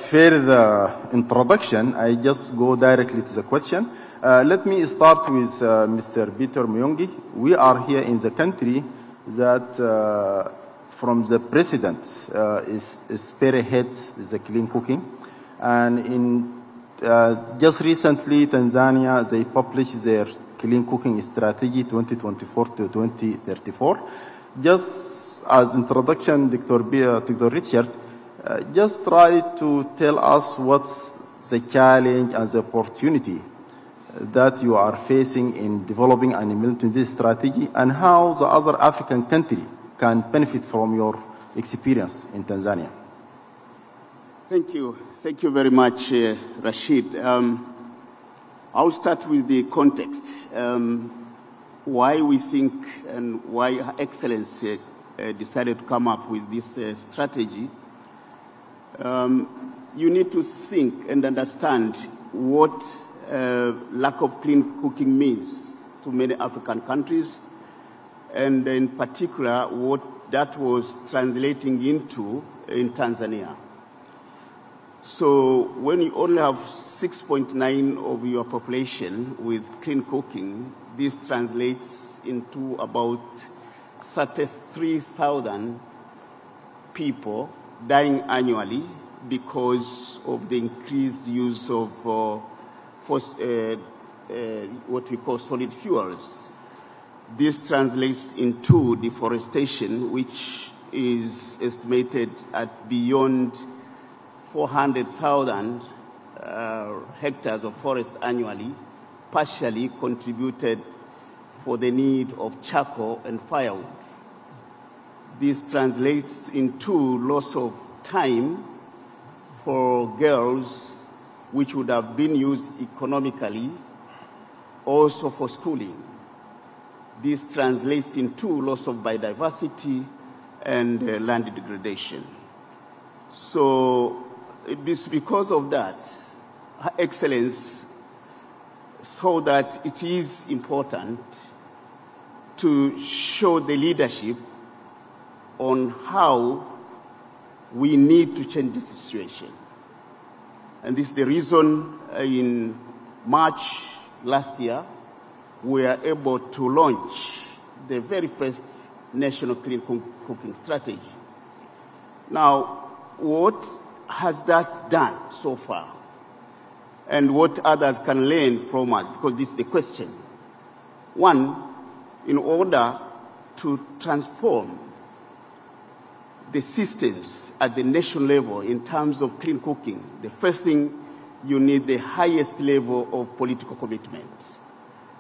further introduction, I just go directly to the question. Let me start with Mr. Peter Muyungi. We are here in the country that from the President is spearheads the clean cooking. And in just recently, Tanzania, they published their clean cooking strategy 2024 to 2034. Just as introduction, Dr. Richard, just try to tell us what's the challenge and the opportunity that you are facing in developing and implementing this strategy, and how the other African country can benefit from your experience in Tanzania. Thank you. Thank you very much, Rashid. I'll start with the context, why we think and why Excellence decided to come up with this strategy. You need to think and understand what lack of clean cooking means to many African countries, and in particular what that was translating into in Tanzania. So when you only have 6.9 of your population with clean cooking, this translates into about 33,000 people dying annually because of the increased use of what we call solid fuels. This translates into deforestation, which is estimated at beyond 400,000 hectares of forest annually, partially contributed for the need of charcoal and firewood. This translates into loss of time for girls, which would have been used economically, also for schooling. This translates into loss of biodiversity and land degradation. So it is because of that, Her Excellence saw that it is important to show the leadership on how we need to change the situation. And this is the reason in March last year, we were able to launch the very first national clean cooking strategy. Now, what has that done so far? And what others can learn from us? Because this is the question. One, in order to transform the systems at the national level in terms of clean cooking, the first thing, you need the highest level of political commitment.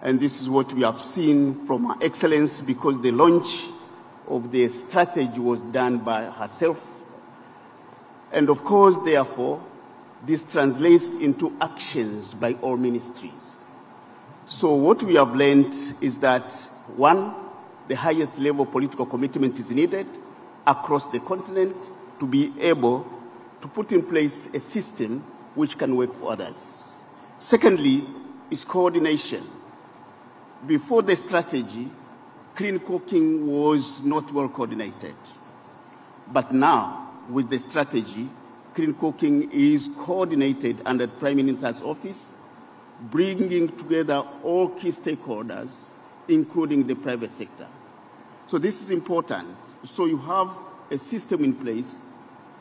And this is what we have seen from Her Excellence, because the launch of the strategy was done by herself. And of course, therefore, this translates into actions by all ministries. So what we have learned is that, one, the highest level of political commitment is needed across the continent to be able to put in place a system which can work for others. Secondly, is coordination. Before the strategy, clean cooking was not well coordinated. But now, with the strategy, clean cooking is coordinated under the Prime Minister's office, bringing together all key stakeholders, including the private sector. So this is important. So you have a system in place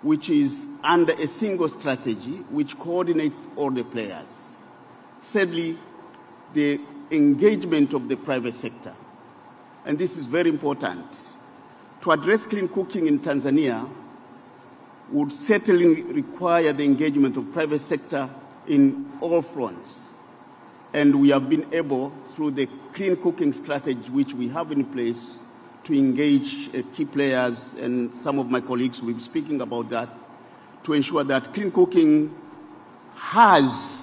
which is under a single strategy which coordinates all the players. Thirdly, the engagement of the private sector. And this is very important. To address clean cooking in Tanzania would certainly require the engagement of private sector in all fronts. And we have been able, through the clean cooking strategy which we have in place, to engage key players, and some of my colleagues will be speaking about that, to ensure that clean cooking has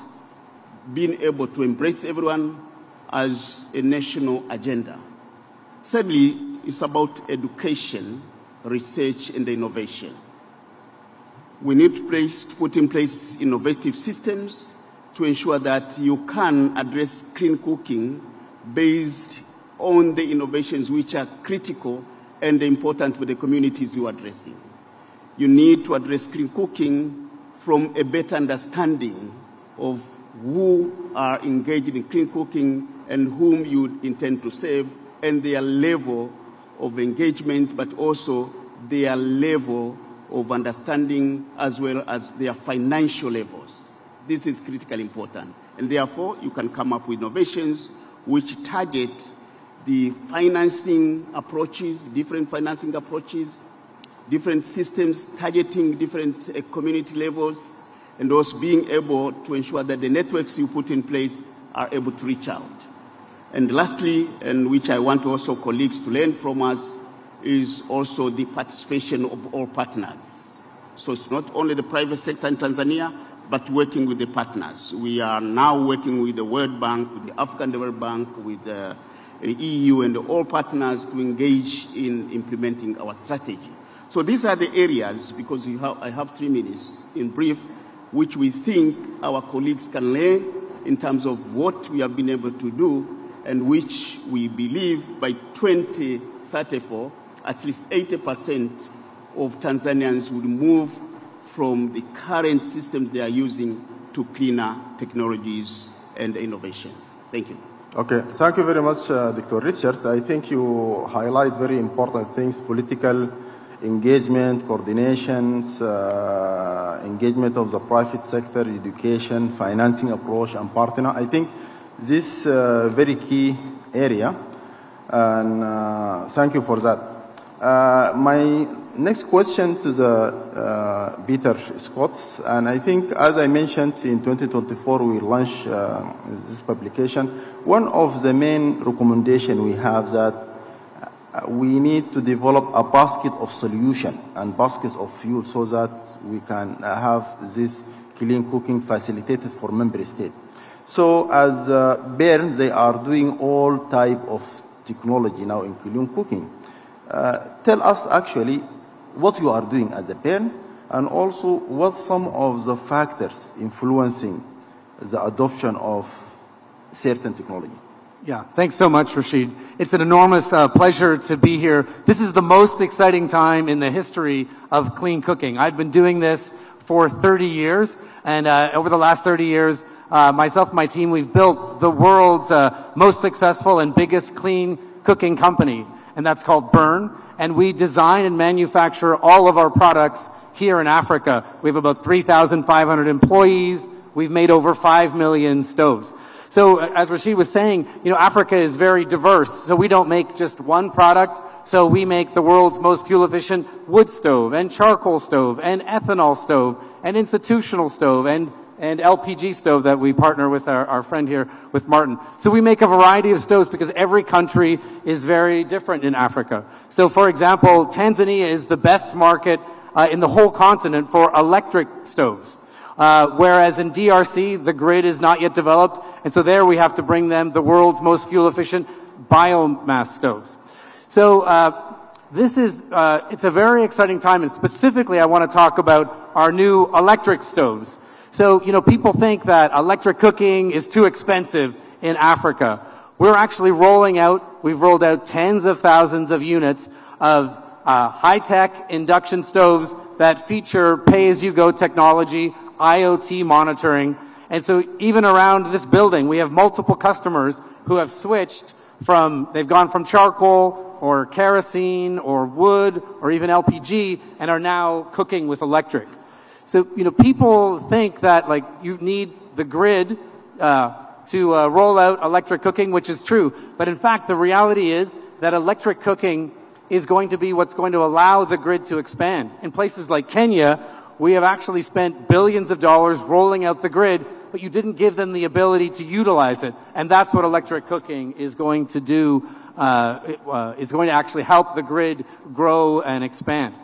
been able to embrace everyone as a national agenda. Thirdly, it's about education, research, and innovation. We need to put in place innovative systems to ensure that you can address clean cooking based on the innovations which are critical and important for the communities you are addressing. You need to address clean cooking from a better understanding of who are engaged in clean cooking and whom you intend to serve, and their level of engagement, but also their level of understanding as well as their financial levels. This is critically important. And therefore, you can come up with innovations which target the financing approaches, different financing approaches, different systems targeting different community levels, and also being able to ensure that the networks you put in place are able to reach out. And lastly, and which I want also colleagues to learn from us, is also the participation of all partners. So it's not only the private sector in Tanzania, but working with the partners. We are now working with the World Bank, with the African Development Bank, with the EU and all partners to engage in implementing our strategy. So these are the areas, because I have 3 minutes in brief, which we think our colleagues can learn in terms of what we have been able to do, and which we believe by 2034, at least 80% of Tanzanians will move from the current systems they are using to cleaner technologies and innovations. Thank you. Okay, thank you very much, Dr. Richard. I think you highlight very important things: political engagement, coordinations, engagement of the private sector, education, financing approach, and partner. I think this very key area, and thank you for that. My next question to the Peter Scott, and I think, as I mentioned, in 2024 we launched this publication. One of the main recommendations we have that we need to develop a basket of solution and baskets of fuel so that we can have this clean cooking facilitated for member states. So as BERN, they are doing all type of technology now in clean cooking. Tell us actually what you are doing as a BERN, and also what some of the factors influencing the adoption of certain technology. Yeah, thanks so much, Rashid. It's an enormous pleasure to be here. This is the most exciting time in the history of clean cooking. I've been doing this for 30 years, and over the last 30 years, myself and my team, we've built the world's most successful and biggest clean cooking company, and that's called BERN, and we design and manufacture all of our products here in Africa. We have about 3,500 employees. We've made over 5 million stoves. So as Rashid was saying, Africa is very diverse. So we don't make just one product. So we make the world's most fuel efficient wood stove and charcoal stove and ethanol stove and institutional stove and LPG stove that we partner with our friend here, with Martin. So we make a variety of stoves because every country is very different in Africa. So for example, Tanzania is the best market in the whole continent for electric stoves. Whereas in DRC, the grid is not yet developed, and so there we have to bring them the world's most fuel-efficient biomass stoves. So it's a very exciting time, and specifically I want to talk about our new electric stoves. So, people think that electric cooking is too expensive in Africa. We're actually we've rolled out tens of thousands of units of high-tech induction stoves that feature pay-as-you-go technology, IoT monitoring. And so even around this building, we have multiple customers who have switched they've gone from charcoal or kerosene or wood or even LPG and are now cooking with electric. So, people think that you need the grid to roll out electric cooking, which is true. But in fact, the reality is that electric cooking is going to be what's going to allow the grid to expand. In places like Kenya, we have actually spent billions of dollars rolling out the grid, but you didn't give them the ability to utilize it. And that's what electric cooking is going to do, is going to actually help the grid grow and expand.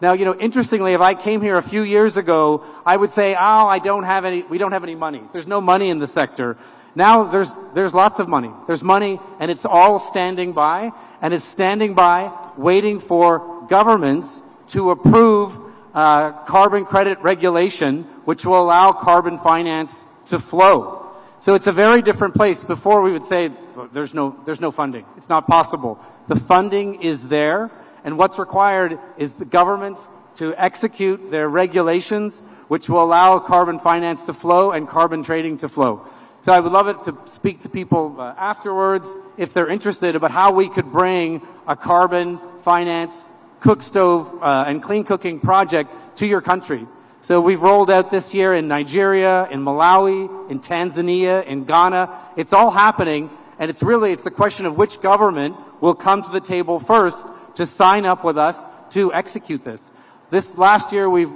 Now, interestingly, if I came here a few years ago, I would say, we don't have any money. There's no money in the sector. Now there's lots of money. There's money, and it's all standing by, and it's standing by waiting for governments to approve carbon credit regulation, which will allow carbon finance to flow. So it's a very different place. Before we would say there's no funding. It's not possible. The funding is there, and what's required is the governments to execute their regulations, which will allow carbon finance to flow and carbon trading to flow. So I would love it to speak to people afterwards, if they're interested, about how we could bring a carbon finance cook stove and clean cooking project to your country. So we've rolled out this year in Nigeria, in Malawi, in Tanzania, in Ghana. It's all happening, and it's the question of which government will come to the table first to sign up with us to execute this. This last year we've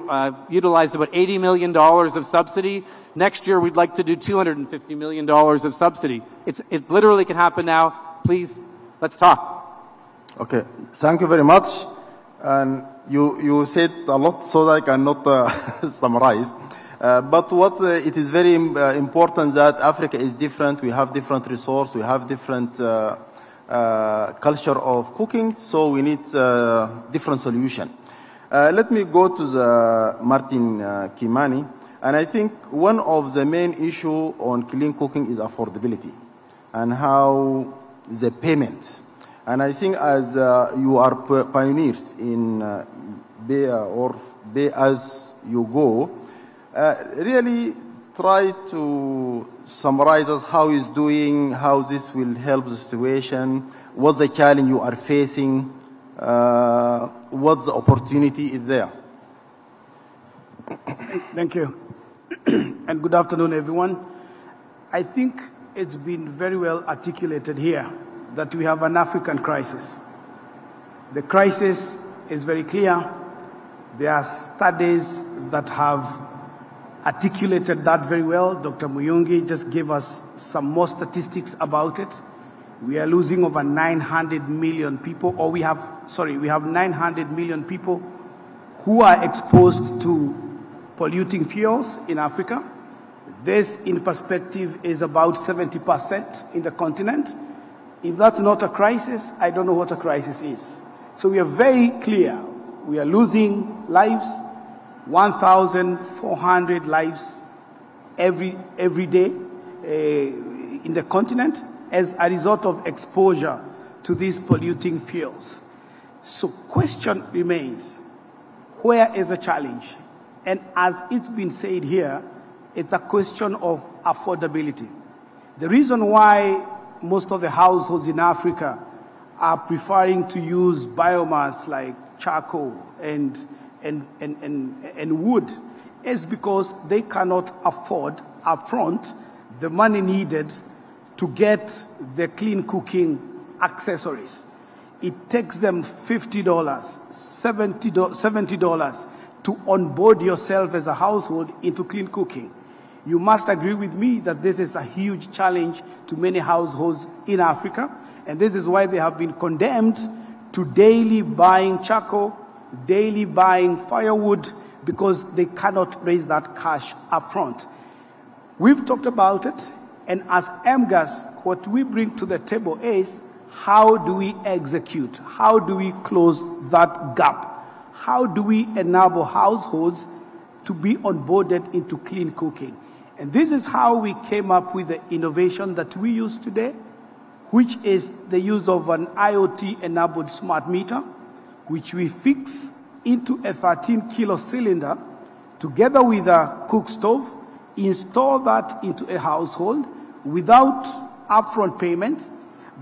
utilized about $80 million of subsidy. Next year we'd like to do $250 million of subsidy. It literally can happen now. Please, let's talk. Okay, thank you very much. And you said a lot, so I cannot summarize. But it is very important that Africa is different. We have different resources. We have different culture of cooking. So we need different solution. Let me go to the Martin Kimani. And I think one of the main issue on clean cooking is affordability and how the payments. And I think as you are pioneers in pay as you go. Really try to summarize us how he's doing, how this will help the situation, what's the challenge you are facing, what the opportunity is there. Thank you. And good afternoon, everyone. I think it's been very well articulated here that we have an African crisis. The crisis is very clear. There are studies that have articulated that very well. Dr. Muyungi just gave us some more statistics about it. We are losing over 900 million people, or we have 900 million people who are exposed to polluting fuels in Africa. This, in perspective, is about 70% in the continent. If that's not a crisis, I don't know what a crisis is. So we are very clear. We are losing lives, 1,400 lives every day in the continent as a result of exposure to these polluting fuels. So question remains, where is the challenge? And as it's been said here, it's a question of affordability. The reason why most of the households in Africa are preferring to use biomass like charcoal and wood is because they cannot afford upfront the money needed to get the clean cooking accessories. It takes them $50, $70 to onboard yourself as a household into clean cooking. You must agree with me that this is a huge challenge to many households in Africa, and this is why they have been condemned to daily buying charcoal, daily buying firewood, because they cannot raise that cash up front. We've talked about it, and as MGAS, what we bring to the table is how do we execute? How do we close that gap? How do we enable households to be onboarded into clean cooking? And this is how we came up with the innovation that we use today, which is the use of an IoT-enabled smart meter, which we fix into a 13-kilo cylinder together with a cook stove, install that into a household without upfront payments,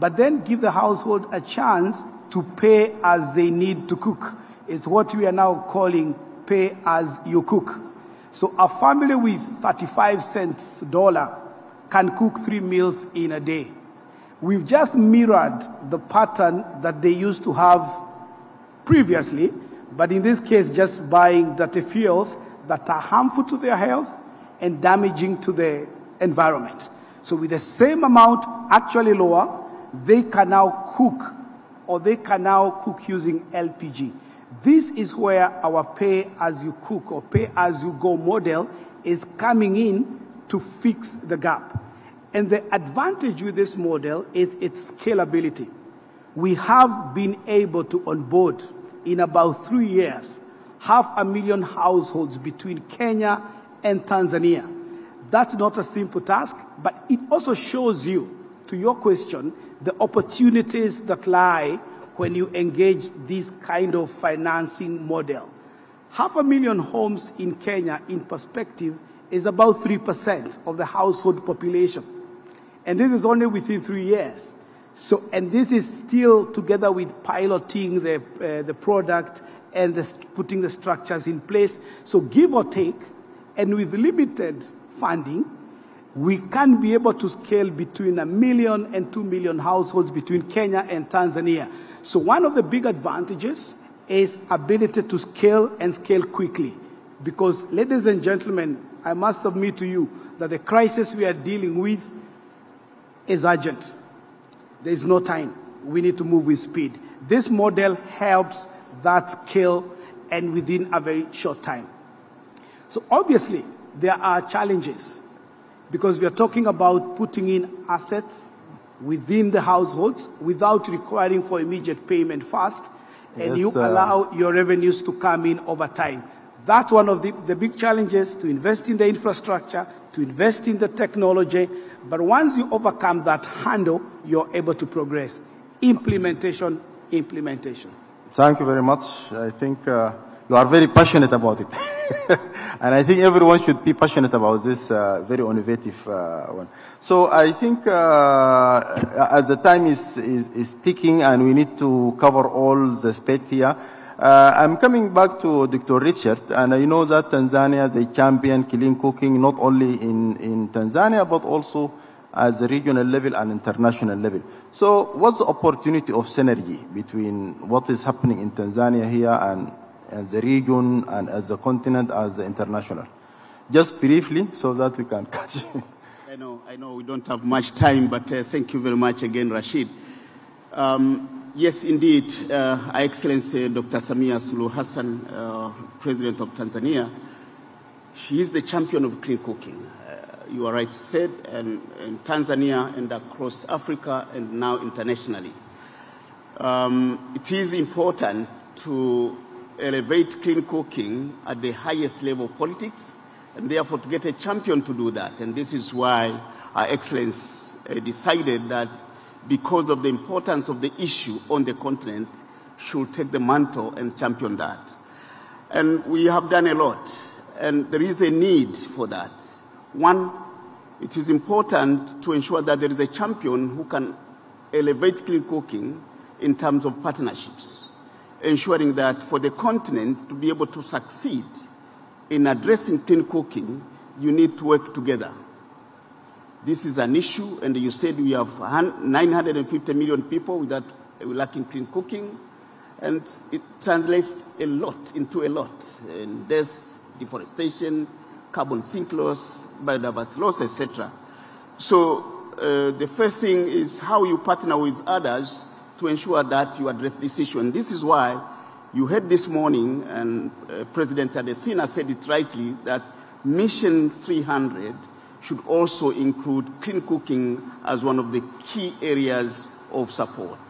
but then give the household a chance to pay as they need to cook. It's what we are now calling pay as you cook. So a family with 35 cents dollar can cook 3 meals in a day. We've just mirrored the pattern that they used to have previously, but in this case just buying dirty fuels that are harmful to their health and damaging to the environment. So with the same amount, actually lower, they can now cook, or they can now cook using LPG. This is where our pay-as-you-cook or pay-as-you-go model is coming in to fix the gap. And the advantage with this model is its scalability. We have been able to onboard, in about 3 years, 500,000 households between Kenya and Tanzania. That's not a simple task, but it also shows you, to your question, the opportunities that lie when you engage this kind of financing model. 500,000 homes in Kenya, in perspective, is about 3% of the household population. And this is only within 3 years. So, and this is still together with piloting the product and putting the structures in place. So give or take, and with limited funding, we can be able to scale between 1 million and 2 million households between Kenya and Tanzania. So one of the big advantages is ability to scale and scale quickly. Because, ladies and gentlemen, I must submit to you that the crisis we are dealing with is urgent. There is no time. We need to move with speed. This model helps that scale and within a very short time. So obviously, there are challenges because we are talking about putting in assets within the households without requiring for immediate payment fast, and you allow your revenues to come in over time. That's one of the big challenges, to invest in the infrastructure, to invest in the technology, but once you overcome that handle, you're able to progress. Implementation. Thank you very much. I think you you are very passionate about it. And I think everyone should be passionate about this very innovative one. So I think as the time is ticking and we need to cover all the aspects here, I'm coming back to Dr. Richard, and I know that Tanzania is a champion clean cooking, not only in Tanzania, but also at the regional level and international level. So what's the opportunity of synergy between what is happening in Tanzania here and as the region and as the continent, as the international? Just briefly, so that we can catch it. I know we don't have much time, but thank you very much again, Rashid. Yes, indeed, Her Excellency Dr. Samia Suluhu Hassan, President of Tanzania, she is the champion of clean cooking. You are right said, and in Tanzania and across Africa and now internationally. It is important to elevate clean cooking at the highest level of politics, and therefore to get a champion to do that. And this is why Her Excellency decided that because of the importance of the issue on the continent, she will take the mantle and champion that. And we have done a lot, and there is a need for that. One, it is important to ensure that there is a champion who can elevate clean cooking in terms of partnerships, ensuring that for the continent to be able to succeed in addressing clean cooking, you need to work together. This is an issue, and you said we have 950 million people without lacking clean cooking, and it translates a lot into a lot, in death, deforestation, carbon sink loss, biodiversity loss, etc. So the first thing is how you partner with others to ensure that you address this issue. And this is why you heard this morning, and President Adesina said it rightly, that Mission 300 should also include clean cooking as one of the key areas of support.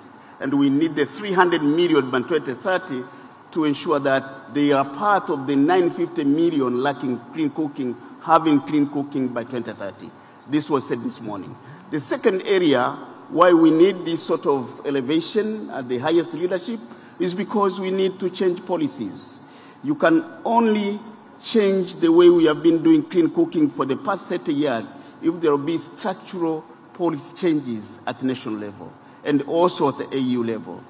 And we need the 300 million by 2030 to ensure that they are part of the 950 million lacking clean cooking, having clean cooking by 2030. This was said this morning. The second area why we need this sort of elevation at the highest leadership is because we need to change policies. You can only change the way we have been doing clean cooking for the past 30 years if there will be structural policy changes at national level and also at the AU level.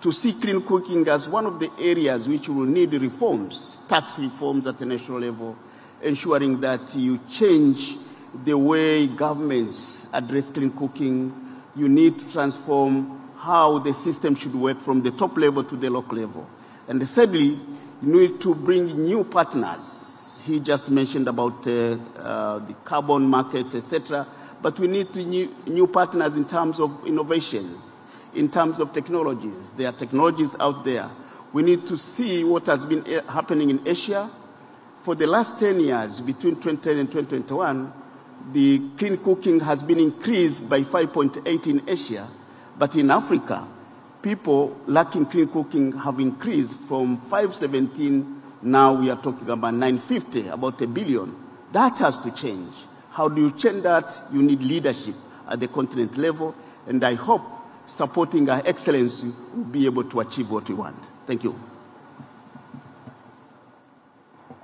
To see clean cooking as one of the areas which will need reforms, tax reforms at the national level, ensuring that you change the way governments address clean cooking. You need to transform how the system should work from the top level to the local level. And thirdly, you need to bring new partners. He just mentioned about the carbon markets, etc. But we need new partners in terms of innovations, in terms of technologies. There are technologies out there. We need to see what has been happening in Asia. For the last 10 years, between 2010 and 2021, the clean cooking has been increased by 5.8 in Asia. But in Africa, people lacking clean cooking have increased from 517, now we are talking about 950, about 1 billion. That has to change. How do you change that? You need leadership at the continent level, and I hope supporting Her Excellency will be able to achieve what we want. Thank you.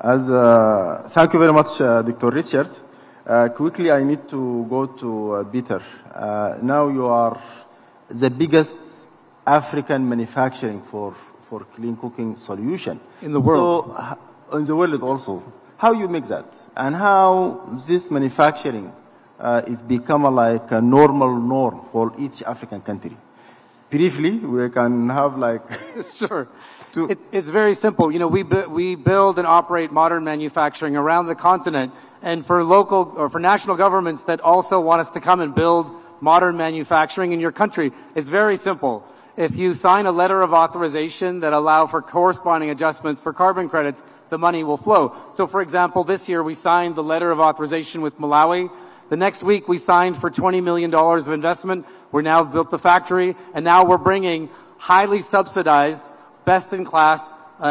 Thank you very much, Dr. Richard. Quickly, I need to go to Peter. Now you are the biggest African manufacturing for clean cooking solution in the world. So, in the world also. How you make that, and how this manufacturing is become like a normal norm for each African country? Briefly, we can have like sure. It's very simple. You know, we build and operate modern manufacturing around the continent, and for local or for national governments that also want us to come and build modern manufacturing in your country, it's very simple. If you sign a letter of authorization that allow for corresponding adjustments for carbon credits, the money will flow. So, for example, this year we signed the letter of authorization with Malawi. The next week we signed for $20 million of investment. We're now built the factory, and now we're bringing highly subsidized, best-in-class,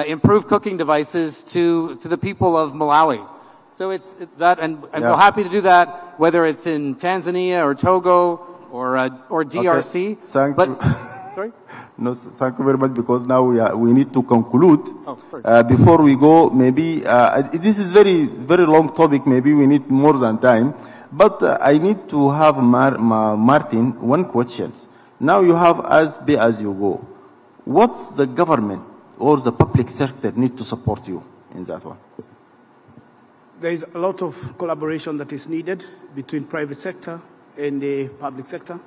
improved cooking devices to the people of Malawi. So it's that, and we're happy to do that, whether it's in Tanzania or Togo or DRC. Okay. Sorry? No, thank you very much, because now we need to conclude. Oh, sorry. Before we go, maybe, this is very long topic, maybe we need more than time. But I need to have Martin one question. Now you have as pay as you go. What's the government or the public sector need to support you in that one? There is a lot of collaboration that is needed between private sector and the public sector.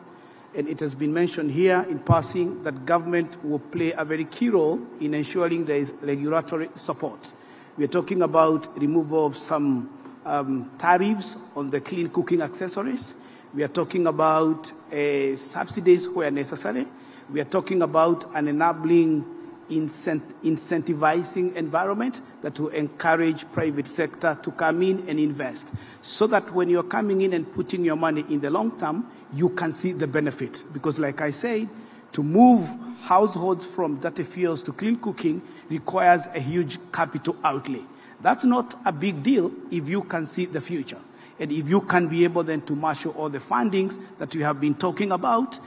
And it has been mentioned here in passing that government will play a very key role in ensuring there is regulatory support. We are talking about removal of some tariffs on the clean cooking accessories. We are talking about subsidies where necessary. We are talking about an enabling incentivizing environment that will encourage private sector to come in and invest, so that when you're coming in and putting your money in the long term, you can see the benefit. Because like I said, to move households from dirty fuels to clean cooking requires a huge capital outlay. That's not a big deal if you can see the future. And if you can be able then to marshal all the fundings that we have been talking about,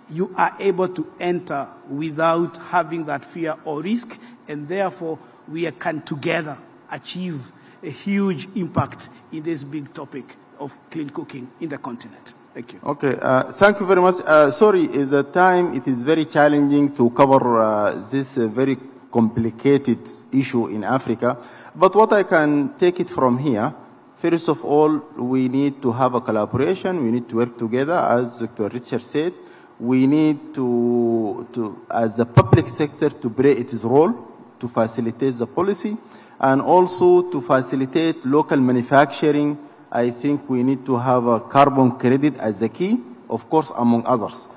you are able to enter without having that fear or risk, and therefore we can together achieve a huge impact in this big topic of clean cooking in the continent. Thank you. Okay, thank you very much. Sorry, is the time, it is very challenging to cover this very complicated issue in Africa. But what I can take it from here, first of all, we need to have a collaboration. We need to work together, as Dr. Richard said. We need to as the public sector, to play its role to facilitate the policy, and also to facilitate local manufacturing. I think we need to have a carbon credit as the key, of course, among others.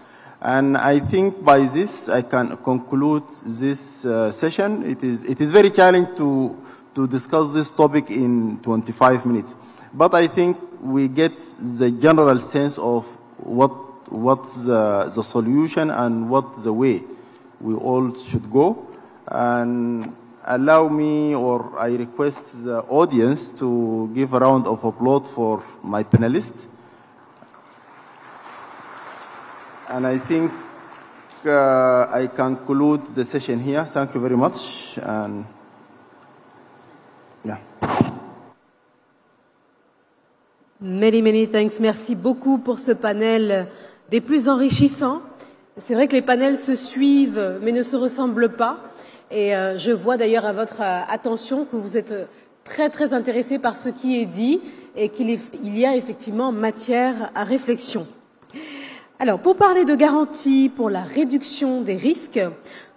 And I think by this, I can conclude this session. It is very challenging to discuss this topic in 25 minutes. But I think we get the general sense of what's the solution and what the way we all should go. And allow me, or I request the audience to give a round of applause for my panelists. And I think I conclude the session here. Thank you very much. And yeah. Many thanks. Merci beaucoup pour ce panel des plus enrichissants. C'est vrai que les panels se suivent mais ne se ressemblent pas. Et je vois d'ailleurs à votre attention que vous êtes très intéressés par ce qui est dit et qu'il y a effectivement matière à réflexion. Alors, pour parler de garanties pour la réduction des risques,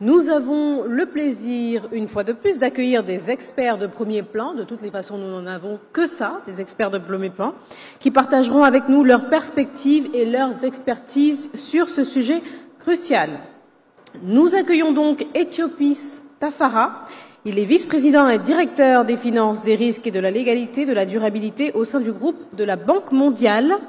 nous avons le plaisir, une fois de plus, d'accueillir des experts de premier plan. De toutes les façons, nous n'en avons que ça, des experts de premier plan, qui partageront avec nous leurs perspectives et leurs expertises sur ce sujet crucial. Nous accueillons donc Ethiopis Tafara. Il est vice-président et directeur des finances, des risques et de la légalité, de la durabilité au sein du groupe de la Banque mondiale.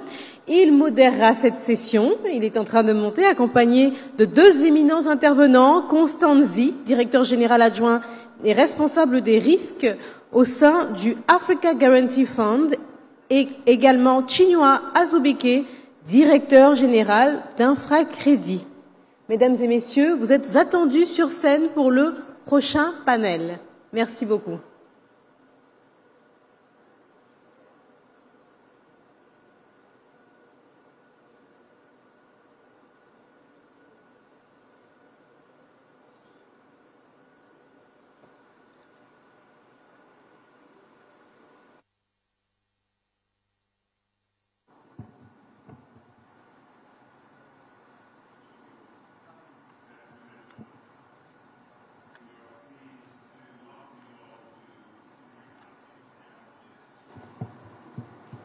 Il modérera cette session. Il est en train de monter, accompagné de deux éminents intervenants, Constanzi, directeur général adjoint et responsable des risques au sein du Africa Guarantee Fund, et également Chinua Azubike, directeur général d'Infracrédit. Mesdames et messieurs, vous êtes attendus sur scène pour le prochain panel. Merci beaucoup.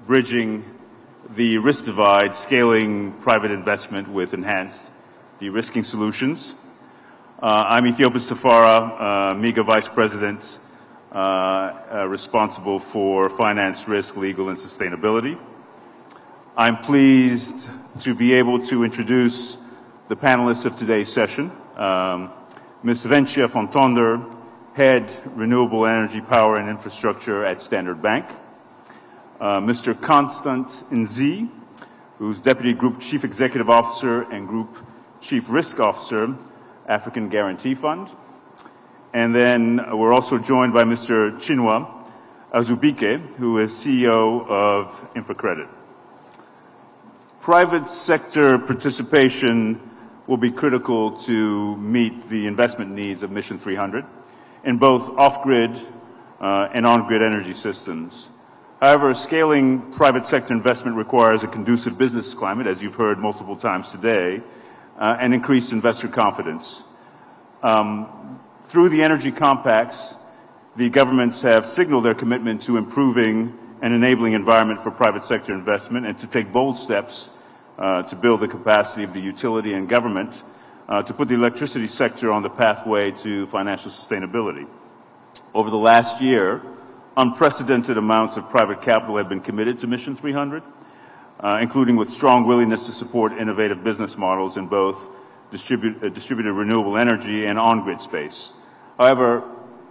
Bridging the risk divide, scaling private investment with enhanced de-risking solutions. I'm Ethiopis Tafara, MEGA Vice President, responsible for finance, risk, legal, and sustainability. I'm pleased to be able to introduce the panelists of today's session. Ms. Ventia Fontonder, Head, Renewable Energy, Power, and Infrastructure at Standard Bank. Mr. Constant Nzi, who's Deputy Group Chief Executive Officer and Group Chief Risk Officer, African Guarantee Fund. And then we're also joined by Mr. Chinua Azubike, who is CEO of InfraCredit. Private sector participation will be critical to meet the investment needs of Mission 300 in both off-grid and on-grid energy systems. However, scaling private sector investment requires a conducive business climate, as you've heard multiple times today, and increased investor confidence. Through the energy compacts, the governments have signaled their commitment to improving and enabling environment for private sector investment and to take bold steps to build the capacity of the utility and government to put the electricity sector on the pathway to financial sustainability. Over the last year, unprecedented amounts of private capital have been committed to Mission 300, including with strong willingness to support innovative business models in both distributed renewable energy and on-grid space. However,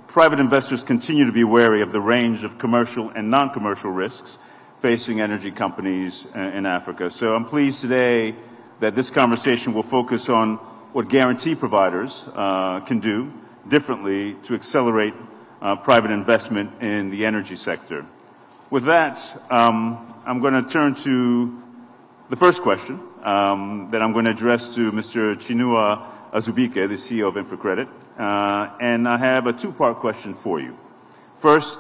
private investors continue to be wary of the range of commercial and non-commercial risks facing energy companies in Africa. So I'm pleased today that this conversation will focus on what guarantee providers can do differently to accelerate private investment in the energy sector. With that, I'm going to turn to the first question that I'm going to address to Mr. Chinua Azubike, the CEO of InfraCredit. And I have a two-part question for you. First,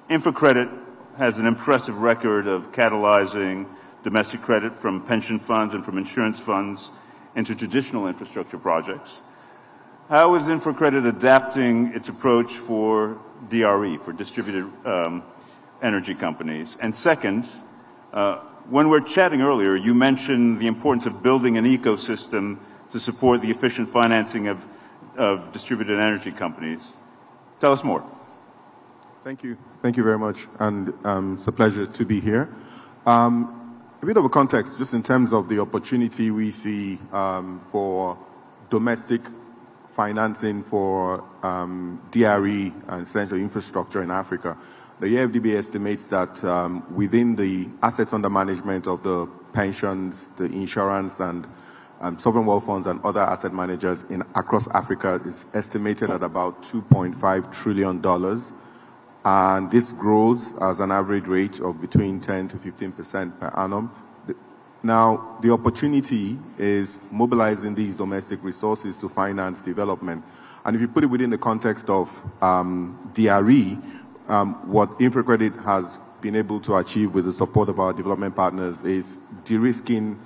InfraCredit has an impressive record of catalyzing domestic credit from pension funds and from insurance funds into traditional infrastructure projects. How is InfraCredit adapting its approach for DRE, for distributed energy companies? And second, when we were chatting earlier, you mentioned the importance of building an ecosystem to support the efficient financing of distributed energy companies. Tell us more. Thank you. Thank you very much. And it's a pleasure to be here. A bit of a context, just in terms of the opportunity we see for domestic financing for DRE and central infrastructure in Africa. The AFDB estimates that within the assets under management of the pensions, the insurance, and sovereign wealth funds and other asset managers across Africa is estimated at about $2.5 trillion. And this grows as an average rate of between 10 to 15% per annum. Now, the opportunity is mobilizing these domestic resources to finance development. And if you put it within the context of DRE, what InfraCredit has been able to achieve with the support of our development partners is de-risking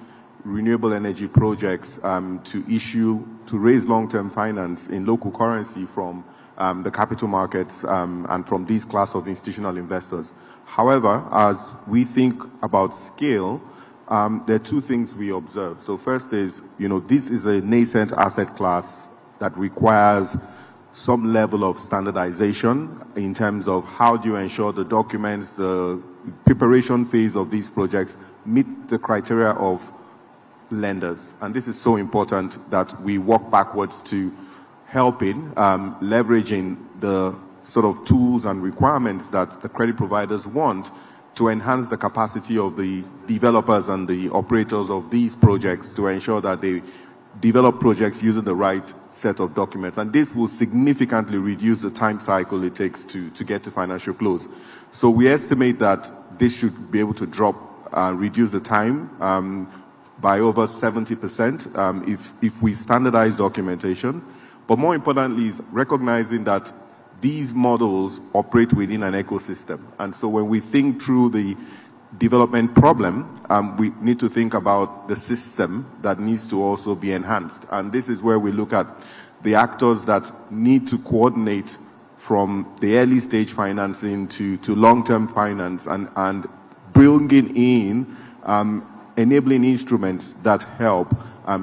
renewable energy projects to raise long-term finance in local currency from the capital markets and from these class of institutional investors. However, as we think about scale, there are two things we observe. So first is, this is a nascent asset class that requires some level of standardization in terms of how do you ensure the documents, the preparation phase of these projects meet the criteria of lenders. And this is so important that we work backwards to helping, leveraging the sort of tools and requirements that the credit providers want to enhance the capacity of the developers and the operators of these projects to ensure that they develop projects using the right set of documents. And this will significantly reduce the time cycle it takes to get to financial close. So we estimate that this should be able to reduce the time by over 70% if we standardize documentation. But more importantly is recognizing that these models operate within an ecosystem. And so when we think through the development problem, we need to think about the system that needs to also be enhanced. And this is where we look at the actors that need to coordinate from the early stage financing to long-term finance and bringing in enabling instruments that help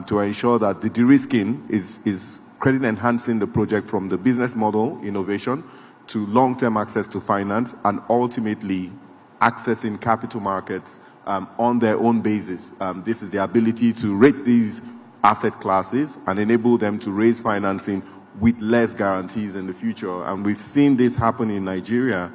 to ensure that the de-risking is credit enhancing the project from the business model innovation to long-term access to finance and ultimately accessing capital markets on their own basis. This is the ability to rate these asset classes and enable them to raise financing with less guarantees in the future. And we've seen this happen in Nigeria,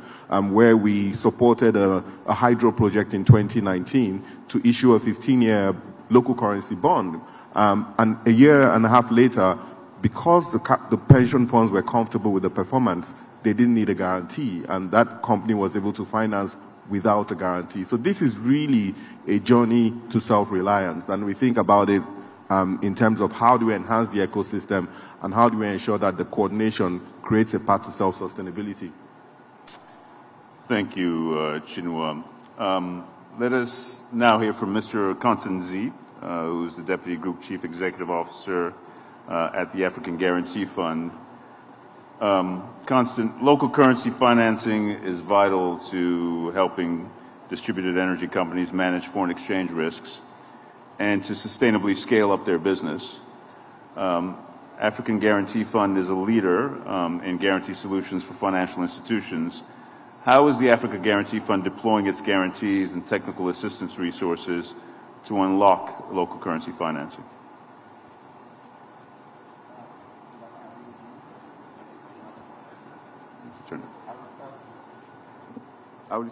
where we supported a hydro project in 2019 to issue a 15-year local currency bond. And a year and a half later, because the pension funds were comfortable with the performance, they didn't need a guarantee, and that company was able to finance without a guarantee. So this is really a journey to self-reliance, and we think about it in terms of how do we enhance the ecosystem and how do we ensure that the coordination creates a path to self-sustainability. Thank you, Chinua. Let us now hear from Mr. Constanzi, who is the Deputy Group Chief Executive Officer at the African Guarantee Fund. Constant local currency financing is vital to helping distributed energy companies manage foreign exchange risks and to sustainably scale up their business. African Guarantee Fund is a leader in guarantee solutions for financial institutions. How is the Africa Guarantee Fund deploying its guarantees and technical assistance resources to unlock local currency financing? I will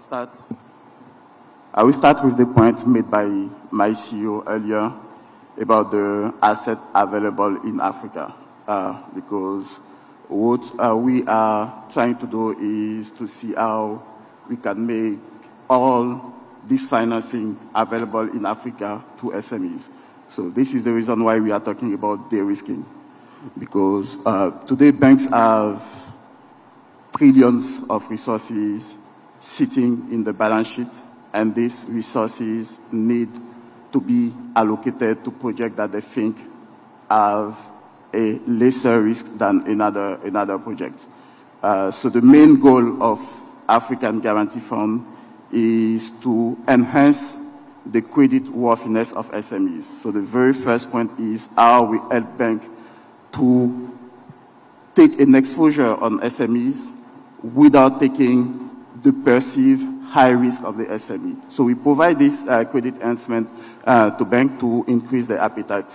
start with the point made by my CEO earlier about the asset available in Africa, because what we are trying to do is to see how we can make all this financing available in Africa to SMEs. So this is the reason why we are talking about de-risking, because today banks have trillions of resources sitting in the balance sheet, and these resources need to be allocated to projects that they think have a lesser risk than another project. So the main goal of African Guarantee Fund is to enhance the credit worthiness of SMEs. So the very first point is how we help banks to take an exposure on SMEs without taking the perceived high risk of the SME. So we provide this credit enhancement to banks to increase their appetite.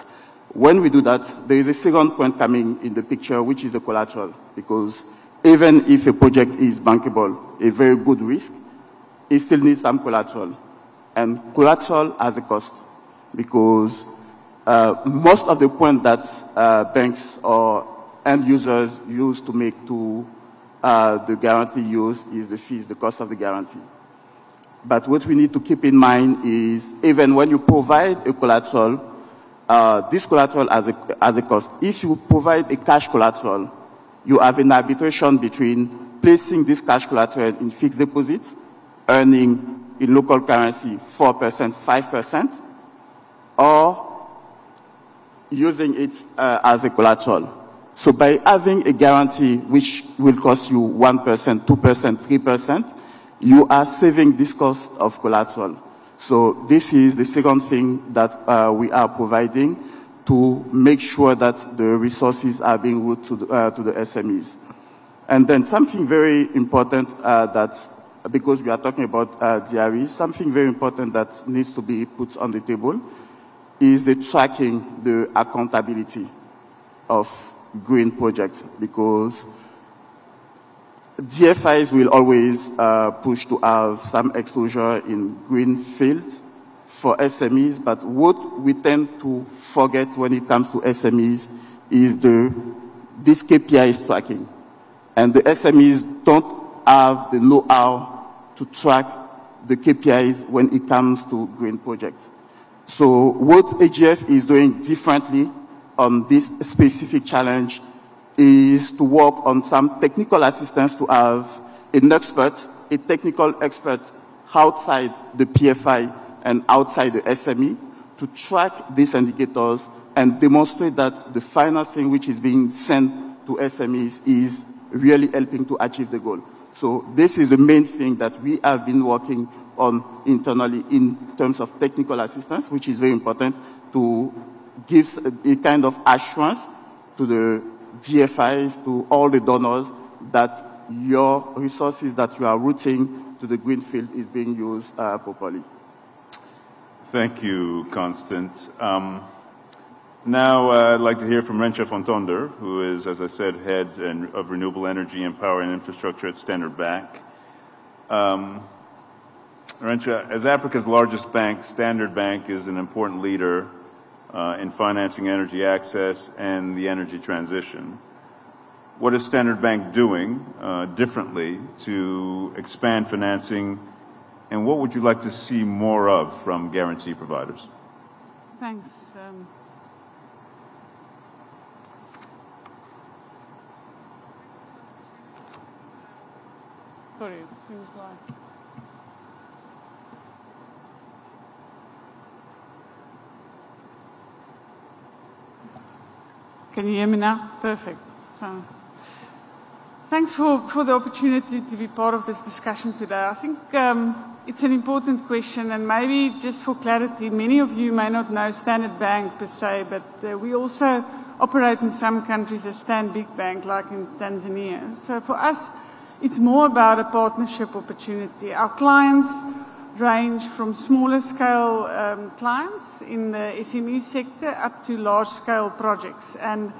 When we do that, there is a second point coming in the picture, which is the collateral, because even if a project is bankable, a very good risk, it still needs some collateral. And collateral has a cost, because most of the point that banks or end users use to make to the guarantee use is the fees, the cost of the guarantee. But what we need to keep in mind is even when you provide a collateral, this collateral has a cost. If you provide a cash collateral, you have an arbitration between placing this cash collateral in fixed deposits, earning in local currency 4%, 5%, or using it as a collateral. So by having a guarantee which will cost you 1%, 2%, 3%, you are saving this cost of collateral. So this is the second thing that we are providing to make sure that the resources are being routed to the SMEs. And then something very important that, because we are talking about DRE, something very important that needs to be put on the table is the tracking, the accountability of green projects, because DFIs will always push to have some exposure in green fields for SMEs, but what we tend to forget when it comes to SMEs is this KPI tracking. And the SMEs don't have the know-how to track the KPIs when it comes to green projects. So what AGF is doing differently on this specific challenge is to work on some technical assistance to have an expert, a technical expert outside the PFI and outside the SME to track these indicators and demonstrate that the financing which is being sent to SMEs is really helping to achieve the goal. So this is the main thing that we have been working on internally in terms of technical assistance, which is very important to give a kind of assurance to the GFIs, to all the donors, that your resources that you are routing to the green field is being used properly. Thank you, Constance. Now I'd like to hear from Rensha von Tonder, who is, as I said, head of renewable energy and power and infrastructure at Standard Bank. Rencha, as Africa's largest bank, Standard Bank is an important leader in financing energy access and the energy transition. What is Standard Bank doing differently to expand financing, and what would you like to see more of from guarantee providers? Thanks. Sorry, it seems like... Can you hear me now? Perfect. So, thanks for the opportunity to be part of this discussion today. I think it's an important question, and maybe just for clarity, many of you may not know Standard Bank per se, but we also operate in some countries as Stanbic Bank, like in Tanzania. So for us, it's more about a partnership opportunity. Our clients range from smaller scale clients in the SME sector up to large scale projects. And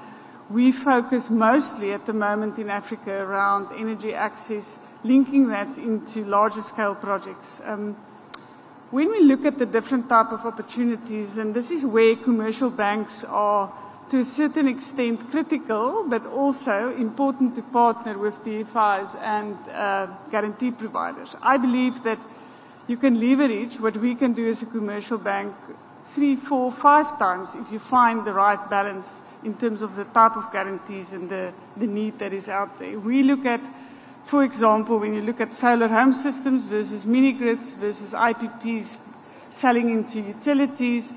we focus mostly at the moment in Africa around energy access, linking that into larger scale projects. When we look at the different type of opportunities, and this is where commercial banks are to a certain extent critical, but also important to partner with DFIs and guarantee providers. I believe that you can leverage what we can do as a commercial bank 3, 4, 5 times if you find the right balance in terms of the type of guarantees and the need that is out there. We look at, for example, when you look at solar home systems versus mini-grids versus IPPs selling into utilities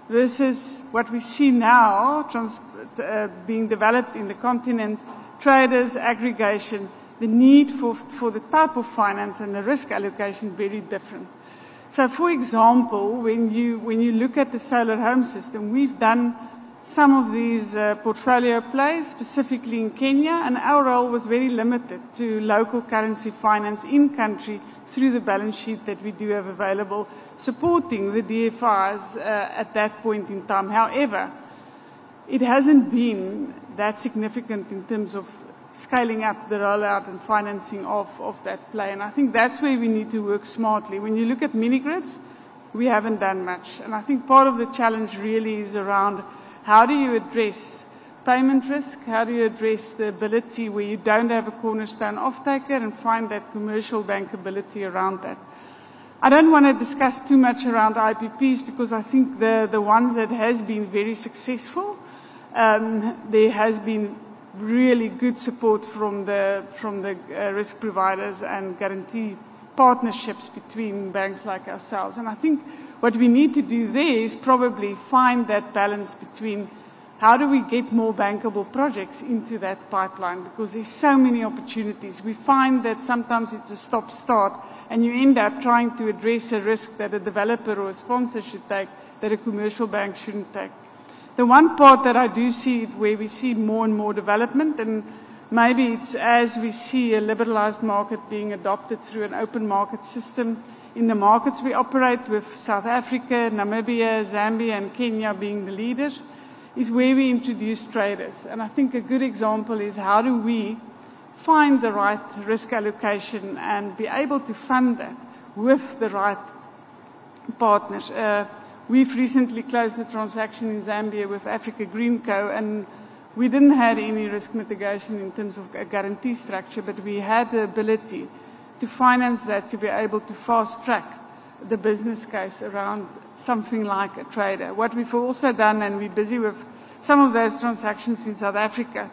versus what we see now being developed in the continent, traders, aggregation, the need for the type of finance and the risk allocation very different. So, for example, when you look at the solar home system, we've done some of these portfolio plays, specifically in Kenya, and our role was very limited to local currency finance in country through the balance sheet that we do have available, supporting the DFIs at that point in time. However, it hasn't been that significant in terms of scaling up the rollout and financing of that play. And I think that's where we need to work smartly. When you look at mini-grids, we haven't done much. And I think part of the challenge really is around how do you address payment risk? How do you address the ability where you don't have a cornerstone off-taker and find that commercial bankability around that? I don't want to discuss too much around IPPs because I think the ones that has been very successful, there has been really good support from the risk providers and guarantee partnerships between banks like ourselves. And I think what we need to do there is probably find that balance between how do we get more bankable projects into that pipeline, because there's so many opportunities. We find that sometimes it's a stop-start and you end up trying to address a risk that a developer or a sponsor should take that a commercial bank shouldn't take. The one part that I do see where we see more and more development, and maybe it's as we see a liberalized market being adopted through an open market system in the markets we operate, with South Africa, Namibia, Zambia and Kenya being the leaders, is where we introduce traders. And I think a good example is how do we find the right risk allocation and be able to fund that with the right partners. We've recently closed a transaction in Zambia with Africa Green Co, and we didn't have any risk mitigation in terms of a guarantee structure, but we had the ability to finance that to be able to fast track the business case around something like a trader. What we've also done, and we're busy with some of those transactions in South Africa,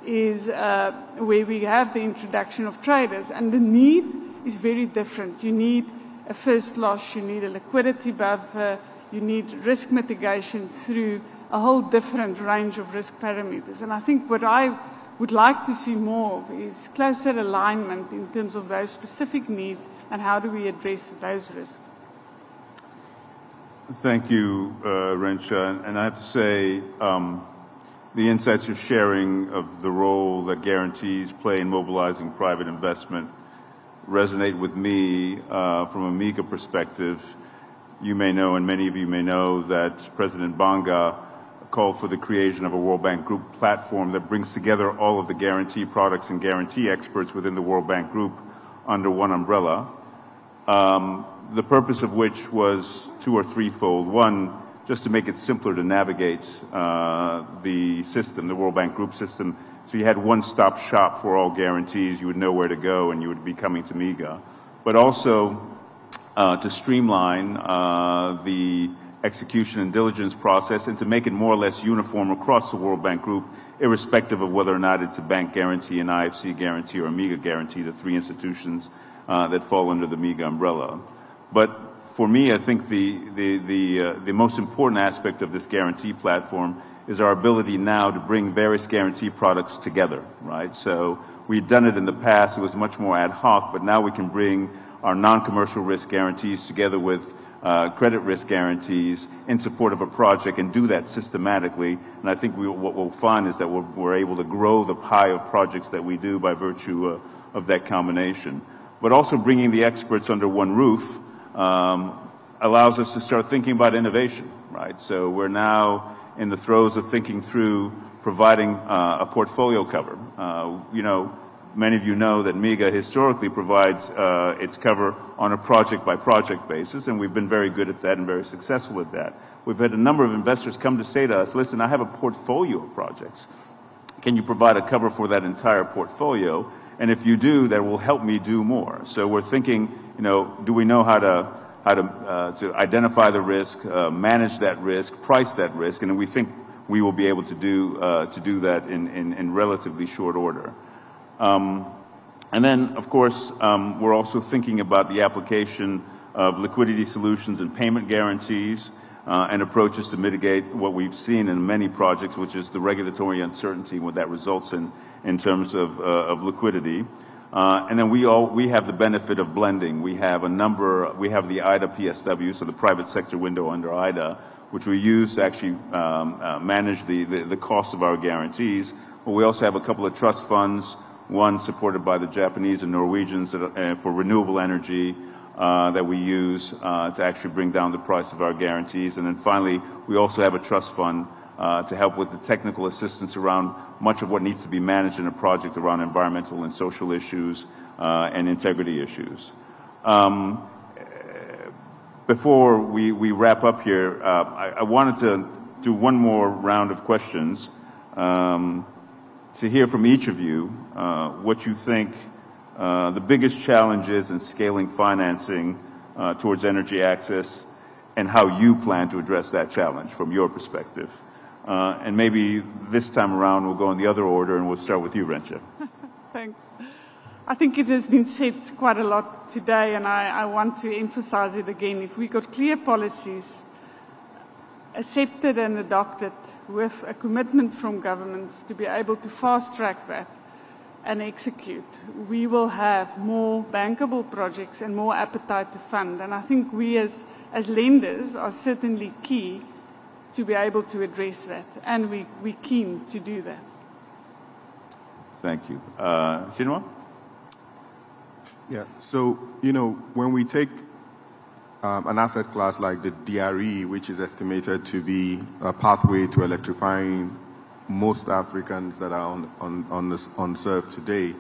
is where we have the introduction of traders, and the need is very different. You need a first loss, you need a liquidity buffer, you need risk mitigation through a whole different range of risk parameters. And I think what I would like to see more of is closer alignment in terms of those specific needs and how do we address those risks. Thank you, Rencha. And I have to say, the insights you're sharing of the role that guarantees play in mobilizing private investment resonate with me from a MIGA perspective. You may know, and many of you may know, that President Banga called for the creation of a World Bank Group platform that brings together all of the guarantee products and guarantee experts within the World Bank Group under one umbrella. the purpose of which was two or threefold. One, just to make it simpler to navigate the system, the World Bank Group system, so you had one-stop shop for all guarantees. You would know where to go, and you would be coming to MIGA. But also to streamline the execution and diligence process and to make it more or less uniform across the World Bank Group, irrespective of whether or not it's a bank guarantee, an IFC guarantee, or a MIGA guarantee, the three institutions that fall under the MIGA umbrella. But for me, I think the most important aspect of this guarantee platform is our ability now to bring various guarantee products together, right? So we've done it in the past, it was much more ad hoc, but now we can bring our non-commercial risk guarantees together with credit risk guarantees in support of a project and do that systematically. And I think what we'll find is that we're able to grow the pie of projects that we do by virtue of that combination. But also bringing the experts under one roof allows us to start thinking about innovation, right? So we're now in the throes of thinking through providing a portfolio cover. Many of you know that MIGA historically provides its cover on a project-by-project basis, and we've been very good at that and very successful at that. We've had a number of investors come to say to us, listen, I have a portfolio of projects. Can you provide a cover for that entire portfolio? And if you do, that will help me do more. So we're thinking, do we know how to identify the risk, manage that risk, price that risk, and we think we will be able to do that in relatively short order. And then, of course, we're also thinking about the application of liquidity solutions and payment guarantees and approaches to mitigate what we've seen in many projects, which is the regulatory uncertainty, what that results in terms of liquidity. And then we have the benefit of blending. We have the IDA PSW, so the private sector window under IDA, which we use to actually manage the cost of our guarantees. But we also have a couple of trust funds, one supported by the Japanese and Norwegians for renewable energy that we use to actually bring down the price of our guarantees. And then finally, we also have a trust fund to help with the technical assistance around much of what needs to be managed in a project around environmental and social issues and integrity issues. Before we wrap up here, I wanted to do one more round of questions to hear from each of you what you think the biggest challenge is in scaling financing towards energy access and how you plan to address that challenge from your perspective. And maybe this time around we'll go in the other order and we'll start with you, Rencha. Thanks. I think it has been said quite a lot today, and I want to emphasize it again. If we got clear policies accepted and adopted with a commitment from governments to be able to fast-track that and execute, we will have more bankable projects and more appetite to fund. And I think we as lenders are certainly key to be able to address that, and we're keen to do that. Thank you. Chinua? Yeah, so, when we take an asset class like the DRE, which is estimated to be a pathway to electrifying most Africans that are unserved today,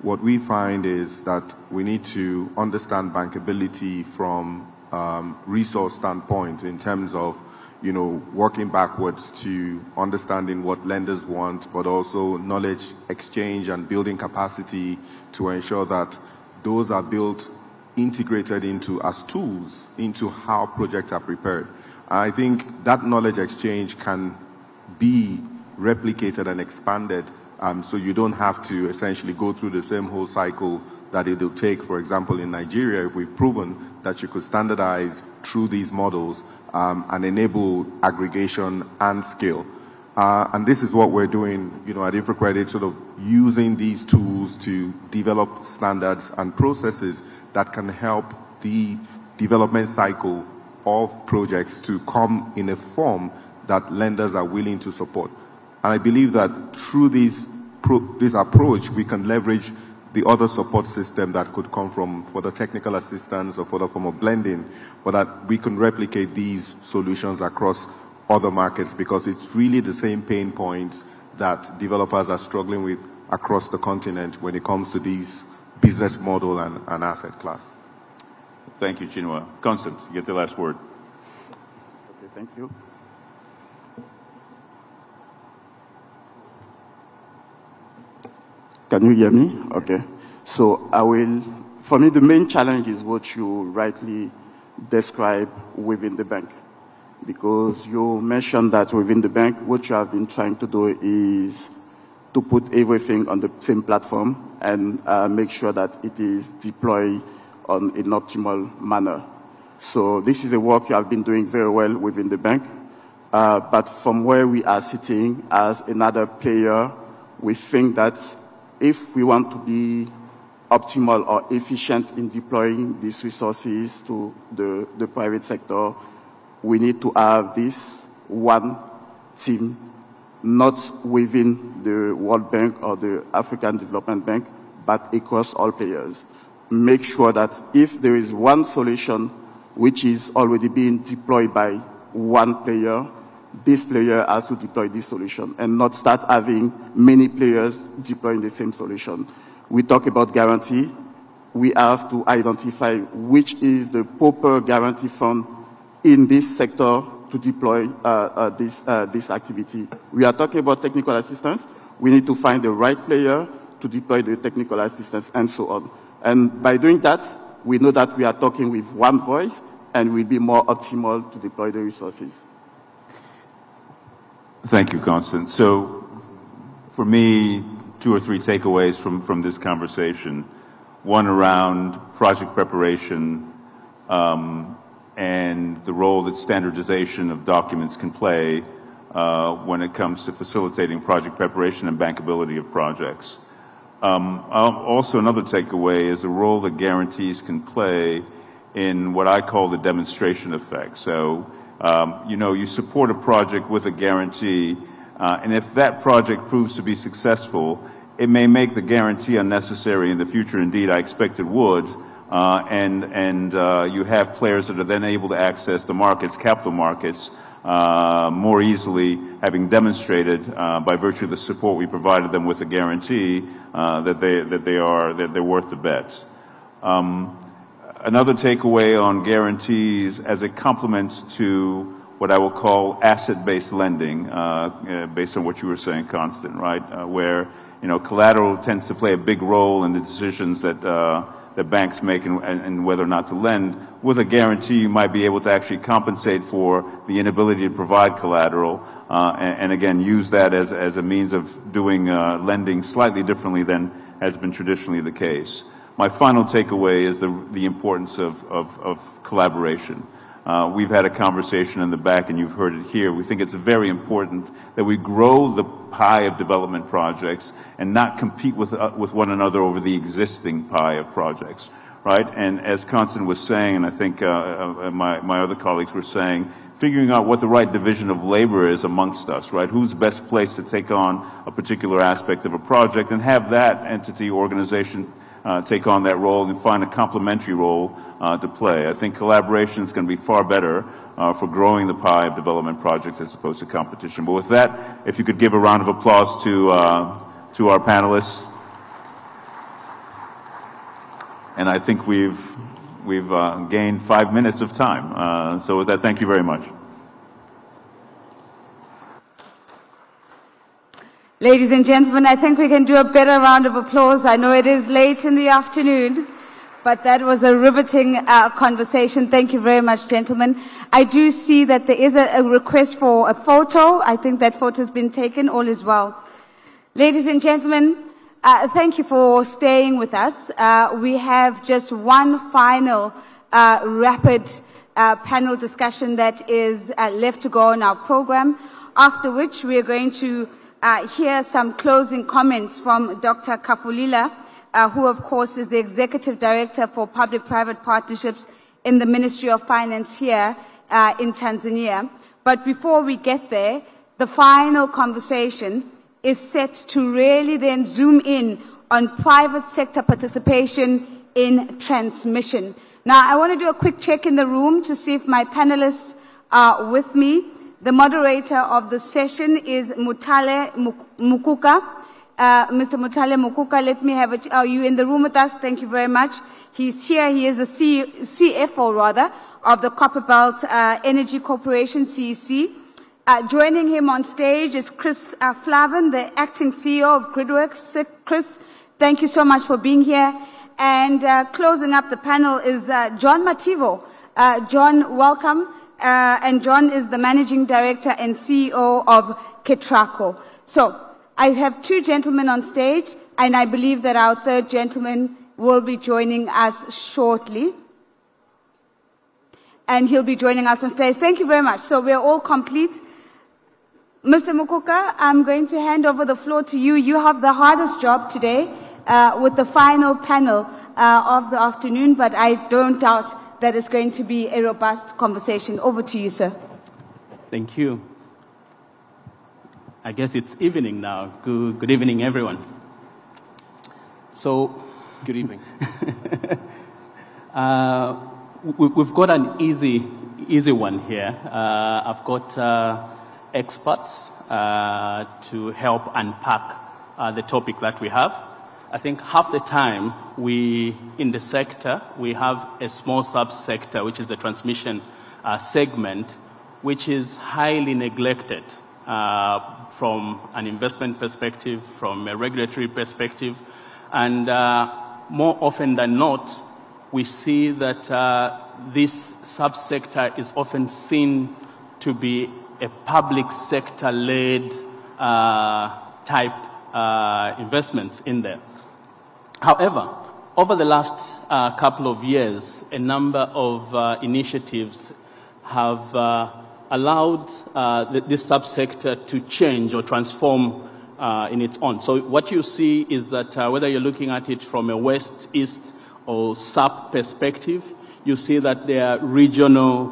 what we find is that we need to understand bankability from resource standpoint in terms of working backwards to understanding what lenders want, but also knowledge exchange and building capacity to ensure that those are built, integrated into as tools into how projects are prepared. I think that knowledge exchange can be replicated and expanded, so you don't have to essentially go through the same whole cycle that it will take. For example, in Nigeria, if we've proven that you could standardize through these models and enable aggregation and scale. And this is what we're doing, at InfraCredit, sort of using these tools to develop standards and processes that can help the development cycle of projects to come in a form that lenders are willing to support. And I believe that through this approach, we can leverage the other support system that could come for the technical assistance or for the form of blending, but that we can replicate these solutions across other markets, because it's really the same pain points that developers are struggling with across the continent when it comes to these business model and asset class. Thank you, Chinua. Constance, you get the last word. Okay, thank you. Can you hear me? Okay. So for me, the main challenge is what you rightly describe within the bank. Because you mentioned that within the bank, what you have been trying to do is to put everything on the same platform and make sure that it is deployed on an optimal manner. So this is a work you have been doing very well within the bank. But from where we are sitting as another player, we think that if we want to be optimal or efficient in deploying these resources to the private sector, we need to have this one team, not within the World Bank or the African Development Bank, but across all players. Make sure that if there is one solution which is already being deployed by one player, this player has to deploy this solution and not start having many players deploying the same solution. We talk about guarantee. We have to identify which is the proper guarantee fund in this sector to deploy this activity. We are talking about technical assistance. We need to find the right player to deploy the technical assistance and so on. And by doing that, we know that we are talking with one voice and will be more optimal to deploy the resources. Thank you, Constance. So for me, 2 or 3 takeaways from this conversation. One around project preparation and the role that standardization of documents can play when it comes to facilitating project preparation and bankability of projects. Also, another takeaway is the role that guarantees can play in what I call the demonstration effect. So, you support a project with a guarantee, and if that project proves to be successful, it may make the guarantee unnecessary in the future. Indeed, I expect it would. And you have players that are then able to access the markets, capital markets, more easily, having demonstrated by virtue of the support we provided them with a guarantee that they're worth the bet. Another takeaway on guarantees as a complement to what I will call asset-based lending, based on what you were saying, Constant, right? Where collateral tends to play a big role in the decisions that banks make and whether or not to lend. With a guarantee, you might be able to actually compensate for the inability to provide collateral, and again, use that as a means of doing lending slightly differently than has been traditionally the case. My final takeaway is the importance of collaboration. We've had a conversation in the back, and you've heard it here. We think it's very important that we grow the pie of development projects and not compete with one another over the existing pie of projects, right? And as Constant was saying, and I think my other colleagues were saying, figuring out what the right division of labor is amongst us, right? Who's best placed to take on a particular aspect of a project and have that entity, organization, take on that role and find a complementary role to play. I think collaboration is going to be far better for growing the pie of development projects as opposed to competition. But with that, if you could give a round of applause to our panelists. And I think we've gained 5 minutes of time. So with that, thank you very much. Ladies and gentlemen, I think we can do a better round of applause. I know it is late in the afternoon, but that was a riveting conversation. Thank you very much, gentlemen. I do see that there is a request for a photo. I think that photo has been taken. All is well. Ladies and gentlemen, thank you for staying with us. We have just one final rapid panel discussion that is left to go on our program, after which we are going to hear some closing comments from Dr. Kafulila, who of course is the Executive Director for Public-Private Partnerships in the Ministry of Finance here in Tanzania. But before we get there, the final conversation is set to really then zoom in on private sector participation in transmission. Now, I want to do a quick check in the room to see if my panelists are with me. The moderator of the session is Mutale Mukuka. Mr. Mutale Mukuka, let me have it. Are you in the room with us? Thank you very much. He's here. He is the CFO, rather, of the Copperbelt Energy Corporation, CEC. Joining him on stage is Chris Flavin, the acting CEO of Gridworks. Chris, thank you so much for being here. And closing up the panel is John Mativo. John, welcome. And John is the Managing Director and CEO of Ketraco. So I have two gentlemen on stage, and I believe that our third gentleman will be joining us shortly. And he'll be joining us on stage. Thank you very much. So we're all complete. Mr. Mukuka, I'm going to hand over the floor to you. You have the hardest job today with the final panel of the afternoon, but I don't doubt that it's going to be a robust conversation. Over to you, sir. Thank you. I guess it's evening now. Good evening, everyone. So, good evening. We've got an easy one here. I've got experts to help unpack the topic that we have. I think half the time in the sector, we have a small subsector, which is the transmission segment, which is highly neglected from an investment perspective, from a regulatory perspective. And more often than not, we see that this subsector is often seen to be a public sector-led type investments in there. However, over the last couple of years, a number of initiatives have allowed this subsector to change or transform in its own. So what you see is that whether you're looking at it from a west, east, or SAP perspective, you see that there are regional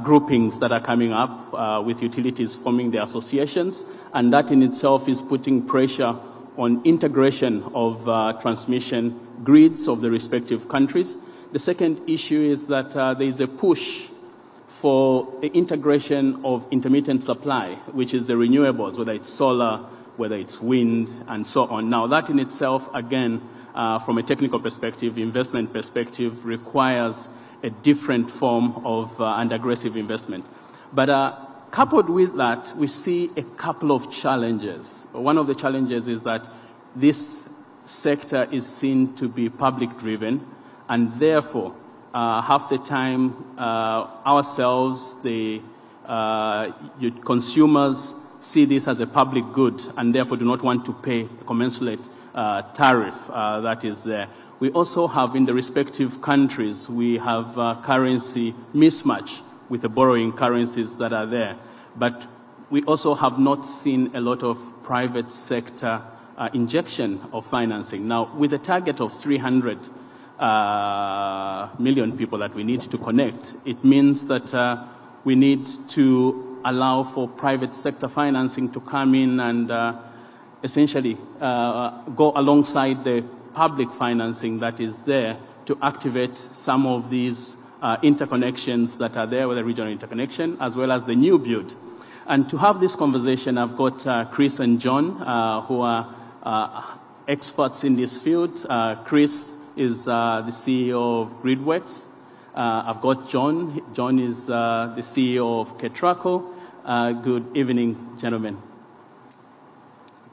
groupings that are coming up with utilities forming their associations, and that in itself is putting pressure on integration of transmission grids of the respective countries. The second issue is that there is a push for the integration of intermittent supply, which is the renewables, whether it's solar, whether it's wind, and so on. Now, that in itself, again, from a technical perspective, investment perspective, requires a different form of and aggressive investment. But coupled with that, we see a couple of challenges. One of the challenges is that this sector is seen to be public-driven, and therefore, half the time, ourselves, the consumers, see this as a public good, and therefore do not want to pay a commensurate tariff that is there. We also have, in the respective countries, we have currency mismatch with the borrowing currencies that are there. But we also have not seen a lot of private sector injection of financing. Now, with a target of 300 million people that we need to connect, it means that we need to allow for private sector financing to come in and essentially go alongside the public financing that is there to activate some of these interconnections that are there, with the regional interconnection, as well as the new build. And to have this conversation, I've got Chris and John, who are experts in this field. Chris is the CEO of Gridworks. I've got John. John is the CEO of Ketraco. Good evening, gentlemen.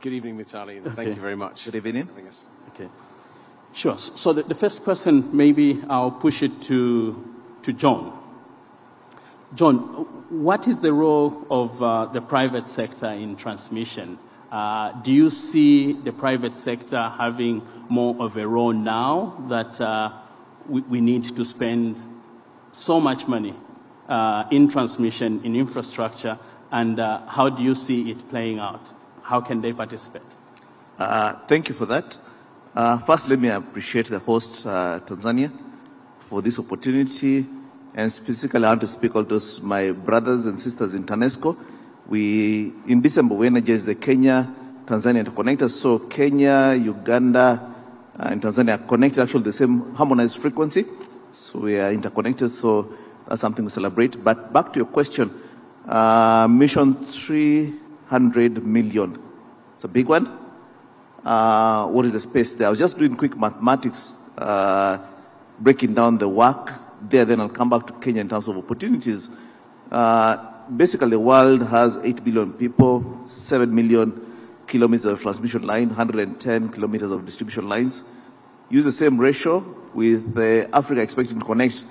Good evening, Mitali. Thank you very much. Good evening. Okay. Sure. So the first question, maybe I'll push it to John. John, what is the role of the private sector in transmission? Do you see the private sector having more of a role now that we need to spend so much money in transmission, in infrastructure, and how do you see it playing out? How can they participate? Thank you for that. First, let me appreciate the host, Tanzania, for this opportunity. And specifically, I want to speak to those my brothers and sisters in TANESCO. In December, we energized the Kenya-Tanzania interconnectors. So Kenya, Uganda, and Tanzania are connected, actually the same harmonized frequency. So we are interconnected, so that's something to celebrate. But back to your question, mission 300 million. It's a big one. what is the space there. I was just doing quick mathematics, breaking down the work there, then I'll come back to Kenya in terms of opportunities. Basically, the world has 8 billion people, 7 million kilometers of transmission line, 110 kilometers of distribution lines. Use the same ratio with Africa expecting to connect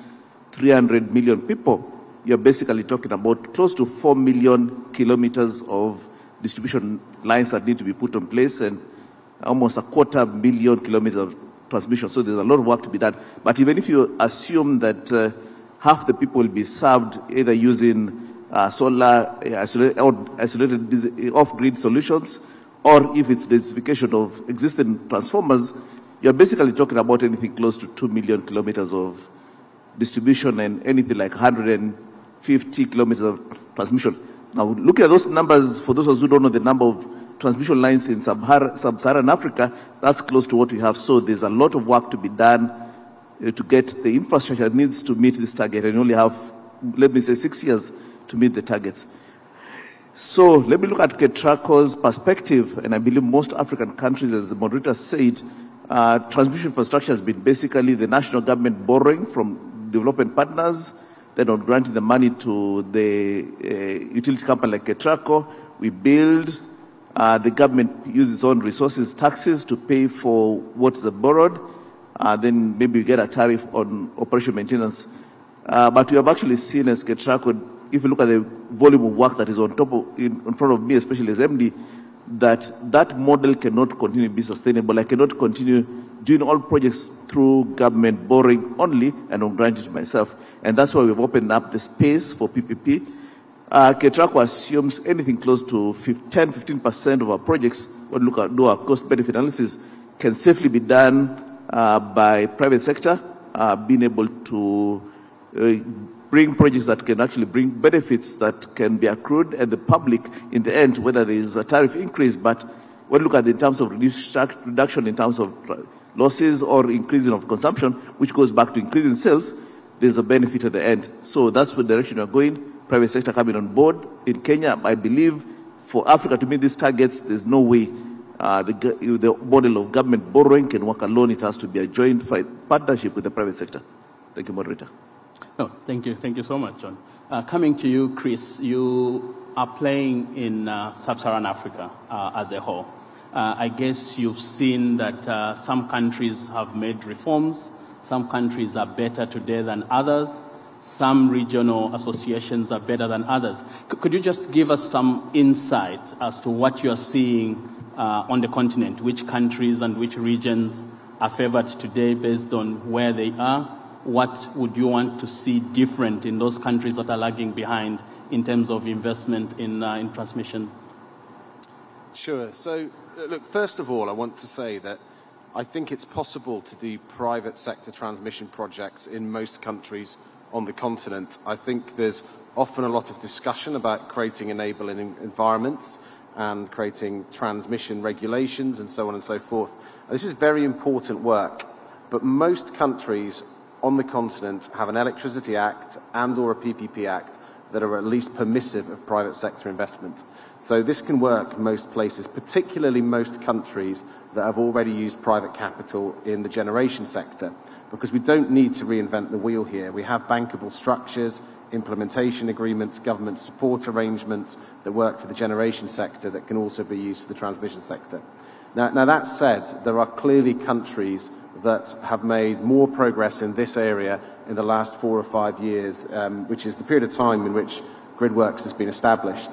300 million people. You're basically talking about close to 4 million kilometers of distribution lines that need to be put in place and almost 250,000 kilometers of transmission. So there's a lot of work to be done. But even if you assume that half the people will be served either using solar, isolated off-grid solutions, or if it's densification of existing transformers, you're basically talking about anything close to 2 million kilometers of distribution and anything like 150 kilometers of transmission. Now, look at those numbers. For those who don't know the number of transmission lines in sub-Saharan Africa, that's close to what we have. So there's a lot of work to be done to get the infrastructure needs to meet this target, and you only have, let me say, 6 years to meet the targets. So let me look at KETRACO's perspective, and I believe most African countries, as the moderator said, transmission infrastructure has been basically the national government borrowing from development partners, then on granting the money to the utility company like KETRACO. We build, the government uses its own resources, taxes, to pay for what is borrowed. Then maybe we get a tariff on operation maintenance. But we have actually seen as KETRACO, if you look at the volume of work that is on top of, in front of me, especially as MD, that model cannot continue to be sustainable. I cannot continue doing all projects through government borrowing only and on granting it myself. And that's why we've opened up the space for PPP. KETRACO assumes anything close to 10-15% of our projects, when we do our cost-benefit analysis, can safely be done by private sector, being able to bring projects that can actually bring benefits that can be accrued at the public in the end, whether there is a tariff increase. But when we look at it in terms of reduction in terms of losses or increasing of consumption, which goes back to increasing sales, there's a benefit at the end. So that's the direction we're going. Private sector coming on board. In Kenya, I believe for Africa to meet these targets, there's no way the model of government borrowing can work alone. It has to be a joint partnership with the private sector. Thank you, moderator. Oh, thank you. Thank you so much, John. Coming to you, Chris, you are playing in sub-Saharan Africa as a whole. I guess you've seen that some countries have made reforms, some countries are better today than others, some regional associations are better than others. Could you just give us some insight as to what you're seeing on the continent, which countries and which regions are favored today based on where they are? What would you want to see different in those countries that are lagging behind in terms of investment in transmission? Sure. So, look, first of all, I want to say that I think it's possible to do private sector transmission projects in most countries on the continent. I think there's often a lot of discussion about creating enabling environments and creating transmission regulations and so on and so forth. This is very important work, but most countries on the continent have an Electricity Act and or a PPP Act that are at least permissive of private sector investment. So this can work most places, particularly most countries that have already used private capital in the generation sector, because we don't need to reinvent the wheel here. We have bankable structures, implementation agreements, government support arrangements that work for the generation sector that can also be used for the transmission sector. Now that said, there are clearly countries that have made more progress in this area in the last 4 or 5 years, which is the period of time in which GridWorks has been established.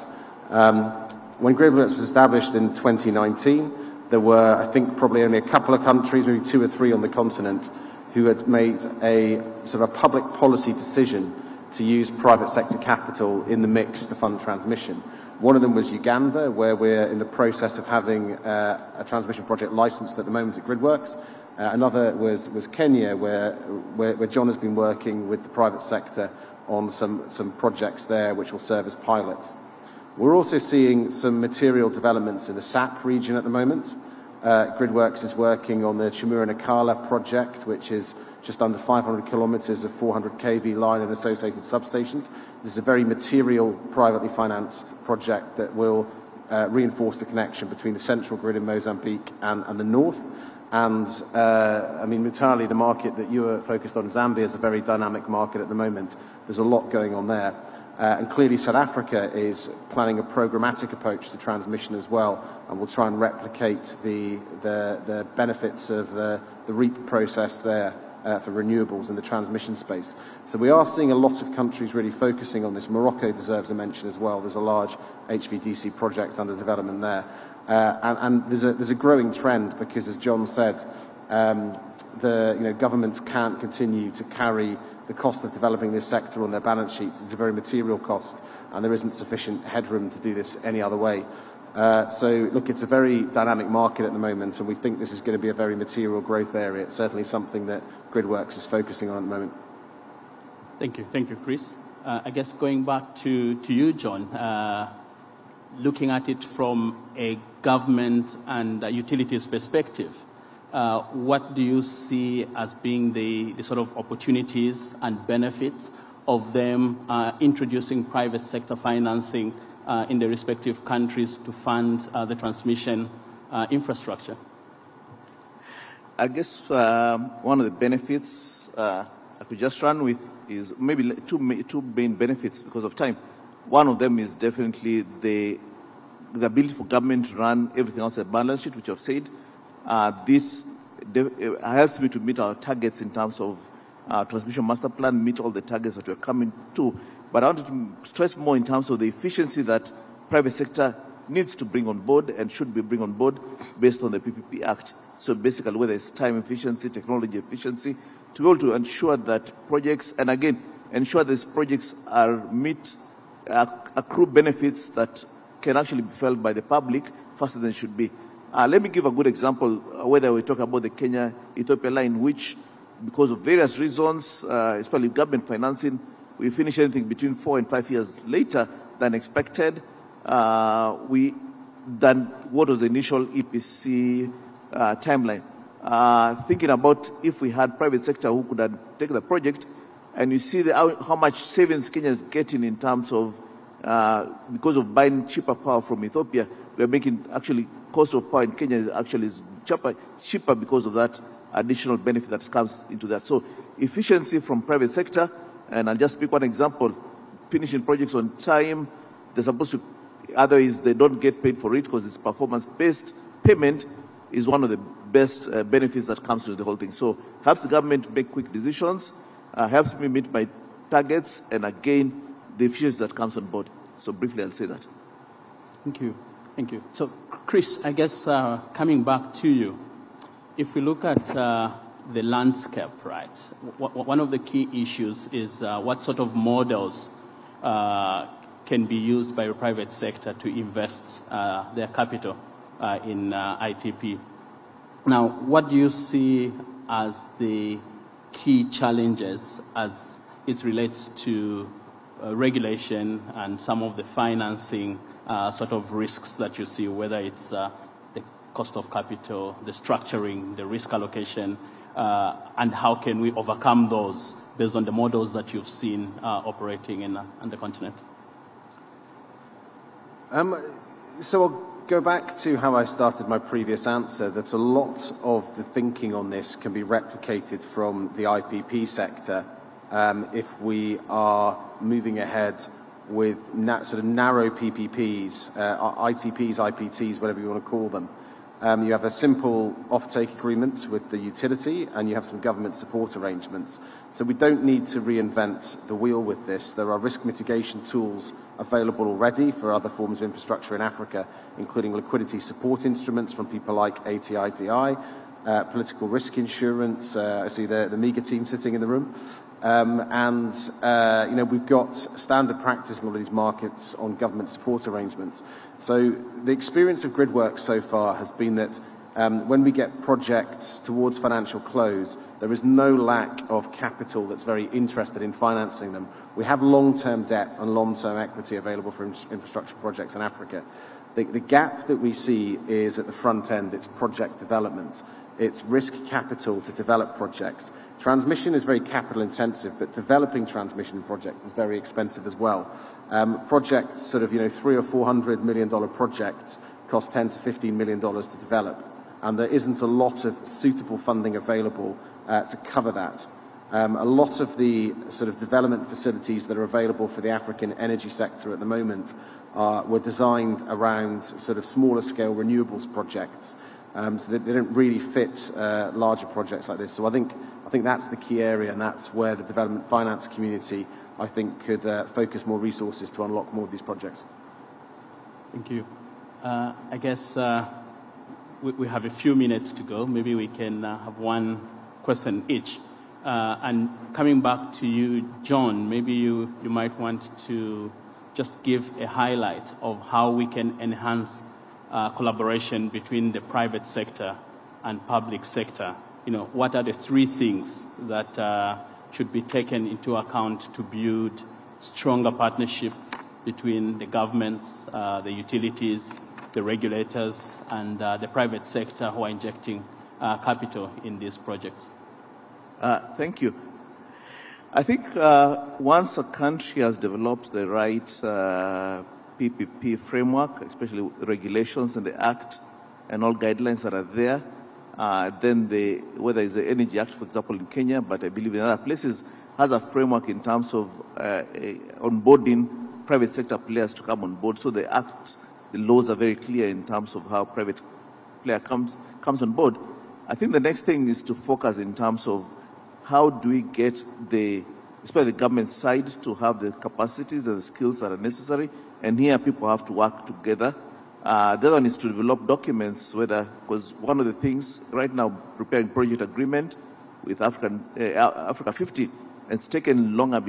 When GridWorks was established in 2019, there were, I think, probably only a couple of countries, maybe 2 or 3 on the continent, who had made a sort of a public policy decision to use private sector capital in the mix to fund transmission. One of them was Uganda, where we're in the process of having a transmission project licensed at the moment at GridWorks. Another was Kenya, where John has been working with the private sector on some projects there which will serve as pilots. We're also seeing some material developments in the SAP region at the moment. GridWorks is working on the Chimura-Nakala project, which is just under 500 kilometers of 400 kV line and associated substations. This is a very material, privately financed project that will reinforce the connection between the central grid in Mozambique and the north. And, I mean, Mutali, the market that you are focused on, Zambia, is a very dynamic market at the moment. There's a lot going on there. And clearly South Africa is planning a programmatic approach to transmission as well, and will try and replicate the benefits of the REAP process there for renewables in the transmission space. So we are seeing a lot of countries really focusing on this. Morocco deserves a mention as well. There's a large HVDC project under development there. And there's a growing trend because, as John said, governments can't continue to carry the cost of developing this sector on their balance sheets. It's a very material cost, and there isn't sufficient headroom to do this any other way. So, look, it's a very dynamic market at the moment, and we think this is going to be a very material growth area. It's certainly something that GridWorks is focusing on at the moment. Thank you, Chris. I guess going back to you, John, looking at it from a government and utilities perspective, what do you see as being the sort of opportunities and benefits of them introducing private sector financing in the respective countries to fund the transmission infrastructure? I guess one of the benefits I could just run with is maybe two main benefits because of time. One of them is definitely the ability for government to run everything else at balance sheet, which I've said. This helps me to meet our targets in terms of transmission master plan, meet all the targets that we're coming to. But I wanted to stress more in terms of the efficiency that private sector needs to bring on board and should be bring on board based on the PPP Act. So basically, whether it's time efficiency, technology efficiency, to be able to ensure that projects, and again, ensure these projects accrue benefits that can actually be felt by the public faster than it should be. Let me give a good example, whether we talk about the Kenya-Ethiopia line, which, because of various reasons, especially government financing, we finish anything between 4 and 5 years later than expected, than what was the initial EPC timeline. Thinking about if we had private sector who could take the project, and you see how much savings Kenya is getting in terms of, because of buying cheaper power from Ethiopia, we are making actually cost of power in Kenya is cheaper because of that additional benefit that comes into that. So efficiency from private sector, and I'll just pick one example, finishing projects on time. They're supposed to, otherwise they don't get paid for it because it's performance-based payment is one of the best benefits that comes to the whole thing. So helps the government make quick decisions, helps me meet my targets, and again, the efficiency that comes on board. So briefly, I'll say that. Thank you. So, Chris, I guess coming back to you, if we look at the landscape, right, one of the key issues is what sort of models can be used by the private sector to invest their capital in ITP. Now, what do you see as the key challenges as it relates to regulation and some of the financing sort of risks that you see, whether it's the cost of capital, the structuring, the risk allocation, and how can we overcome those based on the models that you've seen operating on the continent? So I'll go back to how I started my previous answer, that a lot of the thinking on this can be replicated from the IPP sector if we are moving ahead with sort of narrow PPPs, ITPs, IPTs, whatever you want to call them. You have a simple offtake agreement with the utility, and you have some government support arrangements. So we don't need to reinvent the wheel with this. There are risk mitigation tools available already for other forms of infrastructure in Africa, including liquidity support instruments from people like ATIDI, political risk insurance. I see the MEGA team sitting in the room. We've got standard practice in all of these markets on government support arrangements. So the experience of GridWorks so far has been that when we get projects towards financial close, there is no lack of capital that's very interested in financing them. We have long-term debt and long-term equity available for infrastructure projects in Africa. The gap that we see is at the front end. It's project development. It's risk capital to develop projects. Transmission is very capital intensive, but developing transmission projects is very expensive as well. Projects, sort of, $300 or $400 million projects cost $10 to $15 million to develop, and there isn't a lot of suitable funding available to cover that. A lot of the sort of development facilities that are available for the African energy sector at the moment were designed around sort of smaller scale renewables projects, so that they don't really fit larger projects like this. So I think that's the key area, and that's where the development finance community, I think, could focus more resources to unlock more of these projects. Thank you. I guess we have a few minutes to go. Maybe we can have one question each. And coming back to you, John, maybe you might want to just give a highlight of how we can enhance collaboration between the private sector and public sector. What are the three things that should be taken into account to build stronger partnership between the governments, the utilities, the regulators, and the private sector who are injecting capital in these projects? Thank you. I think once a country has developed the right PPP framework, especially regulations and the Act and all guidelines that are there, then whether it's the Energy Act, for example, in Kenya, but I believe in other places, has a framework in terms of onboarding private sector players to come on board. So the Act, the laws are very clear in terms of how private player comes on board. I think the next thing is to focus in terms of how do we get especially the government side, to have the capacities and the skills that are necessary. And here people have to work together. The other one is to develop documents, because one of the things right now, preparing project agreement with Africa 50, and it's taken longer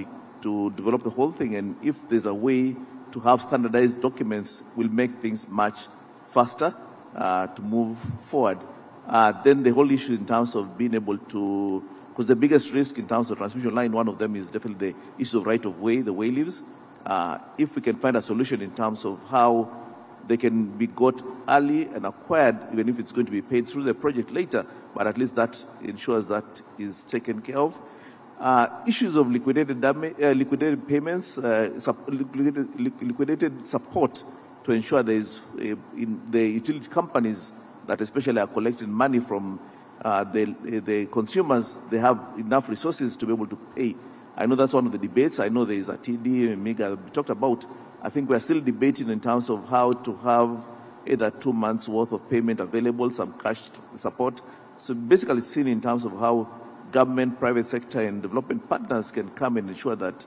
to develop the whole thing. And if there's a way to have standardized documents, will make things much faster to move forward. Then the whole issue in terms of being able to, because the biggest risk in terms of transmission line, one of them is definitely the issue of right of way, the way leaves. If we can find a solution in terms of how they can be got early and acquired, even if it's going to be paid through the project later, but at least that ensures that is taken care of. Issues of liquidated payments, liquidated support to ensure there is in the utility companies that especially are collecting money from the consumers, they have enough resources to be able to pay. I know that's one of the debates. I know there is a TD and MEGA we talked about. I think we're still debating in terms of how to have either 2 months worth of payment available, some cash support. So basically seen in terms of how government, private sector and development partners can come and ensure that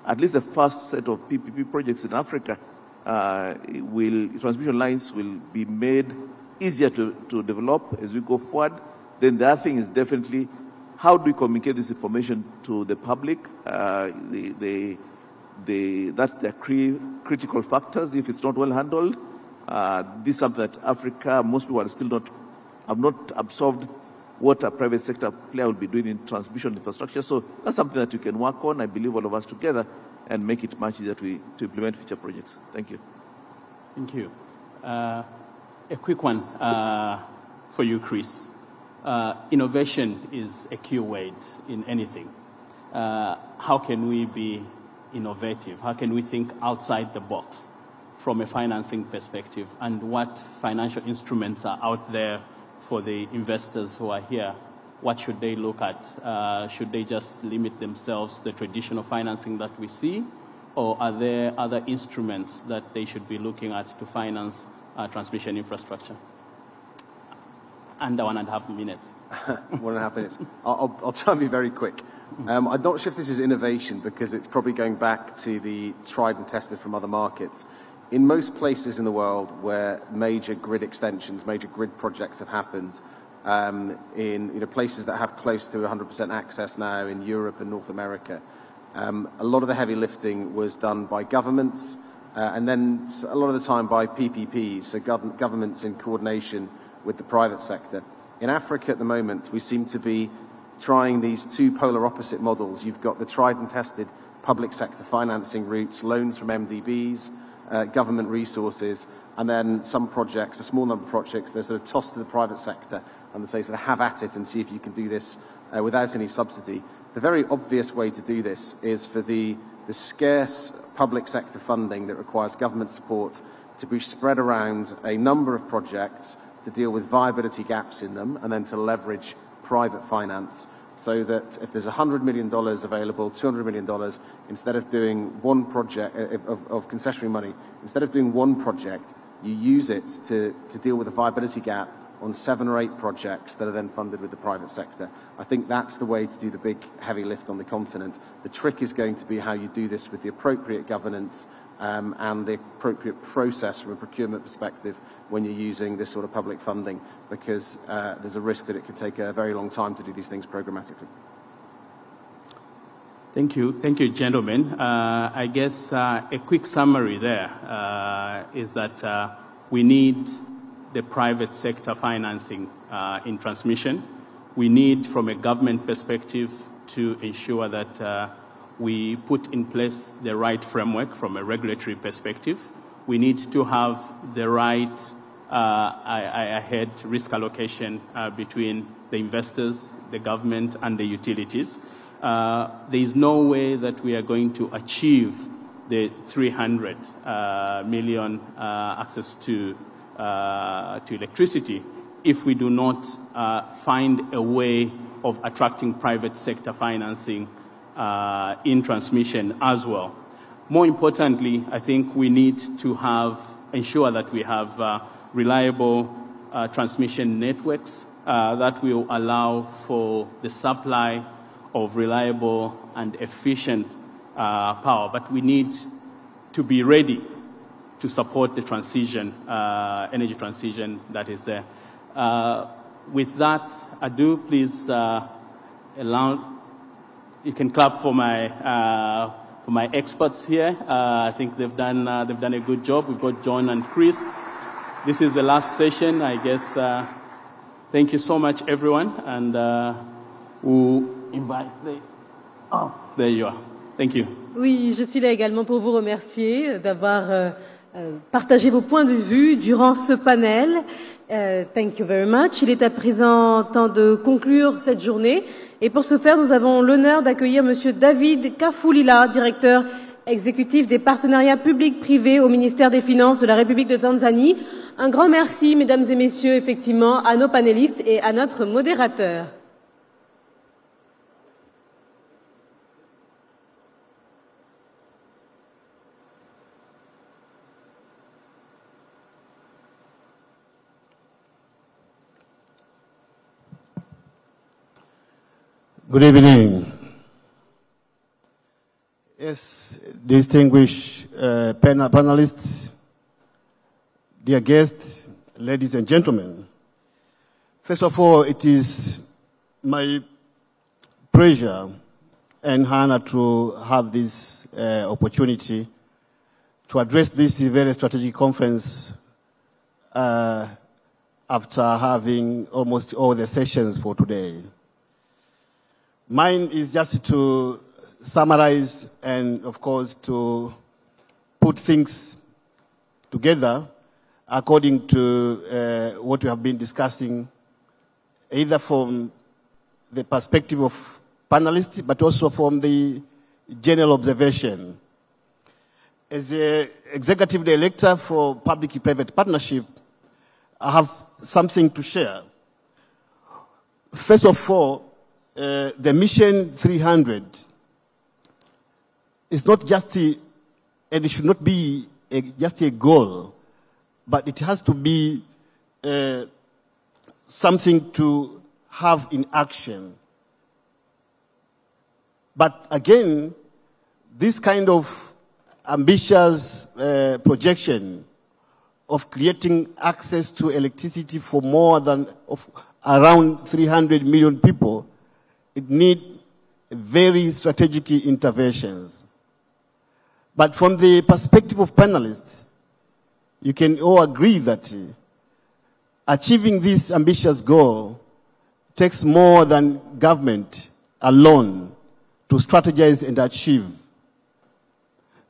at least the first set of PPP projects in Africa transmission lines will be made easier to develop as we go forward. Then the other thing is definitely how do we communicate this information to the public? That they're critical factors if it's not well handled. This is something that Africa, most people are still have not absorbed what a private sector player will be doing in transmission infrastructure. So that's something that we can work on, I believe, all of us together, and make it much easier to implement future projects. Thank you. Thank you. A quick one for you, Chris. Innovation is a key word in anything. How can we be innovative? How can we think outside the box from a financing perspective? And what financial instruments are out there for the investors who are here? What should they look at? Should they just limit themselves to the traditional financing that we see? Or are there other instruments that they should be looking at to finance transmission infrastructure? Under 1.5 minutes. 1.5 minutes. I'll try and be very quick. I'm not sure if this is innovation because it's probably going back to the tried and tested from other markets. In most places in the world where major grid extensions, major grid projects have happened, in places that have close to 100% access now in Europe and North America, a lot of the heavy lifting was done by governments and then a lot of the time by PPPs, so governments in coordination with the private sector. In Africa at the moment, we seem to be trying these two polar opposite models. You've got the tried and tested public sector financing routes, loans from MDBs, government resources, and then some projects, a small number of projects, they're sort of tossed to the private sector, and they say, sort of have at it and see if you can do this without any subsidy. The very obvious way to do this is for the scarce public sector funding that requires government support to be spread around a number of projects to deal with viability gaps in them, and then to leverage private finance, so that if there's $100 million available, $200 million, instead of doing one project of concessionary money, instead of doing one project, you use it to deal with a viability gap on 7 or 8 projects that are then funded with the private sector. I think that's the way to do the big heavy lift on the continent. The trick is going to be how you do this with the appropriate governance and the appropriate process from a procurement perspective when you're using this sort of public funding, because there's a risk that it could take a very long time to do these things programmatically. Thank you, gentlemen. I guess a quick summary there is that we need the private sector financing in transmission. We need, from a government perspective, to ensure that we put in place the right framework from a regulatory perspective. We need to have the right ahead risk allocation between the investors, the government, and the utilities. There is no way that we are going to achieve the 300 million access to electricity if we do not find a way of attracting private sector financing in transmission as well. More importantly, I think we need to ensure that we have reliable transmission networks that will allow for the supply of reliable and efficient power. But we need to be ready to support the transition, energy transition that is there. With that, I do please allow. You can clap for my experts here. I think they've done a good job. We've got John and Chris. This is the last session, I guess. Thank you so much, everyone, and we'll invite the. Oh, there you are. Thank you. Oui, je suis là également pour vous remercier d'avoir partagé vos points de vue durant ce panel. Thank you very much. Il est à présent temps de conclure cette journée. Et pour ce faire, nous avons l'honneur d'accueillir Monsieur David Kafulila, directeur exécutif des partenariats publics-privés au ministère des Finances de la République de Tanzanie. Un grand merci, mesdames et messieurs, effectivement, à nos panélistes et à notre modérateur. Good evening. Yes, distinguished panelists, dear guests, ladies and gentlemen. First of all, it is my pleasure and honor to have this opportunity to address this very strategic conference after having almost all the sessions for today. Mine is just to summarize and, of course, to put things together according to what we have been discussing, either from the perspective of panelists, but also from the general observation. As an executive director for public-private partnership, I have something to share. First of all, the Mission 300 is not just and it should not be just a goal, but it has to be something to have in action. But again, this kind of ambitious projection of creating access to electricity for more than around 300 million people, it needs very strategic interventions. But from the perspective of panelists, you can all agree that achieving this ambitious goal takes more than government alone to strategize and achieve.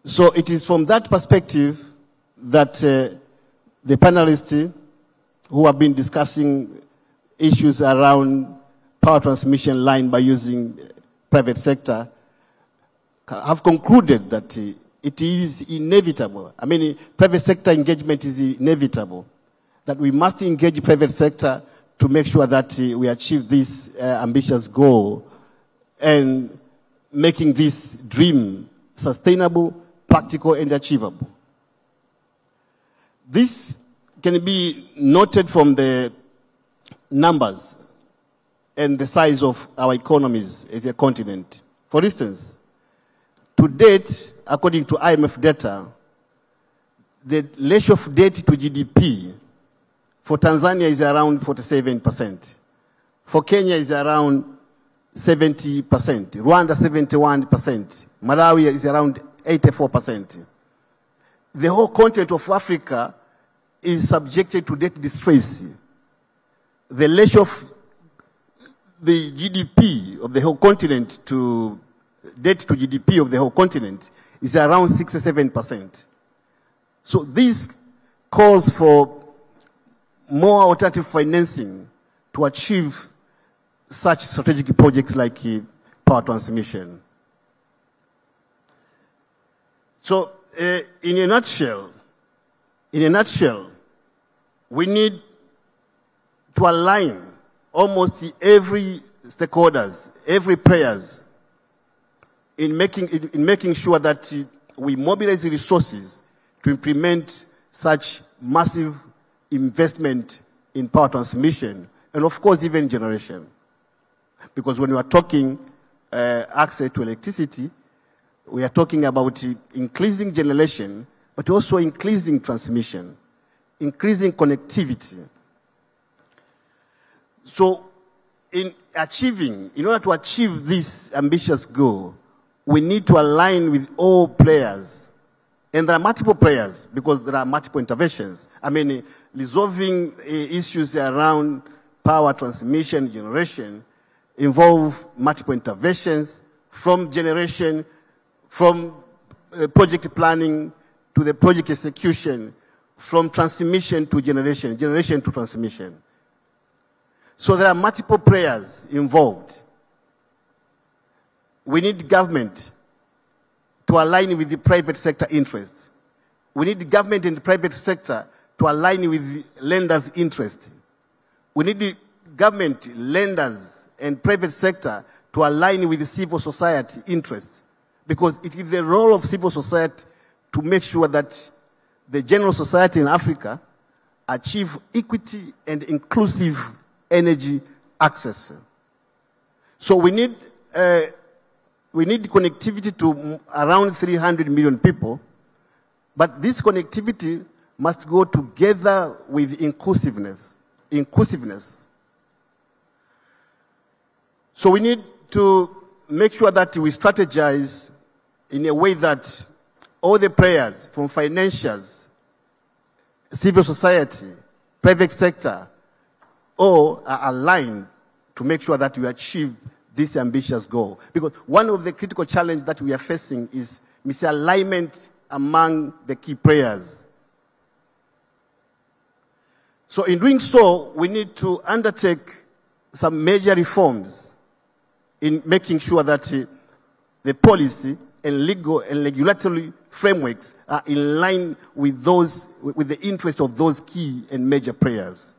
So it is from that perspective that the panelists who have been discussing issues around power transmission line by using private sector have concluded that it is inevitable. I mean, private sector engagement is inevitable, that we must engage private sector to make sure that we achieve this ambitious goal and making this dream sustainable, practical, and achievable. This can be noted from the numbers and the size of our economies as a continent. For instance, to date, according to IMF data, the ratio of debt to GDP for Tanzania is around 47%. For Kenya is around 70%. Rwanda 71%. Malawi is around 84%. The whole continent of Africa is subjected to debt distress. The ratio of the GDP of the whole continent to debt to GDP of the whole continent is around 67%. So this calls for more alternative financing to achieve such strategic projects like power transmission. So, in a nutshell, we need to align almost every stakeholders, every players in making sure that we mobilize the resources to implement such massive investment in power transmission and of course even generation. Because when we are talking access to electricity, we are talking about increasing generation, but also increasing transmission, increasing connectivity. So in order to achieve this ambitious goal, we need to align with all players. And there are multiple players because there are multiple interventions. I mean, resolving issues around power transmission, generation, involve multiple interventions from generation, from project planning to the project execution, from transmission to generation, generation to transmission. So there are multiple players involved. We need government to align with the private sector interests. We need the government and the private sector to align with the lenders' interests. We need the government, lenders, and private sector to align with the civil society interests, because it is the role of civil society to make sure that the general society in Africa achieve equity and inclusive energy access. So we need connectivity to around 300 million people, but this connectivity must go together with inclusiveness. So we need to make sure that we strategize in a way that all the players, from financials, civil society, private sector, all are aligned to make sure that we achieve this ambitious goal. Because one of the critical challenges that we are facing is misalignment among the key players. So in doing so, we need to undertake some major reforms in making sure that the policy and legal and regulatory frameworks are in line with the interest of those key and major players.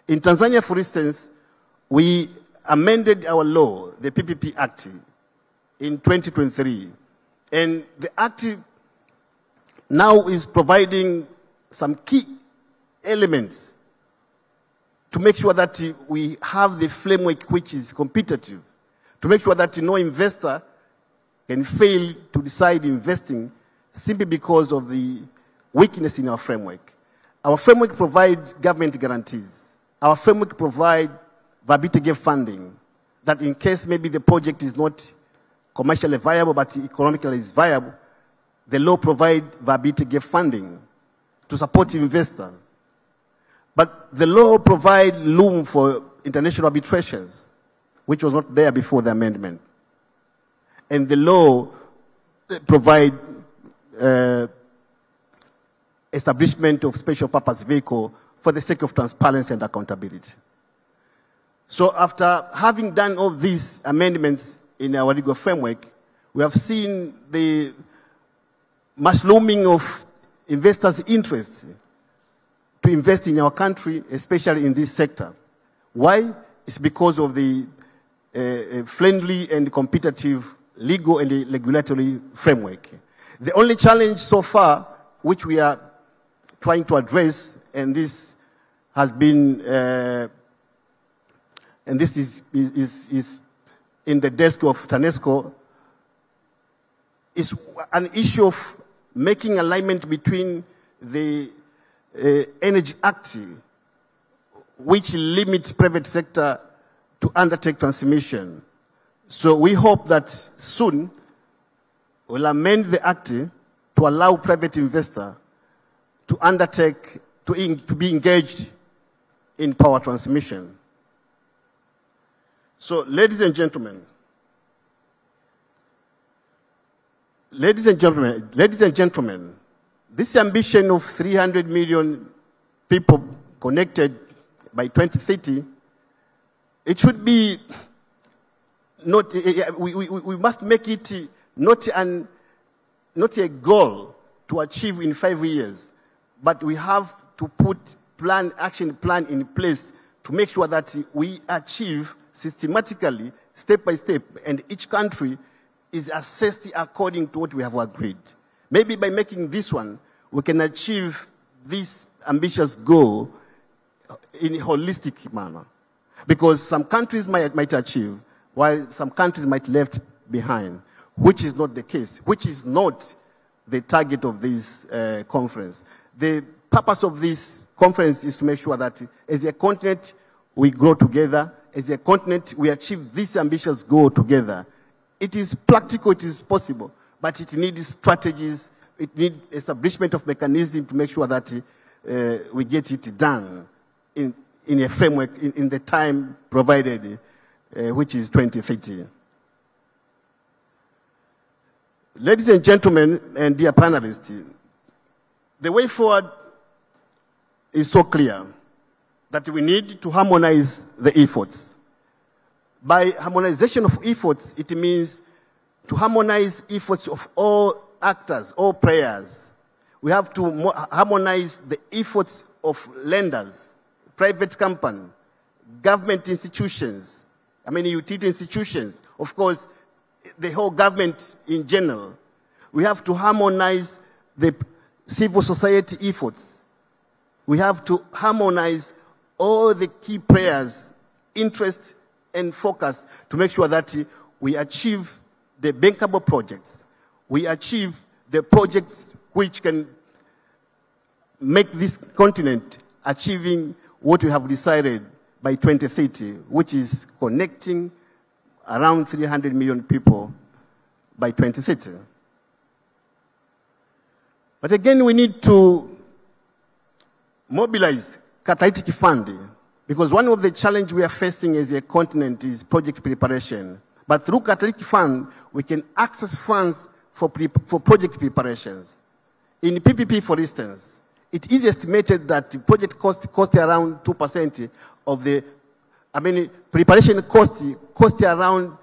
In Tanzania, for instance, we amended our law, the PPP Act, in 2023. And the Act now is providing some key elements to make sure that we have the framework which is competitive, to make sure that no investor can fail to decide investing simply because of the weakness in our framework. Our framework provides government guarantees. Our framework provides viability gap funding, that in case maybe the project is not commercially viable but economically is viable, the law provides viability gap funding to support investors. But the law provides room for international arbitrations, which was not there before the amendment. And the law provides a establishment of special purpose vehicle for the sake of transparency and accountability. So after having done all these amendments in our legal framework, we have seen the mushrooming of investors' interest to invest in our country, especially in this sector. Why? It's because of the friendly and competitive legal and regulatory framework. The only challenge so far, which we are trying to address, and this has been, and this is in the desk of TANESCO, is an issue of making alignment between the Energy Act, which limits private sector to undertake transmission. So we hope that soon we'll amend the Act to allow private investor to undertake, to be engaged in power transmission. So, ladies and gentlemen, this ambition of 300 million people connected by 2030, it should be not, we must make it not a goal to achieve in 5 years, but we have to put action plan in place to make sure that we achieve systematically, step by step, and each country is assessed according to what we have agreed. Maybe by making this one, we can achieve this ambitious goal in a holistic manner. Because some countries might achieve, while some countries might left behind, which is not the case, which is not the target of this conference. The purpose of this conference is to make sure that as a continent, we grow together. As a continent, we achieve this ambitious goal together. It is practical, it is possible, but it needs strategies, it needs establishment of mechanism to make sure that we get it done in a framework, in the time provided, which is 2030. Ladies and gentlemen, and dear panelists, the way forward is so clear that we need to harmonize the efforts. By harmonization of efforts, it means to harmonize efforts of all actors, all players. We have to harmonize the efforts of lenders, private company, government institutions, utility institutions, of course, the whole government in general. We have to harmonize the civil society efforts. We have to harmonize all the key players' interests and focus to make sure that we achieve the bankable projects. We achieve the projects which can make this continent achieving what we have decided by 2030, which is connecting around 300 million people by 2030. But again, we need to mobilize catalytic funding, because one of the challenges we are facing as a continent is project preparation. But through catalytic fund, we can access funds for project preparations. In PPP, for instance, it is estimated that the project cost around 2% of the, preparation cost around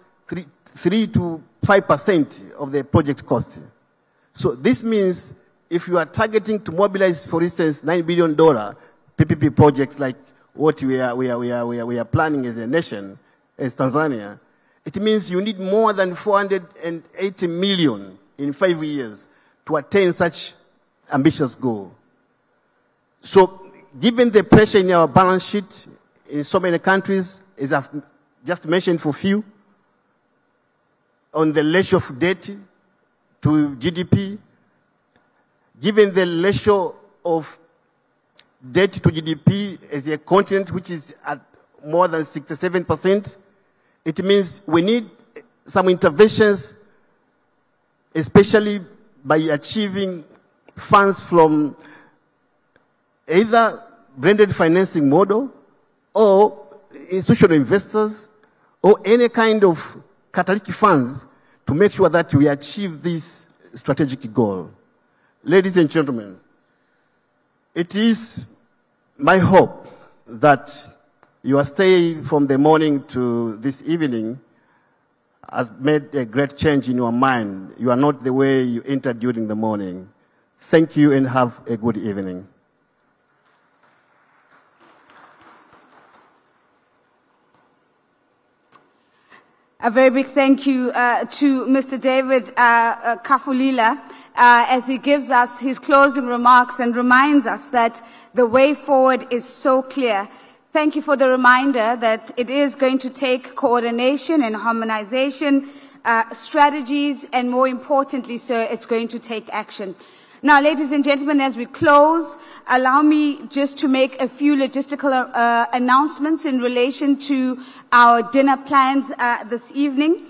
3 to 5% of the project cost. So this means if you are targeting to mobilize, for instance, $9 billion PPP projects like what we are planning as a nation, as Tanzania, it means you need more than 480 million in 5 years to attain such ambitious goal. So given the pressure in our balance sheet in so many countries, as I've just mentioned for few, on the ratio of debt to GDP, given the ratio of debt to GDP as a continent which is at more than 67%, it means we need some interventions, especially by achieving funds from either blended financing model or institutional investors or any kind of catalytic funds to make sure that we achieve this strategic goal. Ladies and gentlemen, It is my hope that your stay from the morning to this evening has made a great change in your mind. You are not the way you entered during the morning. Thank you and have a good evening. A very big thank you to Mr. David Kafulila as he gives us his closing remarks and reminds us that the way forward is so clear. Thank you for the reminder that it is going to take coordination and harmonization, strategies, and more importantly, sir, it's going to take action. Now, ladies and gentlemen, as we close, allow me just to make a few logistical announcements in relation to our dinner plans this evening.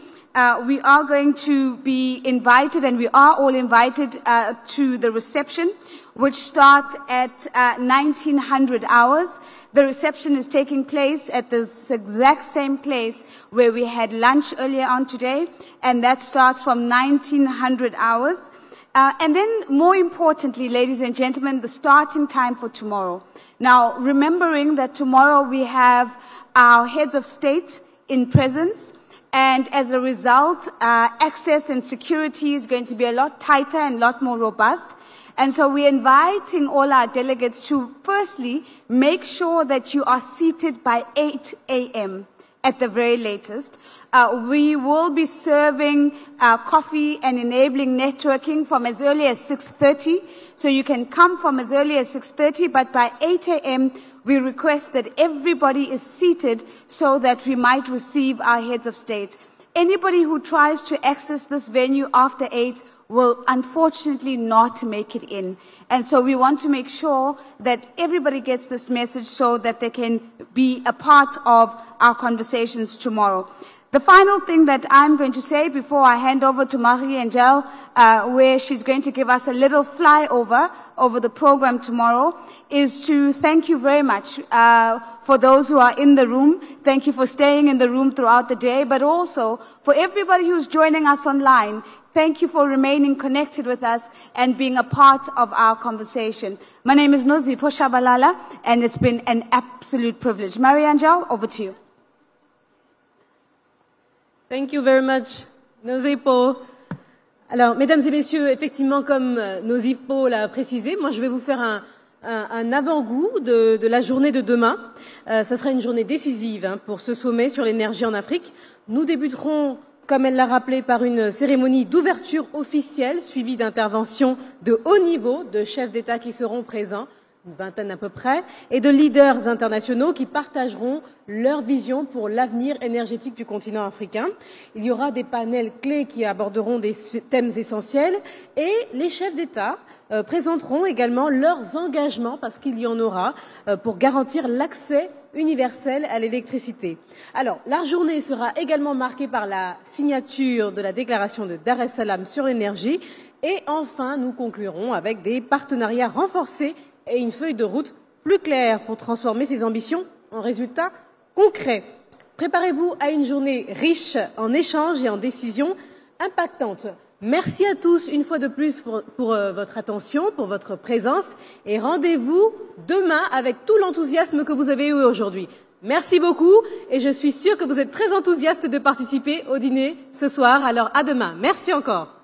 We are going to be invited, and we are all invited to the reception, which starts at 1900 hours. The reception is taking place at the exact same place where we had lunch earlier on today, and that starts from 1900 hours. And then, more importantly, ladies and gentlemen, the starting time for tomorrow. Now, remembering that tomorrow we have our heads of state in presence, and as a result, access and security is going to be a lot tighter and a lot more robust. And so we're inviting all our delegates to, firstly, make sure that you are seated by 8 a.m. at the very latest. We will be serving coffee and enabling networking from as early as 6:30. So you can come from as early as 6:30, but by 8 a.m. we request that everybody is seated so that we might receive our heads of state. Anybody who tries to access this venue after 8 will unfortunately not make it in. And so we want to make sure that everybody gets this message so that they can be a part of our conversations tomorrow. The final thing that I'm going to say before I hand over to Marie-Angèle, where she's going to give us a little flyover over the program tomorrow, is to thank you very much for those who are in the room. Thank you for staying in the room throughout the day, but also for everybody who's joining us online. Thank you for remaining connected with us and being a part of our conversation. My name is Nozipho Shabalala, and it's been an absolute privilege. Marie-Angèle, over to you. Thank you very much, Nozipho. Alors, mesdames et messieurs, effectivement, comme Nozipho l'a précisé, moi je vais vous faire un avant-goût de la journée de demain. Ça sera une journée décisive pour ce sommet sur l'énergie en Afrique. Nous débuterons, comme elle l'a rappelé, par une cérémonie d'ouverture officielle suivie d'interventions de haut niveau de chefs d'État qui seront présents, une vingtaine à peu près, et de leaders internationaux qui partageront leur vision pour l'avenir énergétique du continent africain. Il y aura des panels clés qui aborderont des thèmes essentiels et les chefs d'État présenteront également leurs engagements, parce qu'il y en aura, pour garantir l'accès universel à l'électricité. Alors, la journée sera également marquée par la signature de la déclaration de Dar es Salaam sur l'énergie et enfin, nous conclurons avec des partenariats renforcés et une feuille de route plus claire pour transformer ces ambitions en résultats concrets. Préparez-vous à une journée riche en échanges et en décisions impactantes. Merci à tous une fois de plus pour votre attention, pour votre présence et rendez-vous demain avec tout l'enthousiasme que vous avez eu aujourd'hui. Merci beaucoup et je suis sûre que vous êtes très enthousiastes de participer au dîner ce soir. Alors à demain. Merci encore.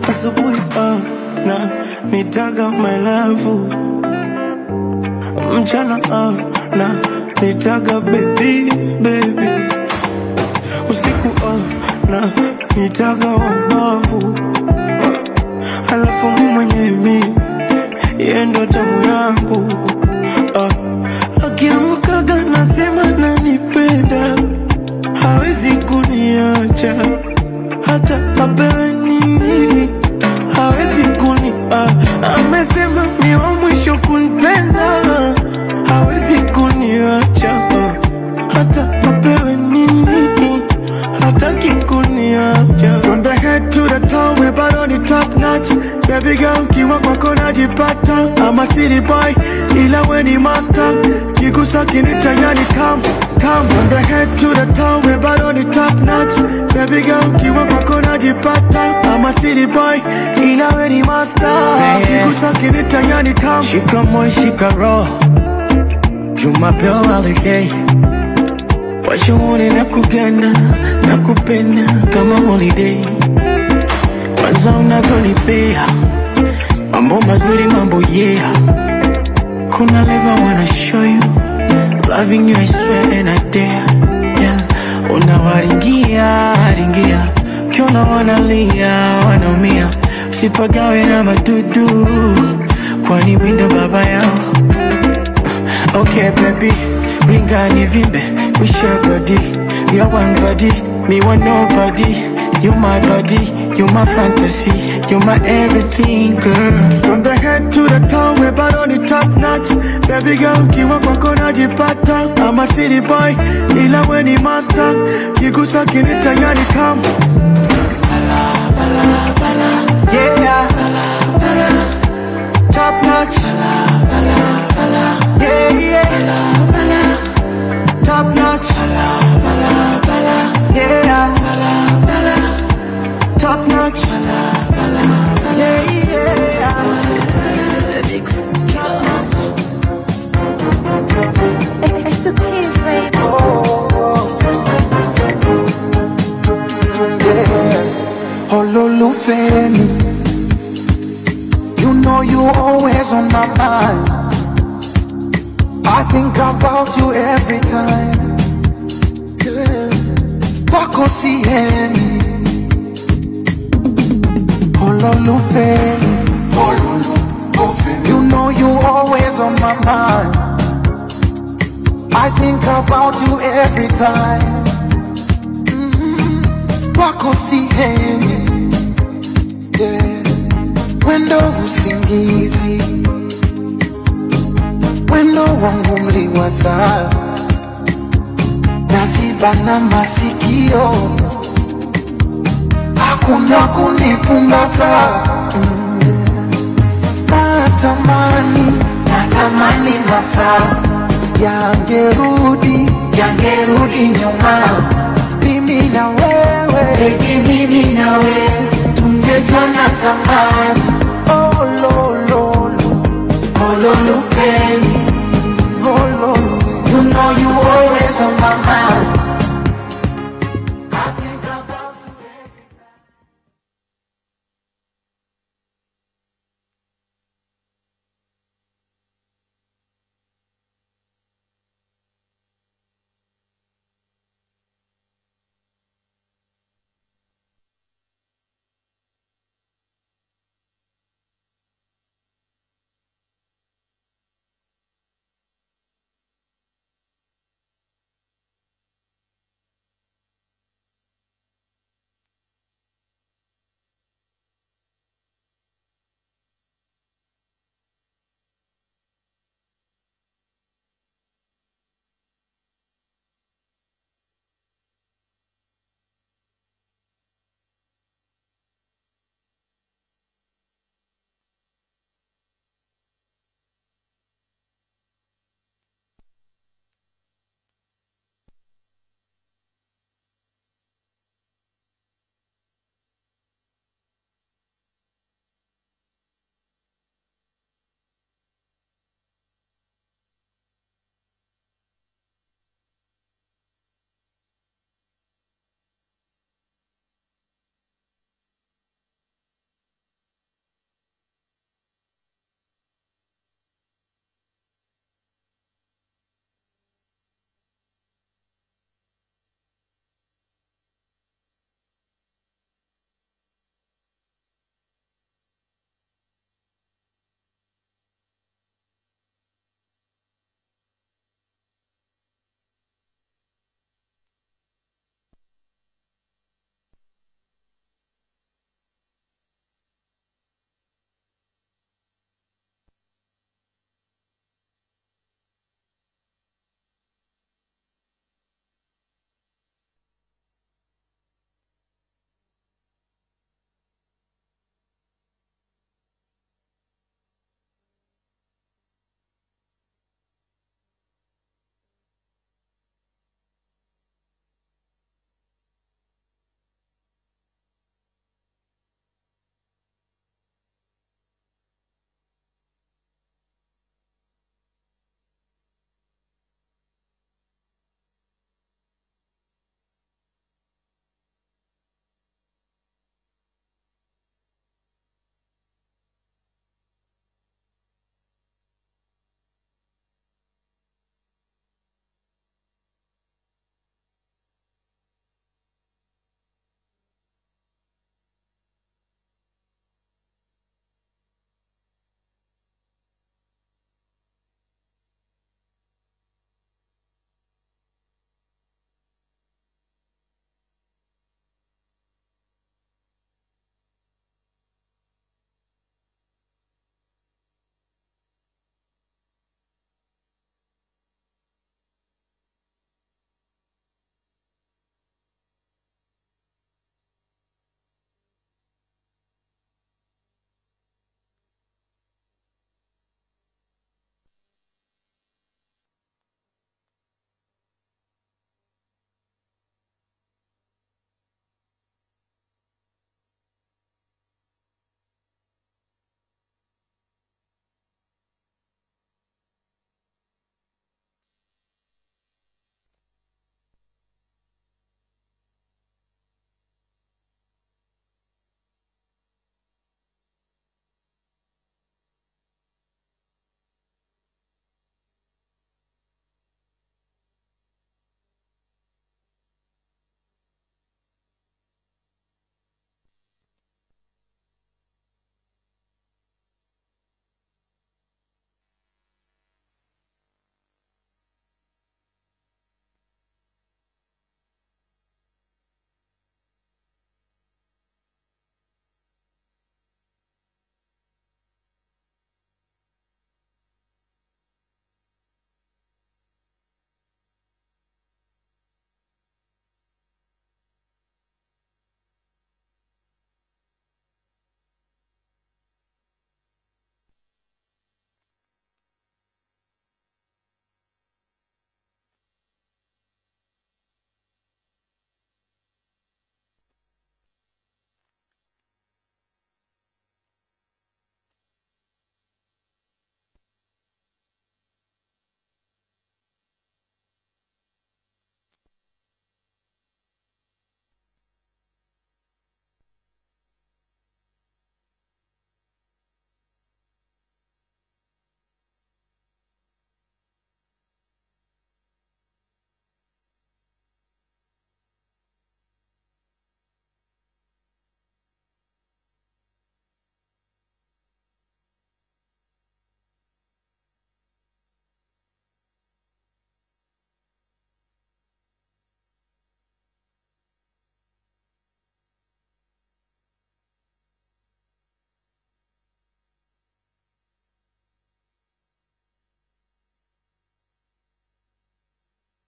Asubuhi na nitaga my love, mchana na nitaga baby baby, usiku na nitaga wabavu, halafu mwenye mimi yeye ndo tamu yangu. Akiamkaga nasema nanipenda, hawezi kuniacha hata apewe nini, hawezi kuni amesema ni wa mwisho kunipenda, hawezi kuniacha hata apewe nini, hataki kuniacha. From the head to the toe we bado ni top notch, baby girl kiwa kwako najipata. I'm a city boy ila we ni master, kigusa kinita yani come. From the head to the toe we bado ni top notch, baby girl kiwa kwako najipata. I'm a city boy ila we ni master, kigusa kinita yani come. Shika moyo shika roho, Jumapili holiday, washauri na kuganda na kupenda kama holiday. Kwanza unavyonipea mambo mazuri mambo yeah, kuna level wanna show you, loving you I swear and I dare yeah. Unawaringia ringia, kiona wanalia wanaumia, sipagawe na madudu kwani mindo baba yao. Okay baby, ringa ni vimbe, we share body, we are one body, me want nobody. You my body, you my fantasy, you my everything girl. From the head to the toe we bado ni top notch, baby girl kiwa kwako najipata. I'm a city boy ila we ni master, kigusa kinita yani come. Bala bala bala yeah, bala bala top notch, bala bala bala yeah yeah, bala bala top notch, bala bala bala yeah, bala bala top notch, bala bala yeah yeah. It's the kids, baby. Ololufemi, you know you always on my mind. I think about you every time. Wako sieni, Ololufemi, you know you always on my mind. I think about you every time. Wako sieni, yeah. Wendo usingizi, wendo wangu mliwaza, naziba na masikio, hakuna kunipumbaza. Natamani masaa yangerudi nyuma, mimi na wewe, tungejua na zamani.